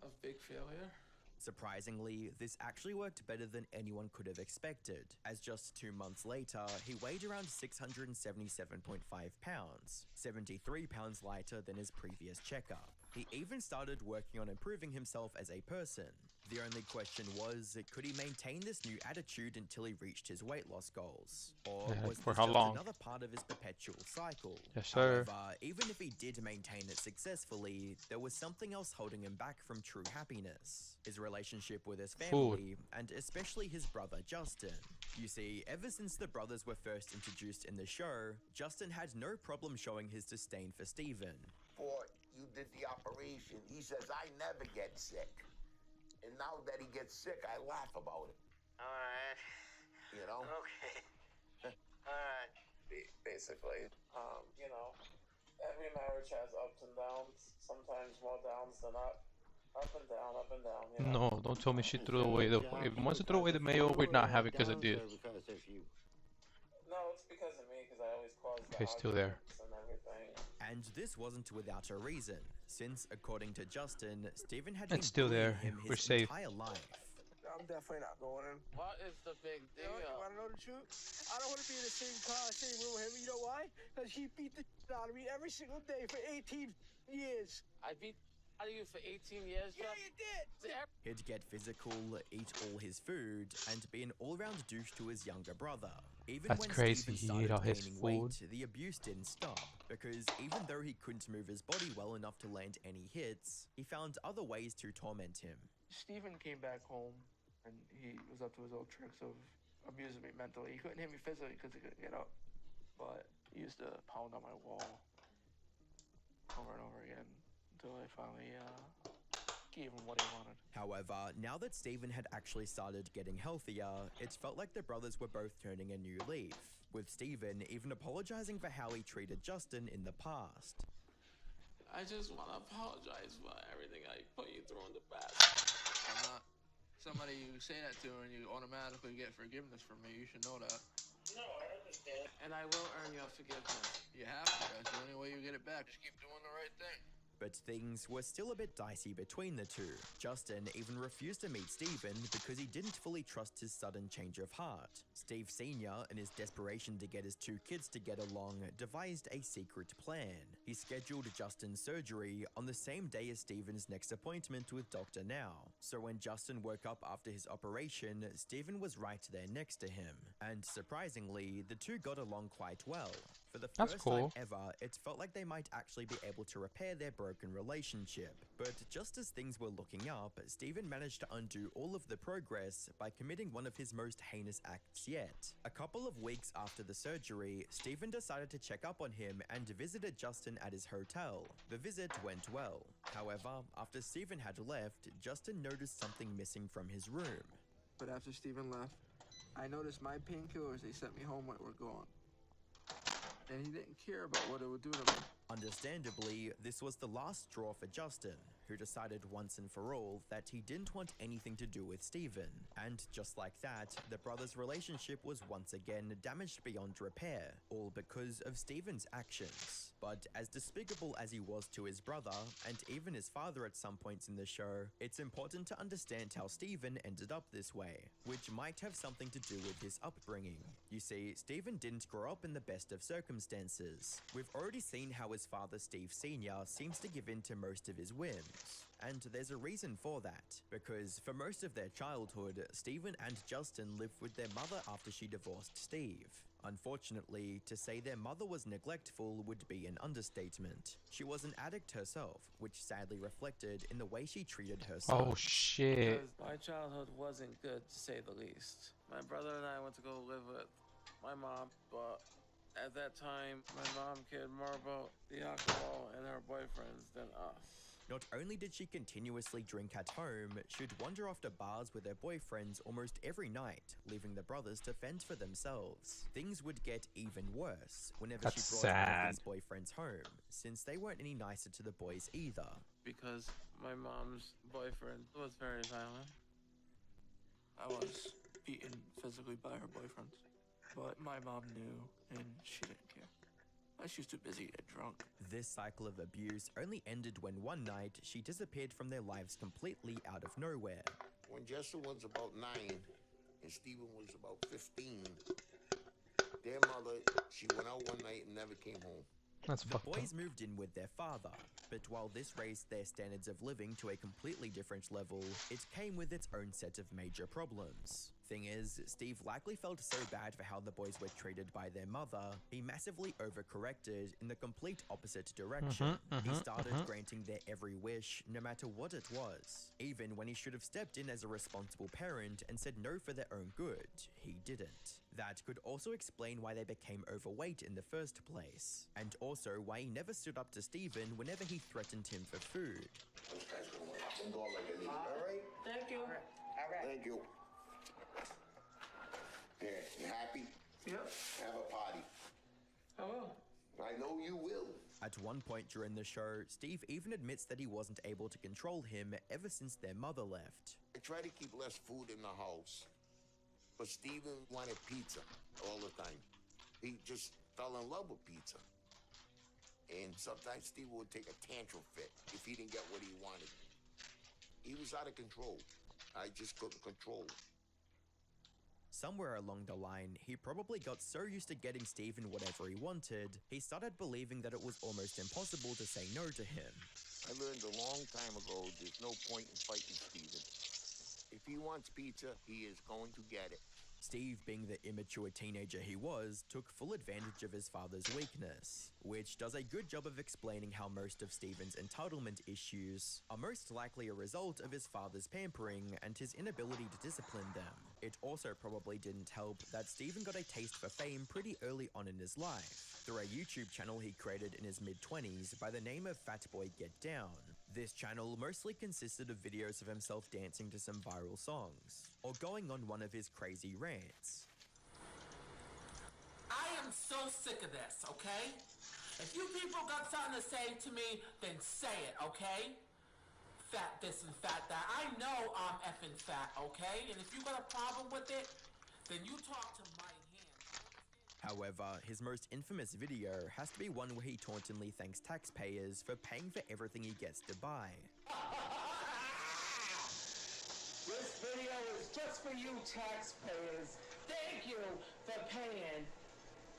A big failure? Surprisingly, this actually worked better than anyone could have expected, as just 2 months later, he weighed around 677.5 pounds, 73 pounds lighter than his previous checkup. He even started working on improving himself as a person. The only question was, could he maintain this new attitude until he reached his weight loss goals? Or Yeah, was for this how just long? another part of his perpetual cycle? Yes, sir. However, even if he did maintain it successfully, there was something else holding him back from true happiness. His relationship with his family, and especially his brother Justin. You see, ever since the brothers were first introduced in the show, Justin had no problem showing his disdain for Steven. Before you did the operation, he says, I never get sick. And now that he gets sick, I laugh about it. All right. You know? Okay. All right. Basically, you know, every marriage has ups and downs. Sometimes more downs than up. Up and down, up and down. You know? No, don't tell me she threw away the. If once you threw away the mayo, we're not having because it did. Because of you. No, it's because of me, because I always cause the Okay, still there. arguments and everything. And this wasn't without a reason, since according to Justin, Steven had It's been still bullying there. him We're his safe. entire life. I'm definitely not going in. What is the big deal? You want to know the truth? I don't want to be in the same car, same room with him. You know why? Because he beat the shit out of me every single day for 18 years. I beat out of you for 18 years, Yeah, Jeff? you did. He'd get physical, eat all his food, and be an all-round douche to his younger brother. Even That's when crazy, Steven he ate started all his gaining food. weight, the abuse didn't stop, because even though he couldn't move his body well enough to land any hits, he found other ways to torment him. Steven came back home, and he was up to his old tricks of abusing me mentally. He couldn't hit me physically because he couldn't get up, but he used to pound on my wall over and over again until I finally gave him what he wanted. However, now that Steven had actually started getting healthier, it felt like the brothers were both turning a new leaf, with Steven even apologizing for how he treated Justin in the past. I just want to apologize for everything I put you through in the past. I'm not somebody you say that to and you automatically get forgiveness from me. You should know that. No, I understand. And I will earn your forgiveness. You have to. That's the only way you get it back. Just keep doing the right thing. But things were still a bit dicey between the two. Justin even refused to meet Steven because he didn't fully trust his sudden change of heart. Steve Sr., in his desperation to get his two kids to get along, devised a secret plan. He scheduled Justin's surgery on the same day as Steven's next appointment with Dr. Now. So when Justin woke up after his operation, Steven was right there next to him. And surprisingly, the two got along quite well. For the That's first cool. time ever, it felt like they might actually be able to repair their broken relationship. But just as things were looking up, Steven managed to undo all of the progress by committing one of his most heinous acts yet. A couple of weeks after the surgery, Steven decided to check up on him and visited Justin at his hotel. The visit went well. However, after Steven had left, Justin noticed something missing from his room. But after Steven left, I noticed my painkillers they sent me home were gone. And he didn't care about what it would do to me. Understandably, this was the last straw for Justin, who decided once and for all that he didn't want anything to do with Steven. And just like that, the brothers' relationship was once again damaged beyond repair, all because of Steven's actions. But as despicable as he was to his brother, and even his father at some points in the show, it's important to understand how Steven ended up this way, which might have something to do with his upbringing. You see, Steven didn't grow up in the best of circumstances. We've already seen how his father Steve Sr. seems to give in to most of his whims. And there's a reason for that, because for most of their childhood, Steven and Justin lived with their mother after she divorced Steve. Unfortunately, to say their mother was neglectful would be an understatement. She was an addict herself, which sadly reflected in the way she treated her son. Oh shit. Because my childhood wasn't good, to say the least. My brother and I went to go live with my mom, but at that time, my mom cared more about the alcohol and her boyfriends than us. Not only did she continuously drink at home, she'd wander off to bars with her boyfriends almost every night, leaving the brothers to fend for themselves. Things would get even worse whenever That's she brought one of sad. these boyfriends home, since they weren't any nicer to the boys either. Because my mom's boyfriend was very violent. I was beaten physically by her boyfriends. But my mom knew, and she didn't care. She was too busy to get drunk. This cycle of abuse only ended when one night she disappeared from their lives completely out of nowhere. When Justin was about 9 and Steven was about 15, their mother, she went out one night and never came home. That's The fucked up. boys moved in with their father, but while this raised their standards of living to a completely different level, it came with its own set of major problems. Thing is, Steve likely felt so bad for how the boys were treated by their mother, he massively overcorrected in the complete opposite direction. He started granting their every wish, no matter what it was. Even when he should have stepped in as a responsible parent and said no for their own good, he didn't. That could also explain why they became overweight in the first place, and also why he never stood up to Steven whenever he threatened him for food. Those guys gonna want to go like they need. All right? Thank you. All right. Thank you. Here, you happy? Yep. Have a party. I will. I know you will. At one point during the show, Steve even admits that he wasn't able to control him ever since their mother left. I try to keep less food in the house, but Steven wanted pizza all the time. He just fell in love with pizza. And sometimes Steven would take a tantrum fit if he didn't get what he wanted. He was out of control. I just couldn't control him. Somewhere along the line, he probably got so used to getting Steven whatever he wanted, he started believing that it was almost impossible to say no to him. I learned a long time ago there's no point in fighting Steven. If he wants pizza, he is going to get it. Steve, being the immature teenager he was, took full advantage of his father's weakness, which does a good job of explaining how most of Steven's entitlement issues are most likely a result of his father's pampering and his inability to discipline them. It also probably didn't help that Steven got a taste for fame pretty early on in his life, through a YouTube channel he created in his mid-20s by the name of Fatboy Get Down. This channel mostly consisted of videos of himself dancing to some viral songs, or going on one of his crazy rants. I am so sick of this, okay? If you people got something to say to me, then say it, okay? Fat this and fat that. I know I'm effing fat, okay? And if you got a problem with it, then you talk to my However, his most infamous video has to be one where he tauntingly thanks taxpayers for paying for everything he gets to buy. This video is just for you taxpayers. Thank you for paying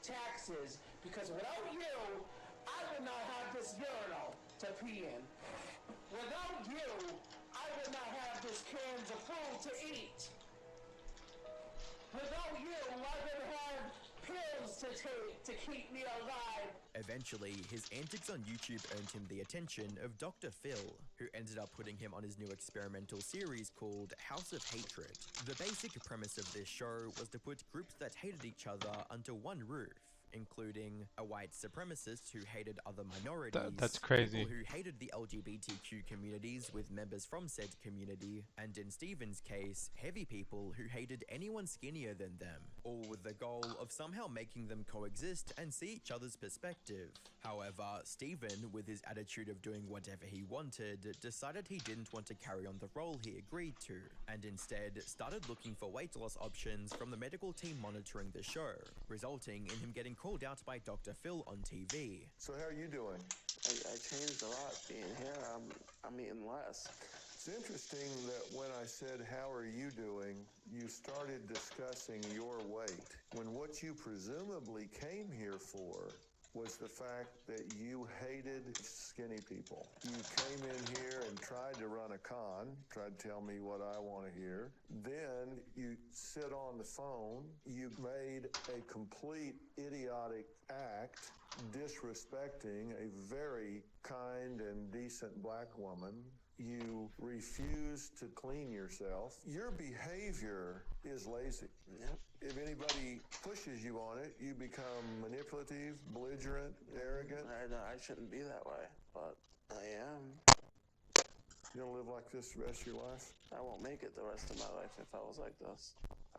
taxes, because without you, I would not have this urinal to pee in. Without you, I would not have this cans of food to eat. Without you, I would have pills to take to keep me alive. Eventually, his antics on YouTube earned him the attention of Dr. Phil, who ended up putting him on his new experimental series called House of Hatred. The basic premise of this show was to put groups that hated each other under one roof, including a white supremacist who hated other minorities, That's crazy. people who hated the LGBTQ communities with members from said community, and in Steven's case, heavy people who hated anyone skinnier than them, all with the goal of somehow making them coexist and see each other's perspective. However, Steven, with his attitude of doing whatever he wanted, decided he didn't want to carry on the role he agreed to, and instead started looking for weight loss options from the medical team monitoring the show, resulting in him getting called out by Dr. Phil on TV. So how are you doing? I changed a lot being here. I'm eating less. It's interesting that when I said, how are you doing, you started discussing your weight, when what you presumably came here for was the fact that you hated skinny people. You came in here and tried to run a con, tried to tell me what I want to hear. Then you sit on the phone, you made a complete idiotic act disrespecting a very kind and decent black woman. You refuse to clean yourself. Your behavior is lazy. Yep. If anybody pushes you on it, you become manipulative, belligerent, arrogant. I shouldn't be that way, but I am. You don't live like this the rest of your life? I won't make it the rest of my life if I was like this.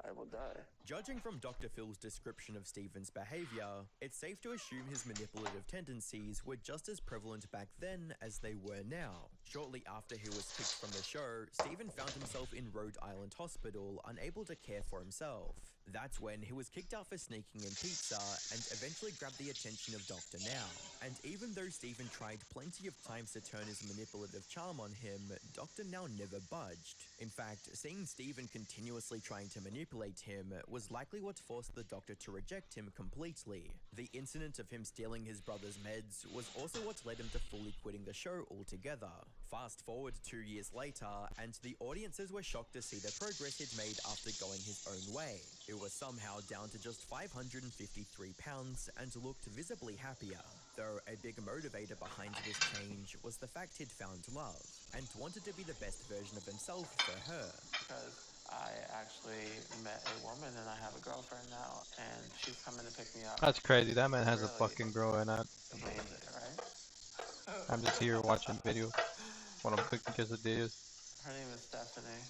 I will die. Judging from Dr. Phil's description of Steven's behavior, it's safe to assume his manipulative tendencies were just as prevalent back then as they were now. Shortly after he was kicked from the show, Steven found himself in Rhode Island Hospital, unable to care for himself. That's when he was kicked out for sneaking in pizza and eventually grabbed the attention of Dr. Now. And even though Steven tried plenty of times to turn his manipulative charm on him, Dr. Now never budged. In fact, seeing Steven continuously trying to manipulate him was likely what forced the doctor to reject him completely. The incident of him stealing his brother's meds was also what led him to fully quitting the show altogether. Fast forward 2 years later, and the audiences were shocked to see the progress he'd made after going his own way. It was somehow down to just 553 pounds and looked visibly happier. Though a big motivator behind this change was the fact he'd found love, and wanted to be the best version of himself for her. Because I actually met a woman and I have a girlfriend now, and she's coming to pick me up. That's crazy. That man has a Really fucking girl and amazing, right? I'm just here watching video when I'm cooking quesadillas. Her name is Stephanie,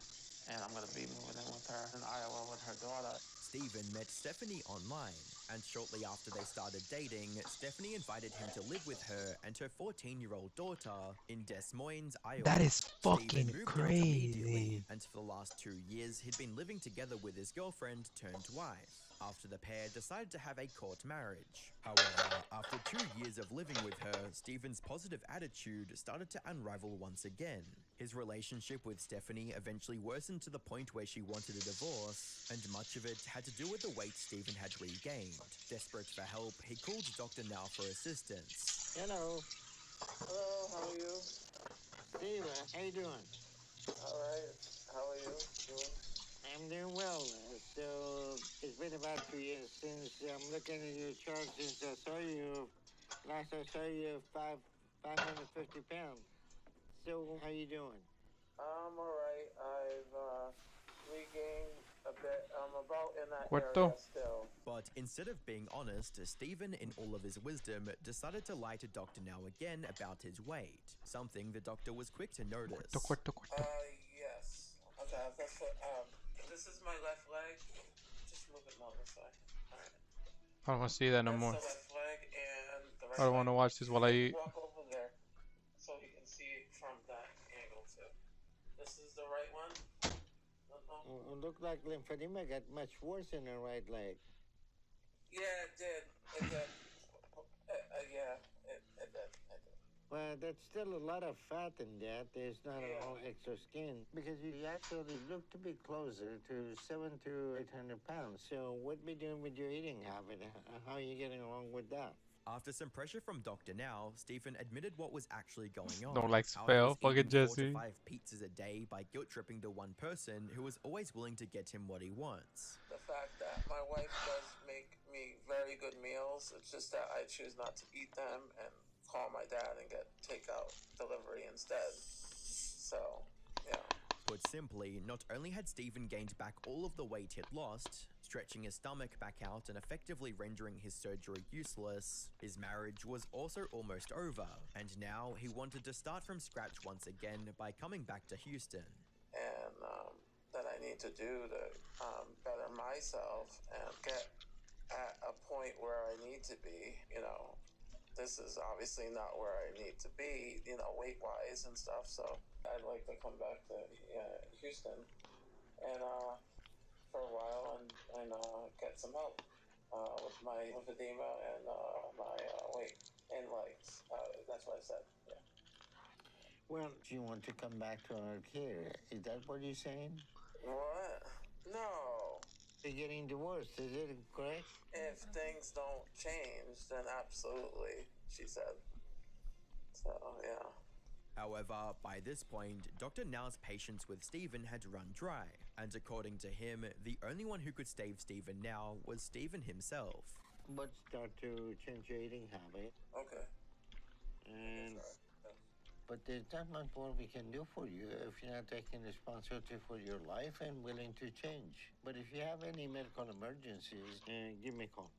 and I'm gonna be moving in with her in Iowa with her daughter. Steven met Stephanie online, and shortly after they started dating, Stephanie invited him to live with her and her 14-year-old daughter in Des Moines, Iowa. That is Steven fucking moved in crazy. immediately, and for the last 2 years, he'd been living together with his girlfriend turned wife. After the pair decided to have a court marriage. However, after 2 years of living with her, Steven's positive attitude started to unravel once again. His relationship with Stephanie eventually worsened to the point where she wanted a divorce, and much of it had to do with the weight Steven had regained. Desperate for help, he called Dr. Now for assistance. Hello. Hello, how are you? Steven, how you doing? Alright, how are you doing? I'm doing well. So it's been about 2 years since I'm looking at your chart since I saw you. Last I saw you, 550 pounds. So how you doing? I'm alright. I've regained a bit. I'm about in that Cuarto. area still. But instead of being honest, Steven, in all of his wisdom, decided to lie to Dr. Now again about his weight. Something the doctor was quick to notice. Yes. Okay, that's what, this is my left leg. Just move it more this way. Alright. I don't want to see that no more. That's the left leg and the right I don't want to leg. watch this while I eat. Walk over there so he can see from that angle too. This is the right one. It looked like lymphedema got much worse in her right leg. Yeah, it did. It did. Yeah, it did. Well, that's still a lot of fat in that. There's not all extra skin because you actually look to be closer to 700 to 800 pounds. So what we doing with your eating habit? How are you getting along with that? After some pressure from Dr. Now, Steven admitted what was actually going on. Don't like How spell, he was fucking eating 4 Jesse. to 5 pizzas a day by guilt-tripping the one person who was always willing to get him what he wants. The fact that my wife does make me very good meals, it's just that I choose not to eat them and call my dad and get takeout delivery instead. So, yeah. Put simply, not only had Steven gained back all of the weight he'd lost, stretching his stomach back out and effectively rendering his surgery useless, his marriage was also almost over, and now he wanted to start from scratch once again by coming back to Houston. And that I need to do to better myself and get at a point where I need to be, you know. This is obviously not where I need to be, you know, weight-wise and stuff, so I'd like to come back to Houston and for a while and get some help with my lymphedema and my weight and legs. That's what I said, yeah. Well, do you want to come back to our care? Is that what you're saying? What? No. You're getting divorced, is it correct? If things don't change, then absolutely, she said. So, yeah. However, by this point, Dr. Now's patience with Steven had run dry, and according to him, the only one who could save Steven now was Steven himself. But start to change your eating habit. Okay. But there's not much more we can do for you if you're not taking responsibility for your life and willing to change. But if you have any medical emergencies, give me a call.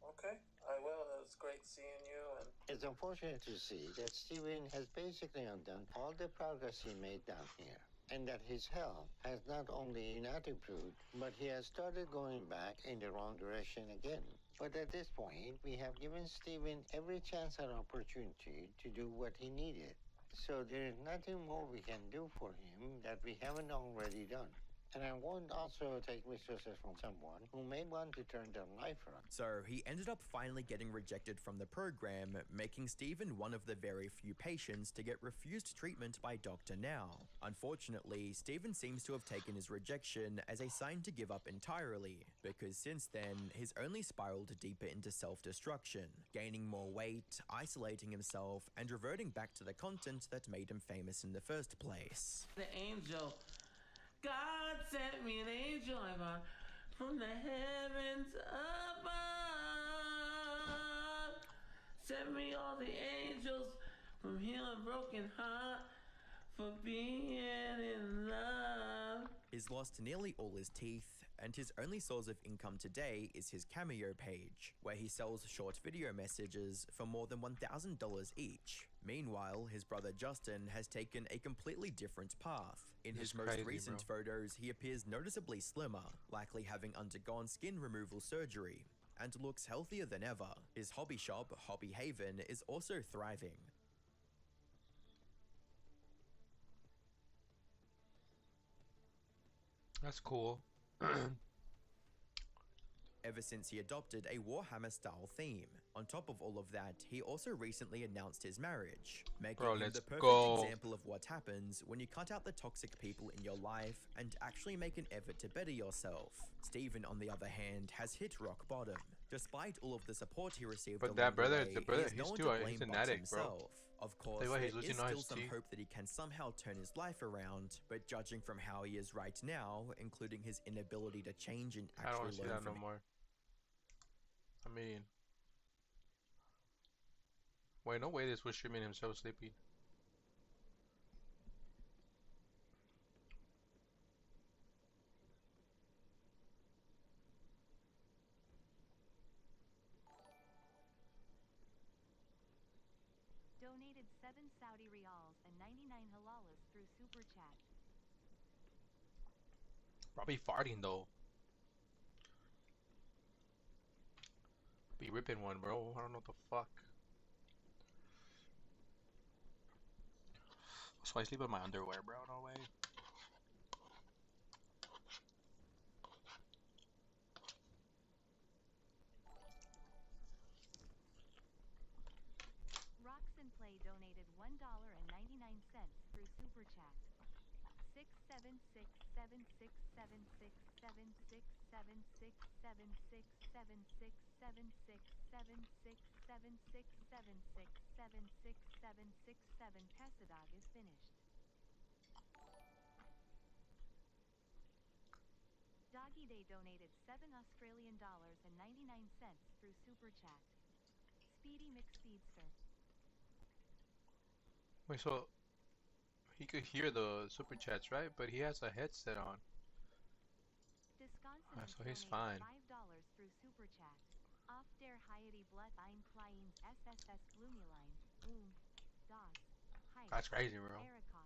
Okay, I will. It was great seeing you. And It's unfortunate to see that Steven has basically undone all the progress he made down here, and that his health has not only not improved, but he has started going back in the wrong direction again. But at this point, we have given Steven every chance and opportunity to do what he needed. So there is nothing more we can do for him that we haven't already done. And I won't also take resources from someone who may want to turn their life around. So he ended up finally getting rejected from the program, making Stephen one of the very few patients to get refused treatment by Dr. Now. Unfortunately, Stephen seems to have taken his rejection as a sign to give up entirely, because since then, he's only spiraled deeper into self-destruction, gaining more weight, isolating himself, and reverting back to the content that made him famous in the first place. The angel. God sent me an angel I got from the heavens above. Sent me all the angels from healing broken heart for being in love. He's lost nearly all his teeth, and his only source of income today is his Cameo page, where he sells short video messages for more than $1,000 each. Meanwhile, his brother Justin has taken a completely different path. In his most recent photos, he appears noticeably slimmer, likely having undergone skin removal surgery, and looks healthier than ever. His hobby shop, Hobby Haven, is also thriving. That's cool. Ever since he adopted a Warhammer-style theme. On top of all of that, he also recently announced his marriage, making him the perfect example of what happens when you cut out the toxic people in your life and actually make an effort to better yourself. Stephen, on the other hand, has hit rock bottom. Despite all of the support he received along the way, he's no one to blame but himself. Of course, there is still some hope that he can somehow turn his life around, but judging from how he is right now, including his inability to change and actually I don't want to see learn that no from more. I mean, wait, no way this was streaming him so sleepy. Donated 7 Saudi Riyals and 99 halalas through Super Chat. Probably farting though. Be ripping one, bro. I don't know what the fuck. So I sleep in my underwear, bro. No way. Roxon Play donated $1.99 through Super Chat. 676767676767676767676767677 Pesadog is finished. Doggy Day donated $7 Australian and 99 cents through Super Chat. Speedy McSpeedster. Wait, so he could hear the super chats, right? But he has a headset on. So he's fine. $5 through Super Chat. Auf der Heidi Blood ein Klein SSS Blumelein. Das. That's crazy, bro. Erica.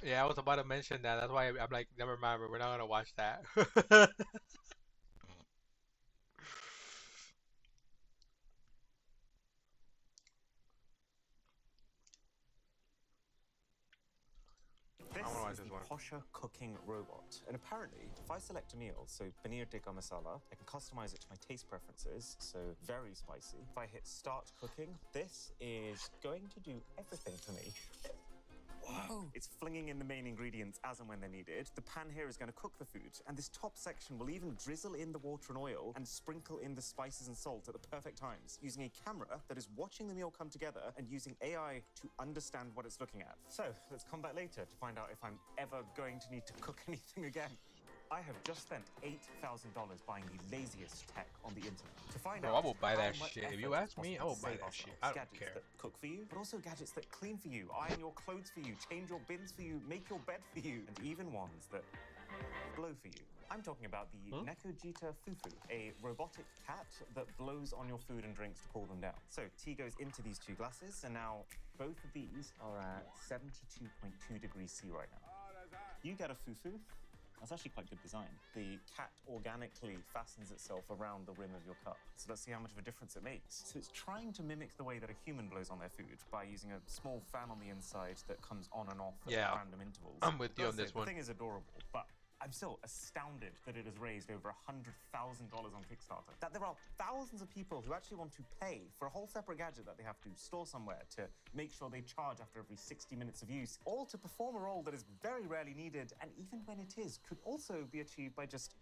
Yeah, I was about to mention that. That's why I'm like, never mind, we're not gonna watch that. This is the Posher cooking robot, and apparently, if I select a meal, so paneer tikka masala, I can customize it to my taste preferences, so very spicy. If I hit start cooking, this is going to do everything for me. Whoa! It's flinging in the main ingredients as and when they're needed. The pan here is going to cook the food, and this top section will even drizzle in the water and oil and sprinkle in the spices and salt at the perfect times, using a camera that is watching the meal come together and using AI to understand what it's looking at. So, let's come back later to find out if I'm ever going to need to cook anything again. I have just spent $8,000 buying the laziest tech on the internet. To find Bro, out I will buy that how much shit. If effort you it's ask me, I possible will to buy save that shit. ourselves. I don't Gadgets care. that cook for you, but also gadgets that clean for you, iron your clothes for you, change your bins for you, make your bed for you, and even ones that blow for you. I'm talking about the Nekojita Fufu, a robotic cat that blows on your food and drinks to cool them down. So tea goes into these 2 glasses, and now both of these are at 72.2 degrees C right now. You get a fufu. That's actually quite good design. The cat organically fastens itself around the rim of your cup. So let's see how much of a difference it makes. So it's trying to mimic the way that a human blows on their food by using a small fan on the inside that comes on and off at random intervals. I'm with you on this one. The thing is adorable, but I'm still astounded that it has raised over $100,000 on Kickstarter. That there are thousands of people who actually want to pay for a whole separate gadget that they have to store somewhere to make sure they charge after every 60 minutes of use, all to perform a role that is very rarely needed, and even when it is, could also be achieved by just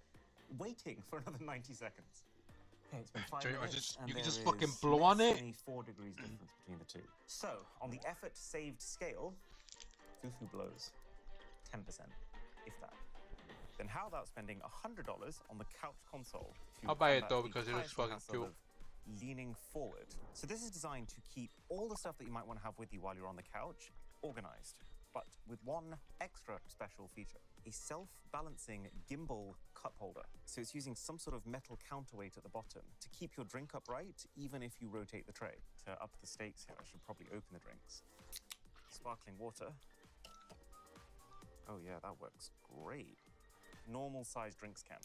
waiting for another 90 seconds. Okay, it's been 5 minutes, and you can there just is fucking blow on it. only 4 degrees difference between the two. So, on the effort saved scale, Fufu blows 10%, if that. Then how about spending $100 on the couch console? I'll buy it though because it looks fucking cool. Leaning forward. So this is designed to keep all the stuff that you might want to have with you while you're on the couch organized, but with one extra special feature: a self-balancing gimbal cup holder. So it's using some sort of metal counterweight at the bottom to keep your drink upright, even if you rotate the tray. To up the stakes here, I should probably open the drinks. Sparkling water. Oh yeah, that works great. Normal sized drinks can.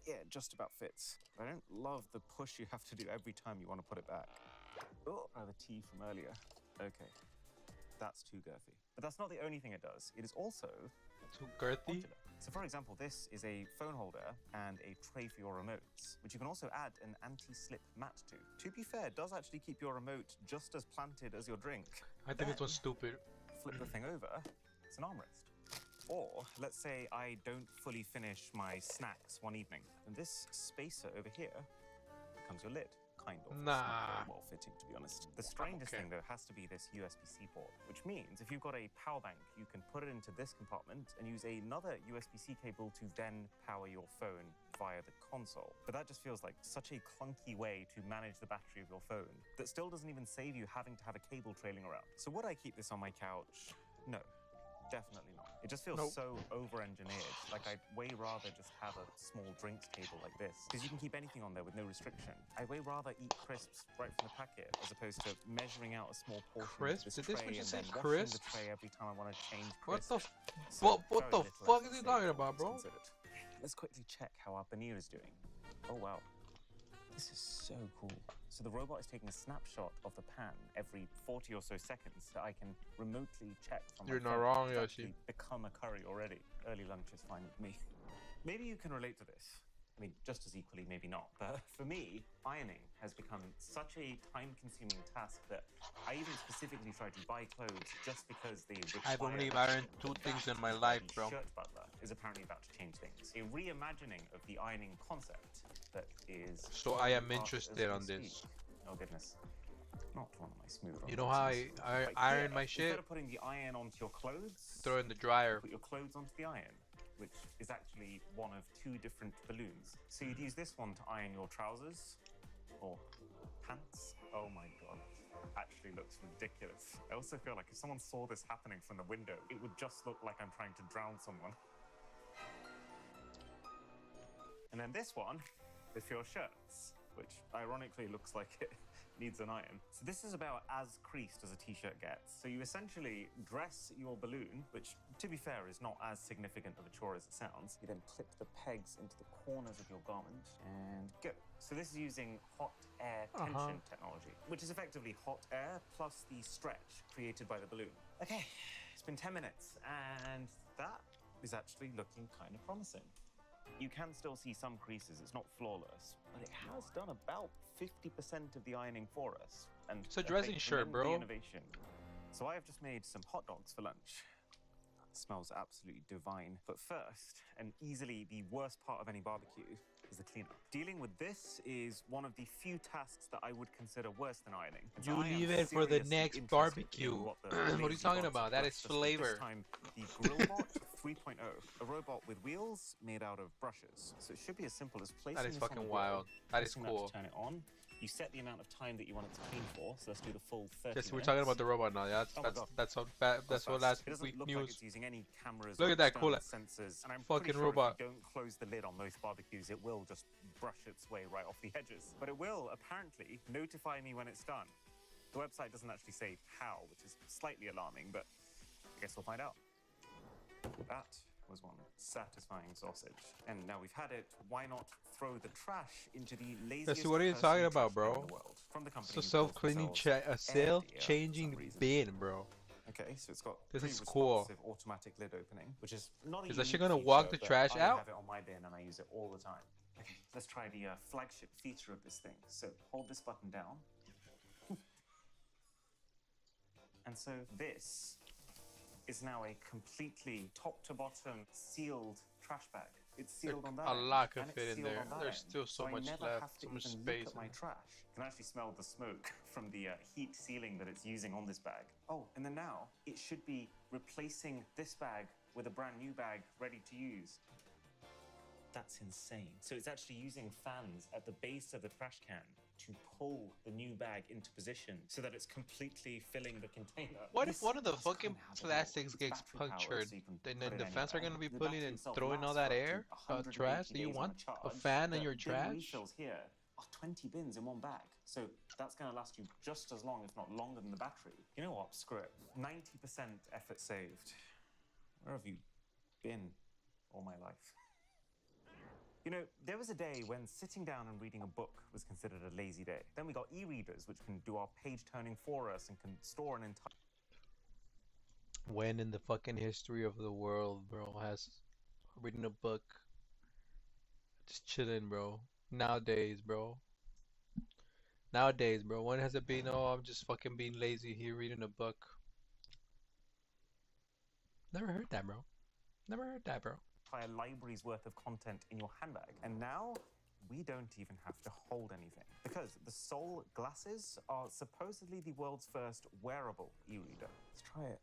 Yeah, it just about fits. I don't love the push you have to do every time you want to put it back. Oh, the tea from earlier. Okay, that's too girthy. But that's not the only thing it does. It is also too girthy. So for example, this is a phone holder and a tray for your remotes, which you can also add an anti-slip mat to. To be fair, it does actually keep your remote just as planted as your drink. I think this one's stupid. Flip the thing over, it's an armrest. Or, let's say I don't fully finish my snacks one evening, and this spacer over here becomes your lid, kind of. Nah. It's not very well fitting, to be honest. The strangest thing, though, has to be this USB-C port, which means if you've got a power bank, you can put it into this compartment and use another USB-C cable to then power your phone via the console. But that just feels like such a clunky way to manage the battery of your phone that still doesn't even save you having to have a cable trailing around. So would I keep this on my couch? No. Definitely not. It just feels so over-engineered. Like, I'd way rather just have a small drinks table like this, because you can keep anything on there with no restriction. I'd way rather eat crisps right from the packet, as opposed to measuring out a small portion of this tray and then washing the tray every time I want to change crisps. What the fuck is he talking about, bro? Let's quickly check how our paneer is doing. Oh, wow. This is so cool. So the robot is taking a snapshot of the pan every 40 or so seconds that I can remotely check from my phone. You're not wrong, Yoshi. Become a curry already. Early lunch is fine with me. Maybe you can relate to this. I mean, just as equally, maybe not. But for me, ironing has become such a time-consuming task that I even specifically try to buy clothes just because they require... I've only ironed 2 things in my life, bro. Shirt butler is apparently about to change things. A reimagining of the ironing concept that is... So I am interested on this. Oh goodness. Not one of my smooth. You know how I iron my shit? Instead of putting the iron onto your clothes, throw in the dryer. Put your clothes onto the iron, which is actually one of 2 different balloons. So you'd use this one to iron your trousers or pants. Oh my god. Actually looks ridiculous. I also feel like if someone saw this happening from the window, it would just look like I'm trying to drown someone. And then this one is for your shirts, which ironically looks like it needs an iron. So this is about as creased as a t-shirt gets. So you essentially dress your balloon, which to be fair is not as significant of a chore as it sounds. You then clip the pegs into the corners of your garment and go. So this is using hot air tension technology, which is effectively hot air plus the stretch created by the balloon. Okay, it's been 10 minutes and that is actually looking kind of promising. You can still see some creases, it's not flawless, but it has done about 50% of the ironing for us. And it's a dressing shirt, bro. Innovation. So I have just made some hot dogs for lunch. It smells absolutely divine. But first, and easily the worst part of any barbecue, is the cleanup. Dealing with this is one of the few tasks that I would consider worse than ironing. You leave it for the next barbecue. What are you talking about? That is flavor. This time, the GrillBot 3.0, a robot with wheels made out of brushes. So it should be as simple as placing that is this fucking on the wild. grill, That is pressing cool. to turn it on, You set the amount of time that you want it to clean for. So let's do the full 30 Yes, we're minutes. talking about the robot now. Yeah, Oh my God. that's what last It doesn't week look news. like it's using any cameras Look or at that, cool external sensors. And I'm fucking pretty sure robot. if you don't close the lid on most barbecues, it will just brush its way right off the edges. But it will apparently notify me when it's done. The website doesn't actually say how, which is slightly alarming, but I guess we'll find out. That was one satisfying sausage. And now we've had it, why not throw the trash into the laziest Let's see, what are you person talking trash about, can in bro? the world? From the company So who calls self-cleaning, themselves self-changing bin, bro. Okay, so it's got This is pretty cool. responsive automatic lid opening, which is not a Is that shit unique gonna feature, walk the but trash I out? have it on my bin and I use it all the time. Okay, let's try the flagship feature of this thing. So hold this button down. And so this is now a completely top to bottom sealed trash bag. It's sealed on that A end, lot could and it's fit in sealed there. on that There's end. still so I much never left, have to so much even space look at in my there. trash. You can actually smell the smoke from the heat sealing that it's using on this bag. Oh, and then now it should be replacing this bag with a brand new bag ready to use. That's insane. So it's actually using fans at the base of the trash can to pull the new bag into position so that it's completely filling the container. What if one of the fucking plastics gets punctured? Then the fans are gonna be pulling and throwing all that air, trash. Do you want a fan in your trash? Refills here are 20 bins in one bag. So that's going to last you just as long, if not longer, than the battery. You know what? Screw it. 90% effort saved. Where have you been all my life? You know, there was a day when sitting down and reading a book was considered a lazy day. Then we got e-readers, which can do our page turning for us and can store an entire... When in the fucking history of the world, bro, has reading a book just chilling, bro? Nowadays, bro. Nowadays, bro. When has it been? Oh, I'm just fucking being lazy here reading a book. Never heard that, bro. Never heard that, bro. entire library's worth of content in your handbag. And now we don't even have to hold anything because the Sol glasses are supposedly the world's first wearable e-reader. Let's try it.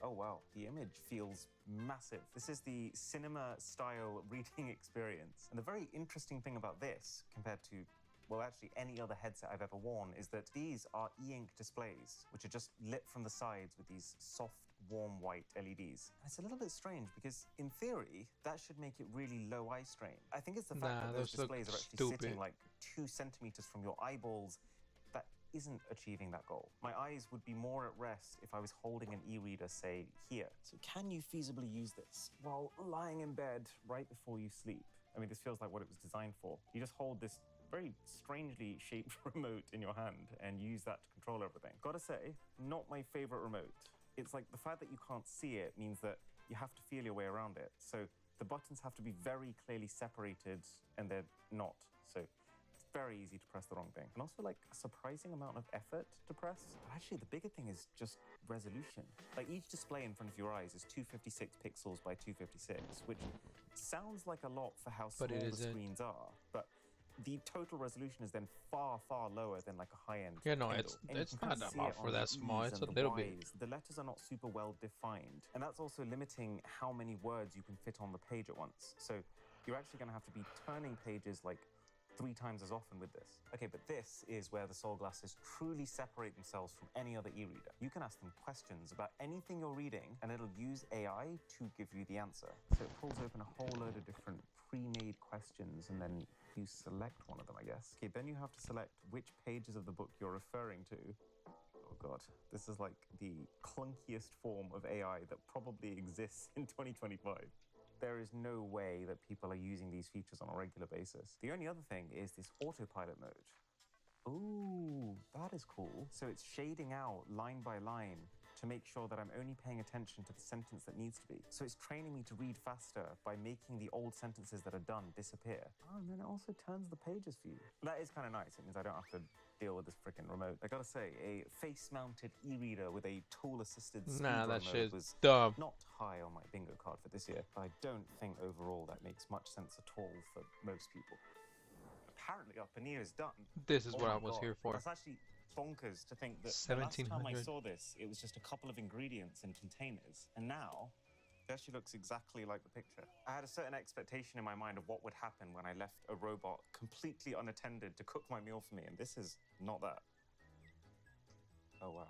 Oh wow, the image feels massive. This is the cinema style reading experience. And the very interesting thing about this compared to, well, actually any other headset I've ever worn, is that these are e-ink displays, which are just lit from the sides with these soft, warm white LEDs. And it's a little bit strange because in theory, that should make it really low eye strain. I think it's the fact that those displays are actually sitting like 2 centimeters from your eyeballs that isn't achieving that goal. My eyes would be more at rest if I was holding an e-reader, say, here. So can you feasibly use this while lying in bed right before you sleep? I mean, this feels like what it was designed for. You just hold this very strangely shaped remote in your hand and use that to control everything. Gotta say, not my favorite remote. It's like the fact that you can't see it means that you have to feel your way around it. So the buttons have to be very clearly separated and they're not. So it's very easy to press the wrong thing. And also like a surprising amount of effort to press. But actually the bigger thing is just resolution. Like each display in front of your eyes is 256 pixels by 256, which sounds like a lot for how small the screens are. But the total resolution is then far, far lower than like a high-end Yeah, no, Kindle. it's not that much for that small. It's a little bit. The letters are not super well defined, and that's also limiting how many words you can fit on the page at once. So you're actually going to have to be turning pages like 3 times as often with this. Okay, but this is where the Sol glasses truly separate themselves from any other e-reader. You can ask them questions about anything you're reading, and it'll use AI to give you the answer. So it pulls open a whole load of different pre-made questions, and then you select one of them, I guess. Okay, then you have to select which pages of the book you're referring to. Oh god, this is like the clunkiest form of AI that probably exists in 2025. There is no way that people are using these features on a regular basis. The only other thing is this autopilot mode. Ooh, that is cool. So it's shading out line by line to make sure that I'm only paying attention to the sentence that needs to be. So it's training me to read faster by making the old sentences that are done disappear. Oh, and then it also turns the pages for you. That is kind of nice. It means I don't have to deal with this freaking remote. I gotta say, a face-mounted e-reader with a tool-assisted speed that mode shit's was dumb. not high on my bingo card for this year, but I don't think overall that makes much sense at all for most people. Apparently our paneer is done. This is Oh what my I was God. here for. That's actually bonkers to think that the last time I 1700. saw this, it was just a couple of ingredients in containers, and now It actually looks exactly like the picture. I had a certain expectation in my mind of what would happen when I left a robot completely unattended to cook my meal for me, and this is not that. Oh, wow.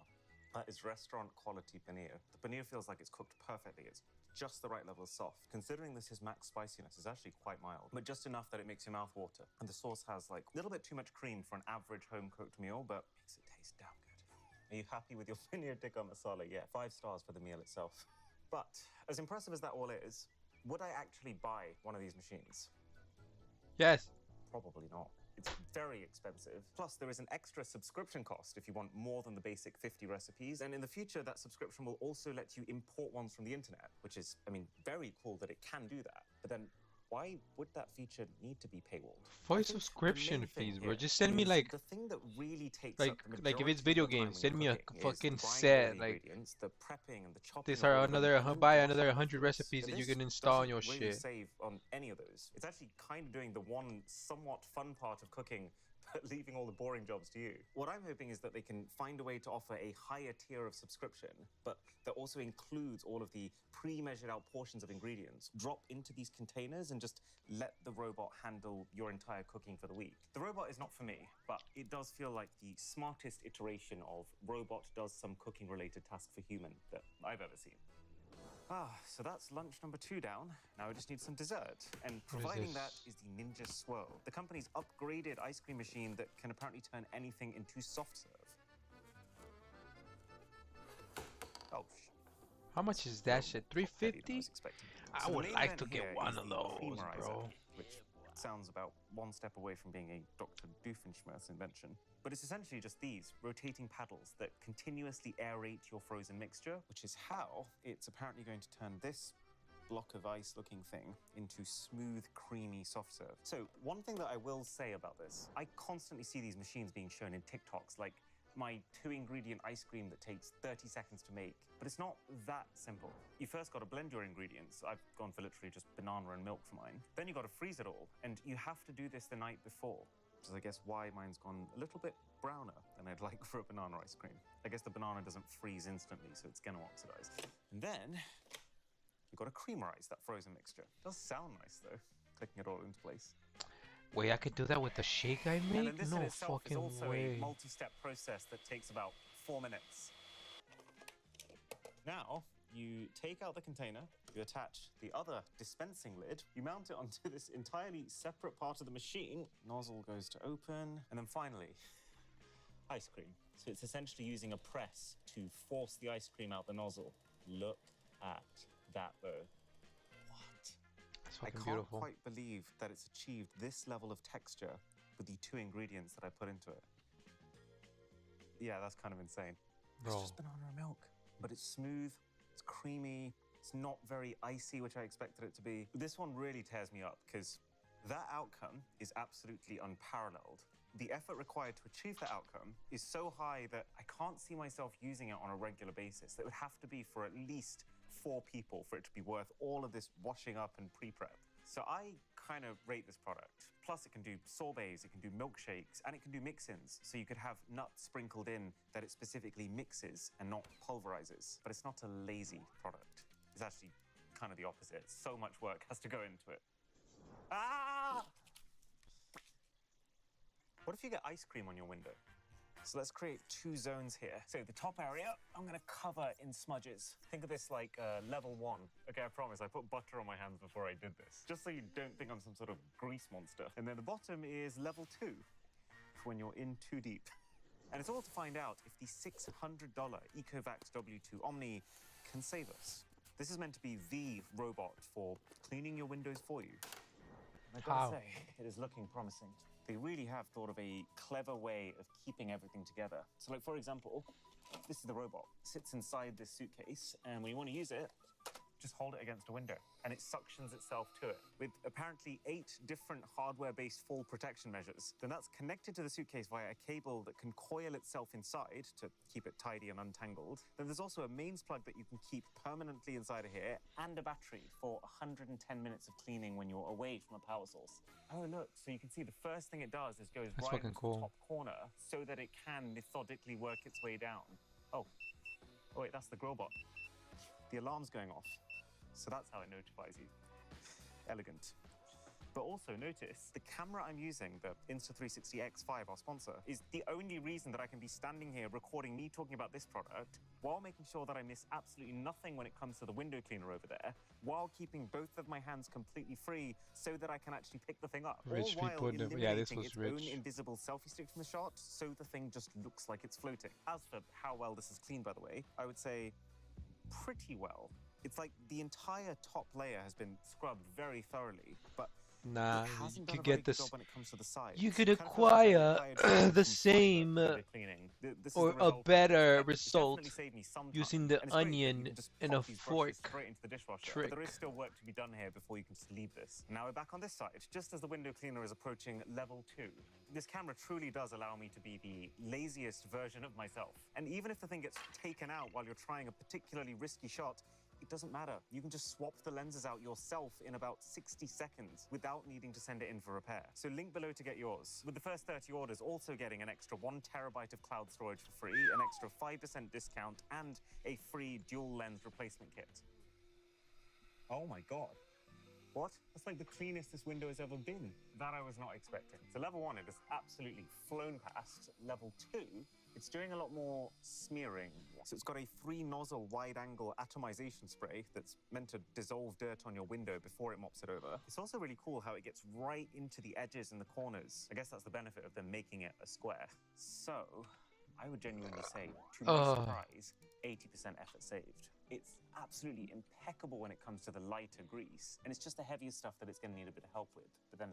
That is restaurant quality paneer. The paneer feels like it's cooked perfectly. It's just the right level of soft. Considering this is max spiciness, it's actually quite mild, but just enough that it makes your mouth water. And the sauce has like a little bit too much cream for an average home-cooked meal, but makes it taste damn good. Are you happy with your paneer tikka masala? Yeah, 5 stars for the meal itself. But as impressive as that all is, would I actually buy one of these machines? Yes. Probably not. It's very expensive. Plus, there is an extra subscription cost if you want more than the basic 50 recipes. And in the future, that subscription will also let you import ones from the internet, which is, I mean, very cool that it can do that. But then, why would that feature need to be paywalled? For subscription fees, bro. Just send me like the thing that really takes like up the if it's majority video of your time games, when send me you're a cooking is fucking buying all set the like ingredients, the prepping and the chopping. these of are all of them, another and buy washing another them 100 afterwards. recipes that you This can install on your doesn't really shit. save on any of those. It's actually kind of doing the one somewhat fun part of cooking, but leaving all the boring jobs to you. What I'm hoping is that they can find a way to offer a higher tier of subscription, but that also includes all of the pre-measured out portions of ingredients, drop into these containers and just let the robot handle your entire cooking for the week. The robot is not for me, but it does feel like the smartest iteration of robot does some cooking related task for human that I've ever seen. So that's lunch number 2 down. Now I just need some dessert. And providing that is the Ninja Swirl, the company's upgraded ice cream machine that can apparently turn anything into soft serve. Oh, How much is that shit? 350? I So the would main like event to get here one is of the those, creamerizer, bro. which sounds about one step away from being a Dr. Doofenshmirtz invention. But it's essentially just these rotating paddles that continuously aerate your frozen mixture, which is how it's apparently going to turn this block of ice looking thing into smooth, creamy soft serve. So one thing that I will say about this, I constantly see these machines being shown in TikToks, like my 2-ingredient ice cream that takes 30 seconds to make. But it's not that simple. You first got to blend your ingredients. I've gone for literally just banana and milk for mine. Then you got to freeze it all, and you have to do this the night before. Which is, I guess, why mine's gone a little bit browner than I'd like for a banana ice cream. I guess the banana doesn't freeze instantly, so it's gonna oxidize. And then you've got to creamerize that frozen mixture. It does sound nice though, clicking it all into place. Wait, I could do that with the shake I And then made? this No in itself is fucking also way. a multi-step process that takes about 4 minutes. Now, you take out the container, you attach the other dispensing lid, you mount it onto this entirely separate part of the machine, nozzle goes to open, and then finally, ice cream. So it's essentially using a press to force the ice cream out the nozzle. Look at that though. That's I fucking can't beautiful. quite believe that it's achieved this level of texture with the 2 ingredients that I put into it. Yeah, that's kind of insane. Bro. It's just banana and milk, but it's smooth, it's creamy, it's not very icy, which I expected it to be. This one really tears me up because that outcome is absolutely unparalleled. The effort required to achieve that outcome is so high that I can't see myself using it on a regular basis. It would have to be for at least 4 people for it to be worth all of this washing up and pre-prep. So I kind of rate this product. Plus it can do sorbets, it can do milkshakes, and it can do mix-ins. So you could have nuts sprinkled in that it specifically mixes and not pulverizes. But it's not a lazy product. It's actually kind of the opposite. So much work has to go into it. Ah! What if you get ice cream on your window? So let's create 2 zones here. So the top area, I'm gonna cover in smudges. Think of this like level 1. Okay, I promise, I put butter on my hands before I did this, just so you don't think I'm some sort of grease monster. And then the bottom is level 2, for when you're in too deep. And it's all to find out if the $600 Ecovacs W2 Omni can save us. This is meant to be the robot for cleaning your windows for you. And I've got to say, it is looking promising. They really have thought of a clever way of keeping everything together. So like, for example, this is the robot. It sits inside this suitcase, and when you want to use it, just hold it against a window, and it suctions itself to it. With apparently 8 different hardware-based fall protection measures. Then that's connected to the suitcase via a cable that can coil itself inside to keep it tidy and untangled. Then there's also a mains plug that you can keep permanently inside of here, and a battery for 110 minutes of cleaning when you're away from a power source. Oh look, so you can see the first thing it does is goes That's right fucking into cool. the top corner so that it can methodically work its way down. Oh wait, that's the grill bot. The alarm's going off. So that's how it notifies you. Elegant. But also notice, the camera I'm using, the Insta360 X5, our sponsor, is the only reason that I can be standing here recording me talking about this product while making sure that I miss absolutely nothing when it comes to the window cleaner over there, while keeping both of my hands completely free so that I can actually pick the thing up. Rich all while people, eliminating yeah, this was its own rich. invisible selfie stick from the shot, so the thing just looks like it's floating. As for how well this is cleaned, by the way, I would say pretty well. It's like the entire top layer has been scrubbed very thoroughly, but Nah, it you hasn't done could a very get good this. job when it comes to the sides. You could Kind of feels like a acquire hired hand the from same Fiverr window cleaning. This is or the a result of better it. It's result definitely saved me some time, using the and it's great that you onion can just and a pop these brushes fork straight into the dishwasher. trick. But there is still work to be done here before you can just leave this. Now we're back on this side, just as the window cleaner is approaching level 2. This camera truly does allow me to be the laziest version of myself. And even if the thing gets taken out while you're trying a particularly risky shot, it doesn't matter. You can just swap the lenses out yourself in about 60 seconds without needing to send it in for repair. So link below to get yours. With the first 30 orders also getting an extra 1 terabyte of cloud storage for free, an extra 5% discount, and a free dual lens replacement kit. Oh my God. What? That's like the cleanest this window has ever been. That I was not expecting. So level 1, it has absolutely flown past. Level 2, it's doing a lot more smearing. So it's got a 3-nozzle wide-angle atomization spray that's meant to dissolve dirt on your window before it mops it over. It's also really cool how it gets right into the edges and the corners. I guess that's the benefit of them making it a square. So I would genuinely say, to my surprise, 80% effort saved. It's absolutely impeccable when it comes to the lighter grease, and it's just the heavier stuff that it's going to need a bit of help with. But then,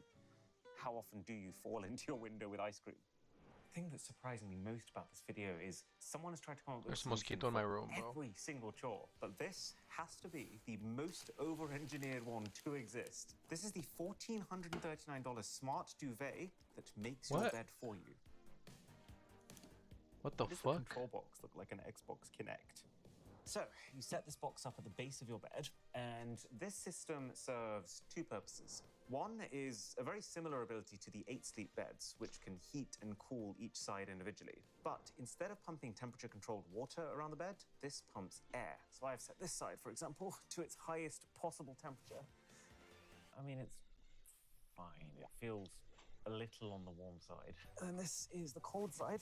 how often do you fall into your window with ice cream? The thing that's surprising me most about this video is someone has tried to come up with There's a a solution mosquito in my for room, bro. every single chore, but this has to be the most over-engineered one to exist. This is the $1,439 smart duvet that makes your What? bed for you. What the Does fuck? the control box look like an Xbox Kinect? So, you set this box up at the base of your bed, and this system serves 2 purposes. One is a very similar ability to the 8-sleep beds, which can heat and cool each side individually. But instead of pumping temperature-controlled water around the bed, this pumps air. So I've set this side, for example, to its highest possible temperature. I mean, it's fine. It feels a little on the warm side. And this is the cold side.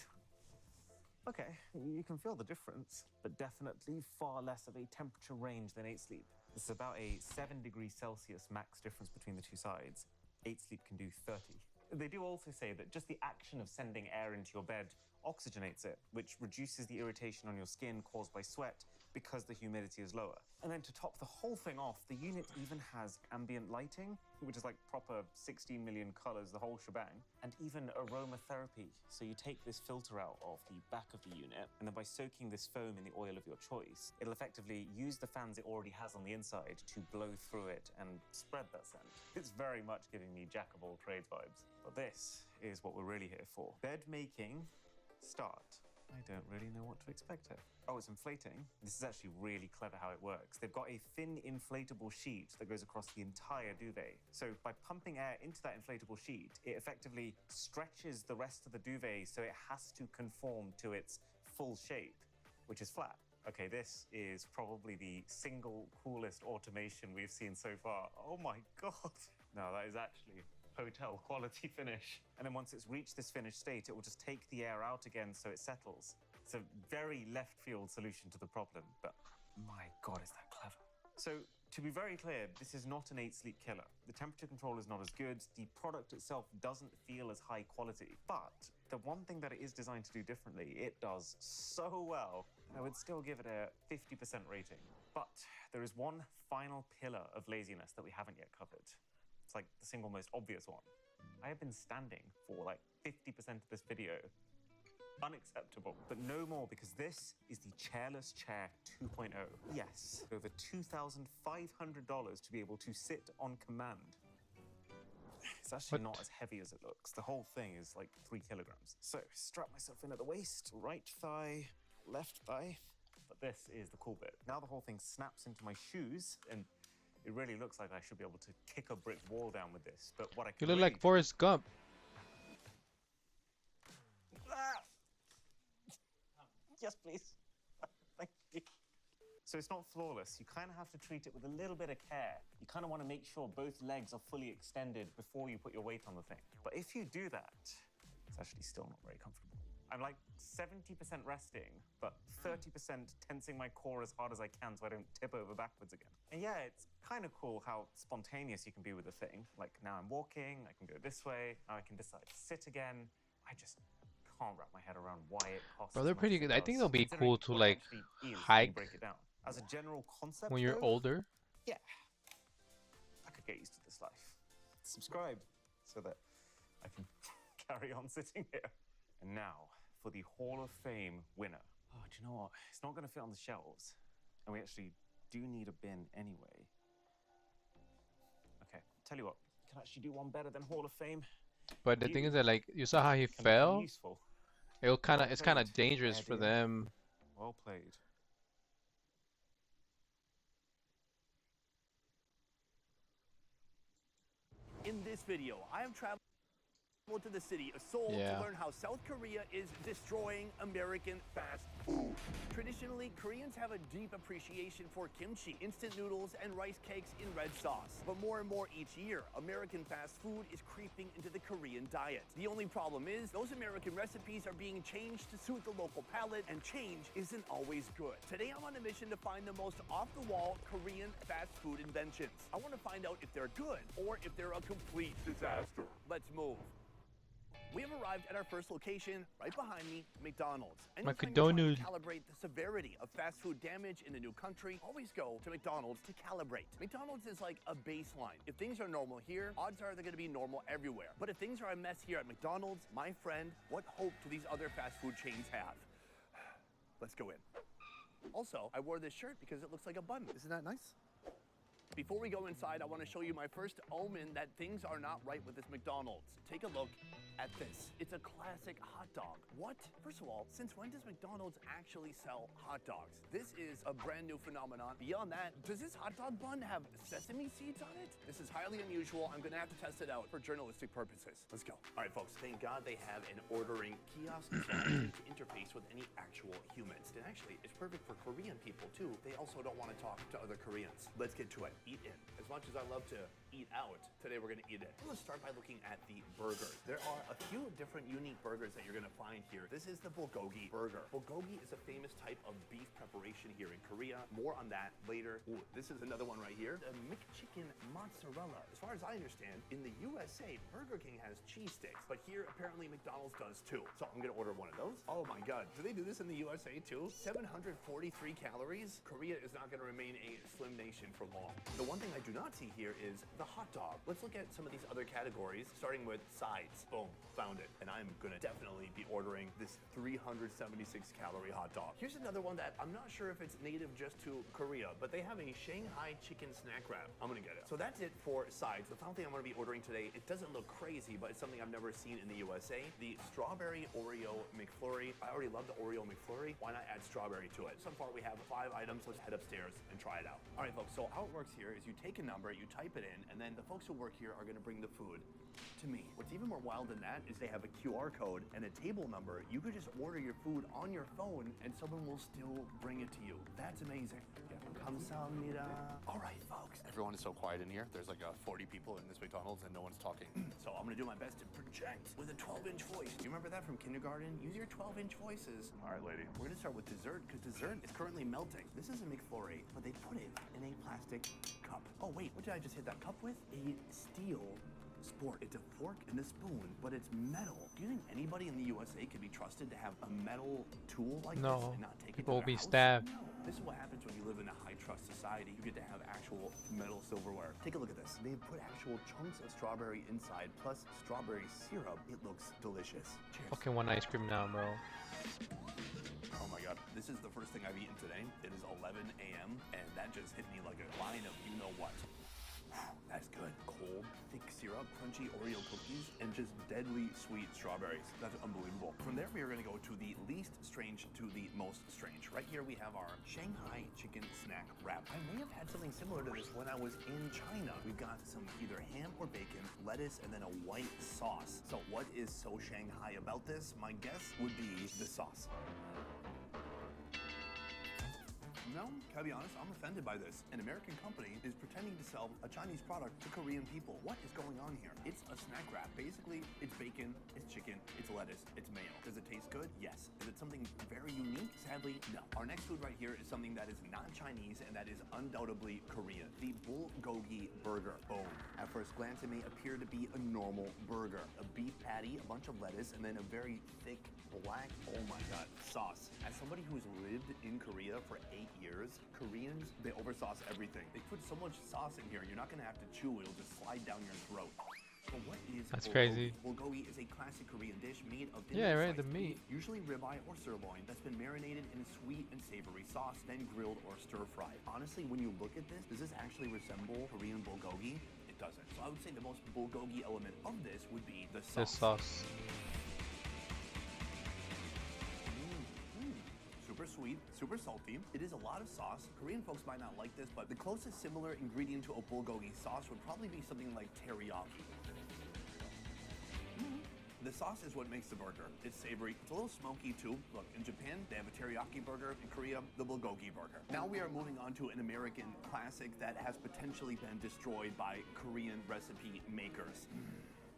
Okay, you can feel the difference, but definitely far less of a temperature range than 8-sleep. This is about a 7 degrees Celsius max difference between the 2 sides. 8-sleep can do 30. They do also say that just the action of sending air into your bed oxygenates it, which reduces the irritation on your skin caused by sweat because the humidity is lower. And then to top the whole thing off, the unit even has ambient lighting, which is like proper 16 million colors, the whole shebang, and even aromatherapy. So you take this filter out of the back of the unit, and then by soaking this foam in the oil of your choice, it'll effectively use the fans it already has on the inside to blow through it and spread that scent. It's very much giving me jack of all trades vibes. But this is what we're really here for. Bed making, start. I don't really know what to expect here. Oh, it's inflating. This is actually really clever how it works. They've got a thin inflatable sheet that goes across the entire duvet. So by pumping air into that inflatable sheet, it effectively stretches the rest of the duvet so it has to conform to its full shape, which is flat. Okay, this is probably the single coolest automation we've seen so far. Oh my God. No, that is actually hotel quality finish. And then once it's reached this finished state, it will just take the air out again so it settles. It's a very left field solution to the problem, but my God, is that clever. So to be very clear, this is not an 8-sleep killer. The temperature control is not as good. The product itself doesn't feel as high quality, but the one thing that it is designed to do differently, it does so well. I would still give it a 50% rating. But there is one final pillar of laziness that we haven't yet covered. It's like the single most obvious one. I have been standing for like 50% of this video. Unacceptable, but no more, because this is the Chairless Chair 2.0. Yes, over $2,500 to be able to sit on command. It's actually not as heavy as it looks. The whole thing is like 3 kilograms. So strap myself in at the waist, right thigh, left thigh. But this is the cool bit. Now the whole thing snaps into my shoes, and it really looks like I should be able to kick a brick wall down with this. But what I can You look really like Forrest Gump. Yes, please. Thank you. So it's not flawless. You kind of have to treat it with a little bit of care. You kind of want to make sure both legs are fully extended before you put your weight on the thing. But if you do that, it's actually still not very comfortable. I'm like 70% resting, but 30% tensing my core as hard as I can so I don't tip over backwards again. And yeah, it's kind of cool how spontaneous you can be with the thing. Like now I'm walking, I can go this way, now I can decide to sit again. I just can't wrap my head around why it costs. Bro, they're as much pretty as it good. I think does, they'll be considering cool to what it like actually is when you hike break it down. As a general concept, when you're though, older. yeah, I could get used to this life. Subscribe so that I can carry on sitting here. And now for the Hall of Fame winner. Oh, do you know what? It's not going to fit on the shelves. And we actually do need a bin anyway. Okay, tell you what, you can actually do one better than Hall of Fame. But the thing is that like you saw how he Can become fell. useful. It's kind of played. dangerous Yeah, for dear. them. Well played. In this video, I have traveled to the city of Seoul Yeah. to learn how South Korea is destroying American fast food. Traditionally, Koreans have a deep appreciation for kimchi, instant noodles, and rice cakes in red sauce. But more and more each year, American fast food is creeping into the Korean diet. The only problem is, those American recipes are being changed to suit the local palate, and change isn't always good. Today, I'm on a mission to find the most off-the-wall Korean fast food inventions. I want to find out if they're good or if they're a complete disaster. Let's move. We have arrived at our first location, right behind me, McDonald's. Anytime you're trying to calibrate the severity of fast food damage in a new country, always go to McDonald's to calibrate. McDonald's is like a baseline. If things are normal here, odds are they're going to be normal everywhere. But if things are a mess here at McDonald's, my friend, what hope do these other fast food chains have? Let's go in. Also, I wore this shirt because it looks like a bun. Isn't that nice? Before we go inside, I want to show you my first omen that things are not right with this McDonald's. Take a look at this. It's a classic hot dog. What? First of all, since when does McDonald's actually sell hot dogs? This is a brand new phenomenon. Beyond that, does this hot dog bun have sesame seeds on it? This is highly unusual. I'm gonna have to test it out for journalistic purposes. Let's go. All right, folks, thank God they have an ordering kiosk so I don't need to interface with any actual humans. And actually, it's perfect for Korean people too. They also don't want to talk to other Koreans. Let's get to it. Eat in. As much as I love to eat out, today we're gonna eat in. Let's start by looking at the burgers. There are a few different unique burgers that you're gonna find here. This is the bulgogi burger. Bulgogi is a famous type of beef preparation here in Korea. More on that later. Ooh, this is another one right here. The McChicken mozzarella. As far as I understand, in the USA, Burger King has cheese sticks, but here apparently McDonald's does too. So I'm gonna order one of those. Oh my God, do they do this in the USA too? 743 calories. Korea is not gonna remain a slim nation for long. The one thing I do not see here is the hot dog. Let's look at some of these other categories, starting with sides. Boom, found it. And I'm gonna definitely be ordering this 376 calorie hot dog. Here's another one that I'm not sure if it's native just to Korea, but they have a Shanghai chicken snack wrap. I'm gonna get it. So that's it for sides. The final thing I'm gonna be ordering today, it doesn't look crazy, but it's something I've never seen in the USA. The strawberry Oreo McFlurry. I already love the Oreo McFlurry. Why not add strawberry to it? So far we have 5 items. Let's head upstairs and try it out. All right, folks, so how it works here is you take a number, you type it in, and then the folks who work here are gonna bring the food to me. What's even more wild than that is they have a QR code and a table number. You could just order your food on your phone and someone will still bring it to you. That's amazing. Yeah. 감사합니다. All right, folks. Everyone is so quiet in here. There's like 40 people in this McDonald's and no one's talking. So I'm gonna do my best to project with a 12-inch voice. You remember that from kindergarten? Use your 12-inch voices. All right, lady. We're gonna start with dessert because dessert is currently melting. This is a McFlurry, but they put it in a plastic cup. Oh wait, what did I just hit that cup with? A steel sport. It's a fork and a spoon, but it's metal. Do you think anybody in the USA could be trusted to have a metal tool like this and not take people it to will be their house? stabbed. No. This is what happens when you live in a high-trust society. You get to have actual metal silverware. Take a look at this. They put actual chunks of strawberry inside, plus strawberry syrup. It looks delicious. Cheers. Fucking want ice cream now, bro. Oh my God. This is the first thing I've eaten today. It is 11 a.m. and that just hit me like a line of you know what. That's good. Cold, thick syrup, crunchy Oreo cookies, and just deadly sweet strawberries. That's unbelievable. From there, we are going to go to the least strange to the most strange. Right here, we have our Shanghai chicken snack wrap. I may have had something similar to this when I was in China. We've got some either ham or bacon, lettuce, and then a white sauce. So what is so Shanghai about this? My guess would be the sauce. No, can I be honest? I'm offended by this. An American company is pretending to sell a Chinese product to Korean people. What is going on here? It's a snack wrap. Basically, it's bacon, it's chicken, it's lettuce, it's mayo. Does it taste good? Yes. Is it something very unique? Sadly, no. Our next food right here is something that is not Chinese and that is undoubtedly Korean. The bulgogi burger. Boom. At first glance, it may appear to be a normal burger. A beef patty, a bunch of lettuce, and then a very thick black, oh my god, sauce. As somebody who's lived in Korea for 8 years, Koreans, they oversauce everything. They put so much sauce in here, you're not gonna have to chew, it'll just slide down your throat. But what is That's bulgogi? crazy. Bulgogi is a classic Korean dish made of The beef, meat. usually ribeye or sirloin, that's been marinated in a sweet and savory sauce, then grilled or stir-fried. Honestly, when you look at this, does this actually resemble Korean bulgogi? It doesn't. So I would say the most bulgogi element of this would be the sauce. This sauce. Super sweet, super salty. It is a lot of sauce. Korean folks might not like this, but the closest similar ingredient to a bulgogi sauce would probably be something like teriyaki. The sauce is what makes the burger. It's savory. It's a little smoky too. Look, in Japan, they have a teriyaki burger. In Korea, the bulgogi burger. Now we are moving on to an American classic that has potentially been destroyed by Korean recipe makers.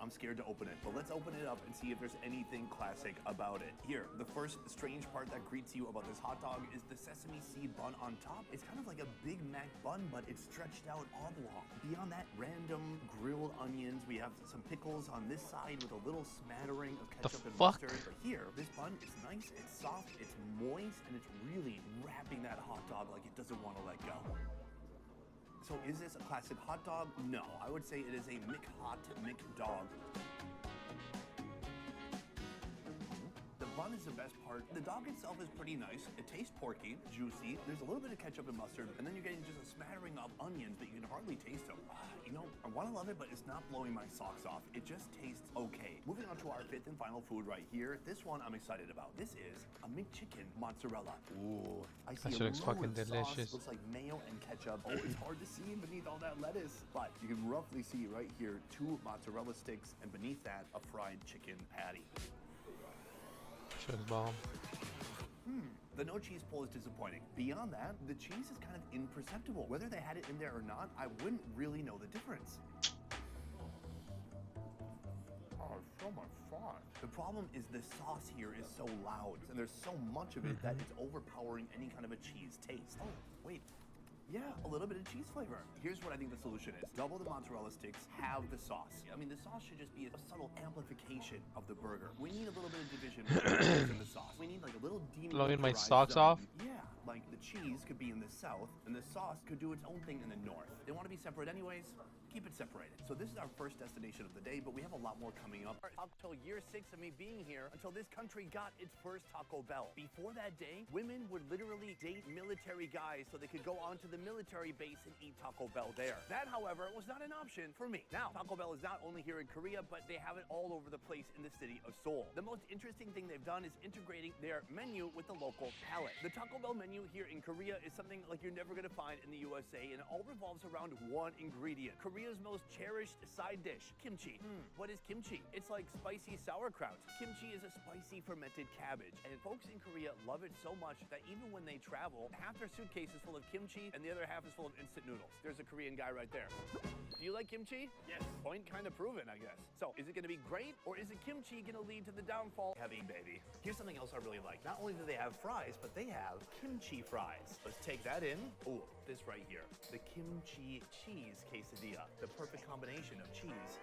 I'm scared to open it, but let's open it up and see if there's anything classic about it. Here, the first strange part that greets you about this hot dog is the sesame seed bun on top. It's kind of like a Big Mac bun, but it's stretched out oblong. Beyond that, random grilled onions. We have some pickles on this side with a little smattering of ketchup and mustard. But here, this bun is nice, it's soft, it's moist, and it's really wrapping that hot dog like it doesn't want to let go. So is this a classic hot dog? No, I would say it is a McHot McDog. The bun is the best part. The dog itself is pretty nice. It tastes porky, juicy. There's a little bit of ketchup and mustard, and then you're getting just a smattering of onions that you can hardly taste them. You know, I want to love it, but it's not blowing my socks off. It just tastes okay. Moving on to our fifth and final food right here. This one I'm excited about. This is a McChicken mozzarella. Ooh, I see That shit looks fucking sauce. delicious. Looks like mayo and ketchup. Oh, it's hard to see beneath all that lettuce, but you can roughly see right here 2 mozzarella sticks, and beneath that a fried chicken patty. Shit's bomb. The no cheese pull is disappointing. Beyond that, the cheese is kind of imperceptible. Whether they had it in there or not, I wouldn't really know the difference. Oh, so much sauce. The problem is the sauce here is so loud, and there's so much of it that it's overpowering any kind of a cheese taste. Oh, wait. Yeah, a little bit of cheese flavor. Here's what I think the solution is. Double the mozzarella sticks, have the sauce. I mean, the sauce should just be a subtle amplification of the burger. We need a little bit of division in the sauce. We need like a little Blowing my demilitarized socks zone. off? Yeah, like the cheese could be in the south, and the sauce could do its own thing in the north. They want to be separate anyways. Keep it separated. So this is our first destination of the day, but we have a lot more coming up. Up till year 6 of me being here, until this country got its first Taco Bell. Before that day, women would literally date military guys so they could go onto the military base and eat Taco Bell there. That, however, was not an option for me. Now, Taco Bell is not only here in Korea, but they have it all over the place in the city of Seoul. The most interesting thing they've done is integrating their menu with the local palate. The Taco Bell menu here in Korea is something like you're never gonna find in the USA, and it all revolves around one ingredient. Korea's most cherished side dish, kimchi. What is kimchi? It's like spicy sauerkraut. Kimchi is a spicy fermented cabbage, and folks in Korea love it so much that even when they travel, half their suitcase is full of kimchi and the other half is full of instant noodles. There's a Korean guy right there. Do you like kimchi? Yes. Point kind of proven, I guess. So, is it gonna be great, or is it kimchi gonna lead to the downfall? Heavy, baby. Here's something else I really like. Not only do they have fries, but they have kimchi fries. Let's take that in. Oh, this right here. The kimchi cheese quesadilla. The perfect combination of cheese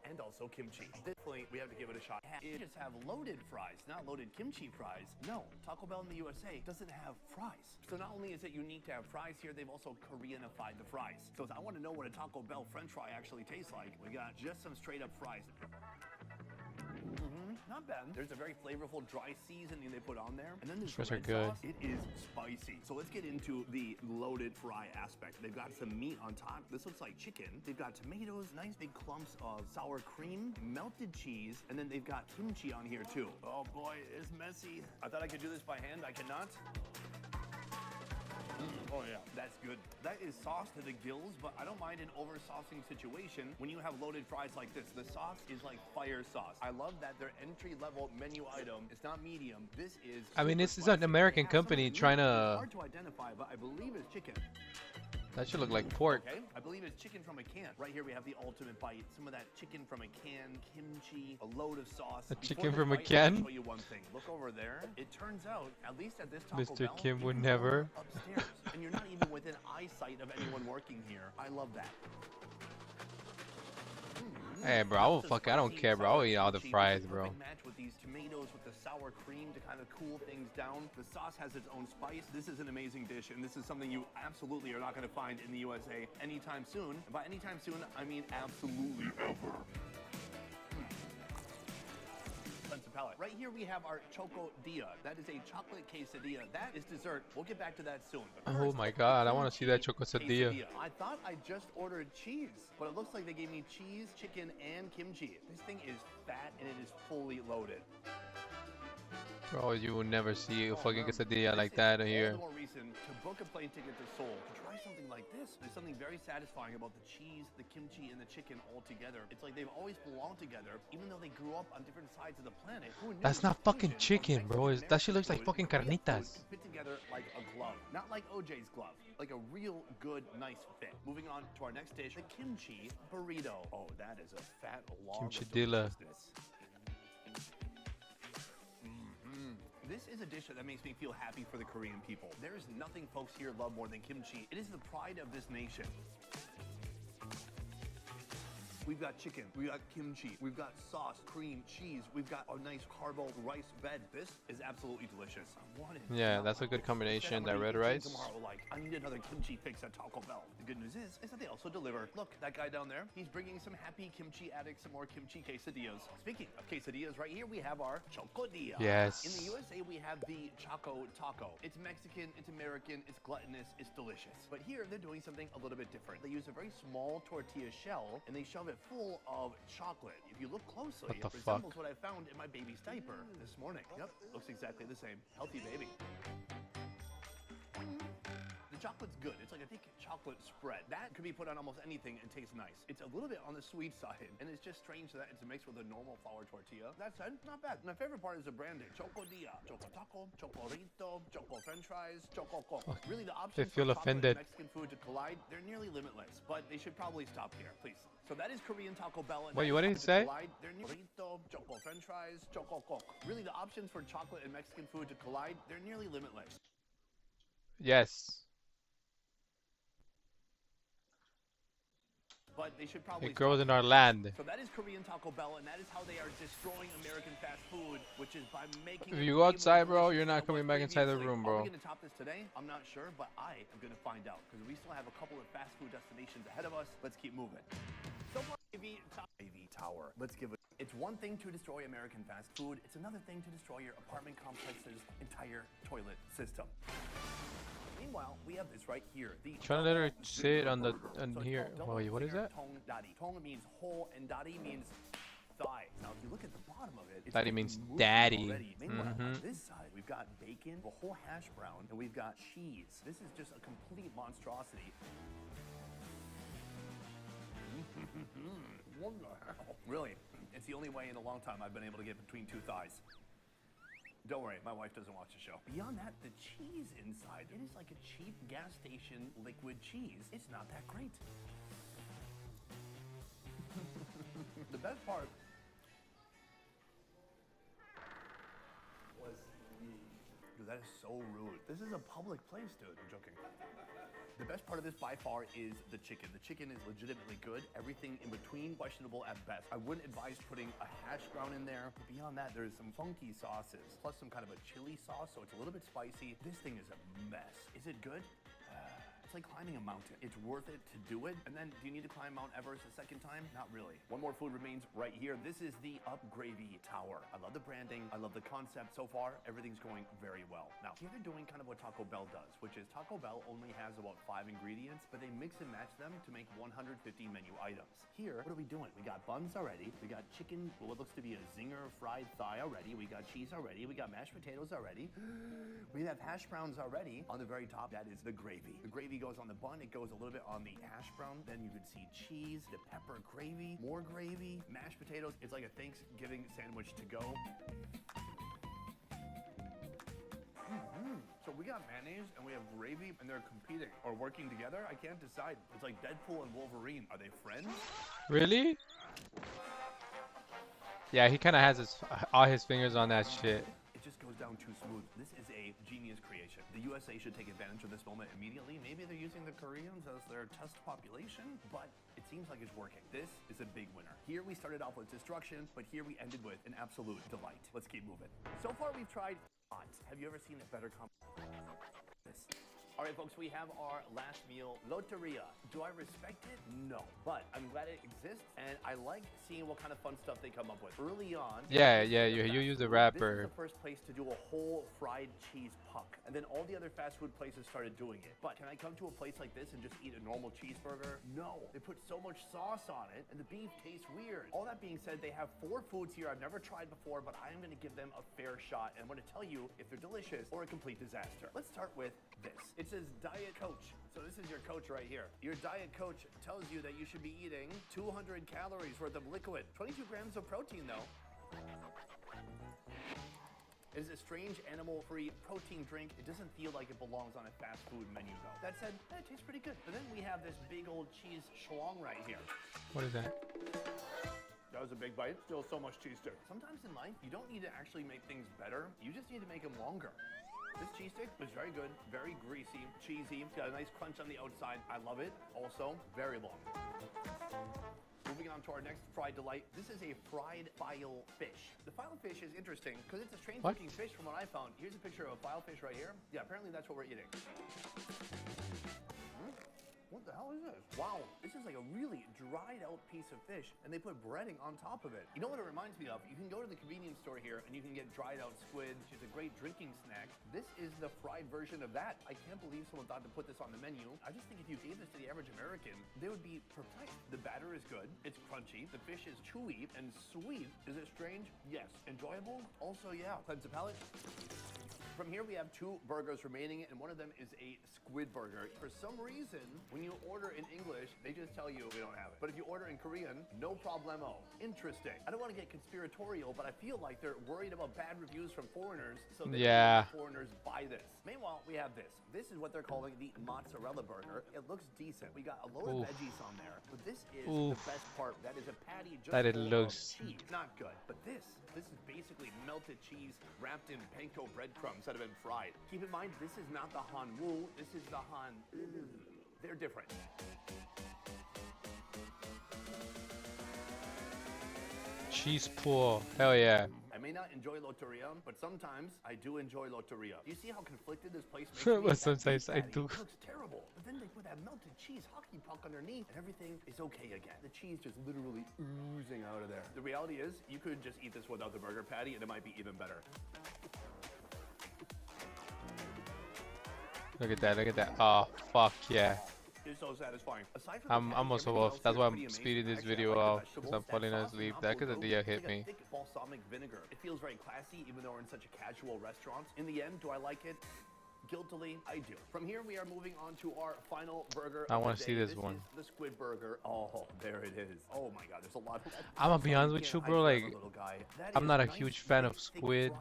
and also kimchi. At this point, we have to give it a shot. You just have loaded fries, not loaded kimchi fries. No, Taco Bell in the USA doesn't have fries. So not only is it unique to have fries here, they've also Koreanified the fries. So I want to know what a Taco Bell French fry actually tastes like. We got just some straight up fries. Not bad. There's a very flavorful dry seasoning they put on there. And then this Fries are red good. sauce, it is spicy. So let's get into the loaded fry aspect. They've got some meat on top. This looks like chicken. They've got tomatoes, nice big clumps of sour cream, melted cheese, and then they've got kimchi on here too. Oh boy, it's messy. I thought I could do this by hand. I cannot. Oh yeah, that's good. That is sauce to the gills, but I don't mind an over-saucing situation when you have loaded fries like this. The sauce is like fire sauce. I love that their entry-level menu item is not medium. This is I mean, this is super an spicy. American They have company something trying new. It's to. hard to identify, but I believe it's chicken. That should look like pork. Okay, I believe it's chicken from a can. Right here we have the ultimate bite. Some of that chicken from a can, kimchi, a load of sauce. A Before chicken this from a bite, can? I'll show you one thing. Look over there. It turns out, at least at this Taco Mr. Bell, Kim you would can never. order upstairs, and you're not even within eyesight of anyone working here. I love that. Hey, bro, I don't care, bro. I'll eat all the fries, bro. Match with these tomatoes with the sour cream to kind of cool things down. The sauce has its own spice. This is an amazing dish, and this is something you absolutely are not going to find in the USA anytime soon. And by anytime soon, I mean absolutely ever. Palate. Right here we have our choco dia. That is a chocolate quesadilla. That is dessert. We'll get back to that soon. Oh my god, I want to see that chocosadilla. I thought I just ordered cheese, but it looks like they gave me cheese, chicken, and kimchi. This thing is fat and it is fully loaded. Bro, you will never see a fucking quesadilla like that here. All the more reason to book a plane ticket to Seoul to try something like this. There's something very satisfying about the cheese, the kimchi, and the chicken all together. It's like they've always belonged together, even though they grew up on different sides of the planet. That's not fucking chicken, bro. That shit looks like fucking carnitas. Fit together like a glove, not like OJ's glove, like a real good, nice fit. Moving on to our next dish, the kimchi burrito. Oh, that is a fat log of Kimchidilla. deliciousness. This is a dish that makes me feel happy for the Korean people. There is nothing folks here love more than kimchi. It is the pride of this nation. We've got chicken, we've got kimchi, we've got sauce, cream, cheese, we've got a nice carbo rice bed. This is absolutely delicious. Yeah, that's a good combination, that red rice. Tomorrow, like, I need another kimchi fix at Taco Bell. The good news is that they also deliver. Look, that guy down there, he's bringing some happy kimchi addicts some more kimchi quesadillas. Speaking of quesadillas, right here we have our chocodilla. Yes. In the USA, we have the Choco Taco. It's Mexican, it's American, it's gluttonous, it's delicious. But here, they're doing something a little bit different. They use a very small tortilla shell, and they shove it full of chocolate. If you look closely, What the it resembles fuck? what I found in my baby's diaper this morning. Yep, looks exactly the same. Healthy baby. The chocolate's good. It's like a thick chocolate spread. That could be put on almost anything and tastes nice. It's a little bit on the sweet side, and it's just strange that it's mixed with a normal flour tortilla. That said, not bad. My favorite part is the branding. Chocodilla, Choco Taco, Chocorito, Choco French fries, Choco Coco. Really, the options feel for chocolate offended. and Mexican food to collide, they're nearly limitless, but they should probably stop here, please. So that is Korean Taco Bell. Wait, what did it say? They're Chocorito, Choco French fries, Choco Coco. Really, the options for chocolate and Mexican food to collide, they're nearly limitless. Yes. But they should probably It grows stop in our land. So that is Korean Taco Bell, and that is how they are destroying American fast food, which is by making If you go outside, bro, you're not coming back inside the room, Are bro. we going to top this today? I'm not sure, but I am going to find out, because we still have a couple of fast food destinations ahead of us. Let's keep moving. So AV Tower. Let's give it. It's one thing to destroy American fast food. It's another thing to destroy your apartment complex's entire toilet system. Meanwhile, we have this right here. Trying to let her say it on the here. Wait, what is that? Tong dadi. Tong means whole and dadi means thigh. Now, if you look at the bottom of it, it's Daddy like means moving daddy. already. Meanwhile, on Mhm. this side, we've got bacon, a whole hash brown, and we've got cheese. This is just a complete monstrosity. What the hell? Really, it's the only way in a long time I've been able to get between two thighs. Don't worry, my wife doesn't watch the show. Beyond that, the cheese inside, it is like a cheap gas station liquid cheese. It's not that great. The best part was dude, that is so rude. This is a public place, dude. I'm joking. The best part of this by far is the chicken. The chicken is legitimately good. Everything in between, questionable at best. I wouldn't advise putting a hash brown in there. But beyond that, there's some funky sauces, plus some kind of a chili sauce, so it's a little bit spicy. This thing is a mess. Is it good? It's like climbing a mountain. It's worth it to do it. And then, do you need to climb Mount Everest a second time? Not really. One more food remains right here. This is the Up Gravy Tower. I love the branding. I love the concept. So far, everything's going very well. Now, here they're doing kind of what Taco Bell does, which is Taco Bell only has about 5 ingredients, but they mix and match them to make 150 menu items. Here, what are we doing? We got buns already. We got chicken, what looks to be a zinger fried thigh already. We got cheese already. We got mashed potatoes already. We have hash browns already. On the very top, that is the gravy. The gravy goes on the bun. It goes a little bit on the hash brown. Then you can see cheese, the pepper gravy, more gravy, mashed potatoes. It's like a Thanksgiving sandwich to go. So we got mayonnaise and we have gravy and they're competing or working together. I can't decide. It's like Deadpool and Wolverine. Are they friends? Really? Yeah, he kind of has all his fingers on that shit. It just goes down too smooth. This is a genius creation. The USA should take advantage of this moment immediately. Maybe they're using the Koreans as their test population, but it seems like it's working. This is a big winner. Here we started off with destruction, but here we ended with an absolute delight. Let's keep moving. So far we've tried odds. Have you ever seen a better this? All right, folks, we have our last meal, Loteria. Do I respect it? No. But I'm glad it exists, and I like seeing what kind of fun stuff they come up with. Early on... Yeah, you use the wrapper. This is the first place to do a whole fried cheese puck, and then all the other fast food places started doing it. But can I come to a place like this and just eat a normal cheeseburger? No. They put so much sauce on it, and the beef tastes weird. All that being said, they have 4 foods here I've never tried before, but I am going to give them a fair shot, and I'm going to tell you if they're delicious or a complete disaster. Let's start with this. It says Diet Coach. So this is your coach right here. Your Diet Coach tells you that you should be eating 200 calories worth of liquid. 22 grams of protein, though. It is a strange animal-free protein drink. It doesn't feel like it belongs on a fast food menu, though. That said, it tastes pretty good. But then we have this big old cheese schlong right here. What is that? That was a big bite. Still so much cheese there. Sometimes in life, you don't need to actually make things better. You just need to make them longer. This cheese stick was very good, very greasy, cheesy. It's got a nice crunch on the outside. I love it. Also, very long. Moving on to our next fried delight. This is a fried file fish. The file fish is interesting because it's a strange looking fish from what I found. Here's a picture of a file fish right here. Yeah, apparently that's what we're eating. What the hell is this? Wow, this is like a really dried out piece of fish and they put breading on top of it. You know what it reminds me of? You can go to the convenience store here and you can get dried out squid, which is a great drinking snack. This is the fried version of that. I can't believe someone thought to put this on the menu. I just think if you gave this to the average American, they would be perplexed. The batter is good, it's crunchy, the fish is chewy and sweet. Is it strange? Yes. Enjoyable? Also, yeah. Cleanse the palate. From here, we have 2 burgers remaining, and one of them is a squid burger. For some reason, when you order in English, they just tell you we don't have it. But if you order in Korean, no problemo. Interesting. I don't want to get conspiratorial, but I feel like they're worried about bad reviews from foreigners, so they don't let foreigners buy this. Meanwhile, we have this. This is what they're calling the mozzarella burger. It looks decent. We got a load of veggies on there, but this is the best part. That is a patty just full of cheese. Not good, but this is basically melted cheese wrapped in panko breadcrumbs that have been fried. Keep in mind, this is not the Hanwoo. This is the Han. They're different. Cheese pool. Hell yeah. I may not enjoy Loteria, but sometimes I do enjoy Loteria. Do you see how conflicted this place makes me? But sometimes I do. It looks terrible. But then they put that melted cheese hockey puck underneath, and everything is okay again. The cheese just literally oozing out of there. The reality is, you could just eat this without the burger patty, and it might be even better. Look at that, look at that. Oh, fuck yeah. It's so satisfying. Aside from I'm also off. That's why I'm speeding this video off, because I'm falling asleep. That good idea hit me. Thick balsamic vinegar. It feels very classy, even though we're in such a casual restaurant. In the end, do I like it? Guiltily, I do. From here, we are moving on to our final burger. I want to see this one. Is the squid burger. Oh, there it is. Oh my god, there's a lot of that. I'm gonna be honest with you, bro. Like, I'm not a huge fan of squid,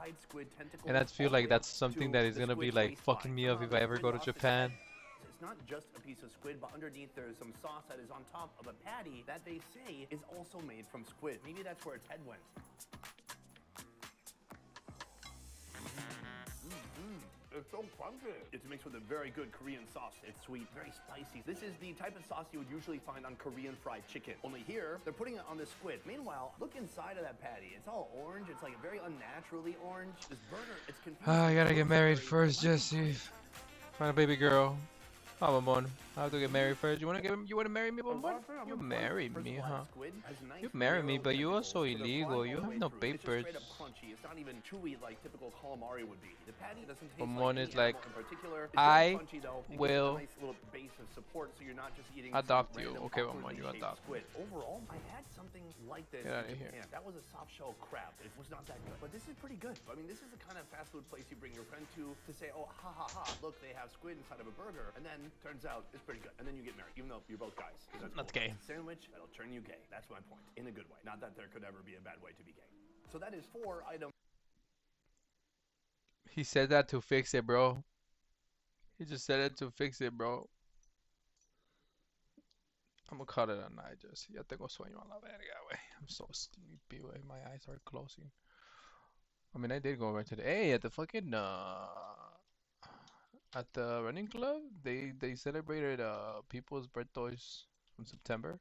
and I feel like that's something that is gonna be like fucking me up if I ever go to Japan. It's not just a piece of squid, but underneath there's some sauce that is on top of a patty that they say is also made from squid. Maybe that's where its head went. It's so crunchy. It's mixed with a very good Korean sauce. It's sweet, very spicy. This is the type of sauce you would usually find on Korean fried chicken. Only here, they're putting it on the squid. Meanwhile, look inside of that patty. It's all orange. It's like very unnaturally orange. This burger, it's confusing. I gotta get married first, Jesse. Find a baby girl. Oh, Mamon, I have to get married first. You wanna marry me, Mamon? You marry me, huh? You marry me, but you also illegal. You have no papers. It's just straight up crunchy. It's not even chewy like typical calamari would be. The patty doesn't taste Mamon like is any like, animal in particular. It's I very crunchy though. It gives it will a nice little base of support, so you're not just eating adopt some you. random Okay, awkwardly Mamon, you shaped adopt me. squid. Overall, I had something like this Get out in of here. Japan. That was a soft shell crab. It was not that good, but this is pretty good. I mean, this is the kind of fast food place you bring your friend to say, oh, ha ha ha, look, they have squid inside of a burger, and then turns out it's pretty good, and then you get married, even though you're both guys. That's That's cool. gay. It's a sandwich that'll turn you gay. That's my point, in a good way. Not that there could ever be a bad way to be gay. So that is 4 items. He said that to fix it, bro. He just said it to fix it, bro. I'm gonna cut it at night, Jesse. Ya tengo sueño a la verga, wey. I'm so sleepy, wey. My eyes are closing. I mean, I did go right today. Hey, at the fucking at the running club, they celebrated people's birthdays in September.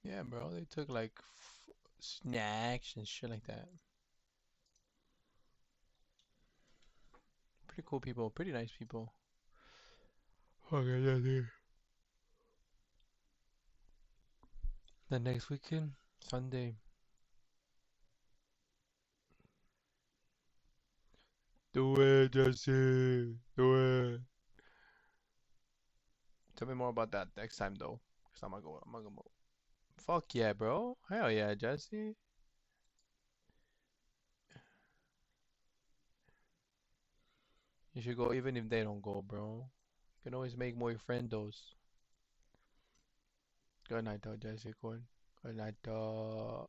Yeah, bro. They took like snacks and shit like that. Pretty cool people. Pretty nice people. Okay, yeah, dude. The next weekend, Sunday. Do it, Jesse. Do it. Tell me more about that next time, though. Cause I'm gonna go. Fuck yeah, bro. Hell yeah, Jesse. You should go even if they don't go, bro. You can always make more friendos. Good night, though, Jesse. Good night, though.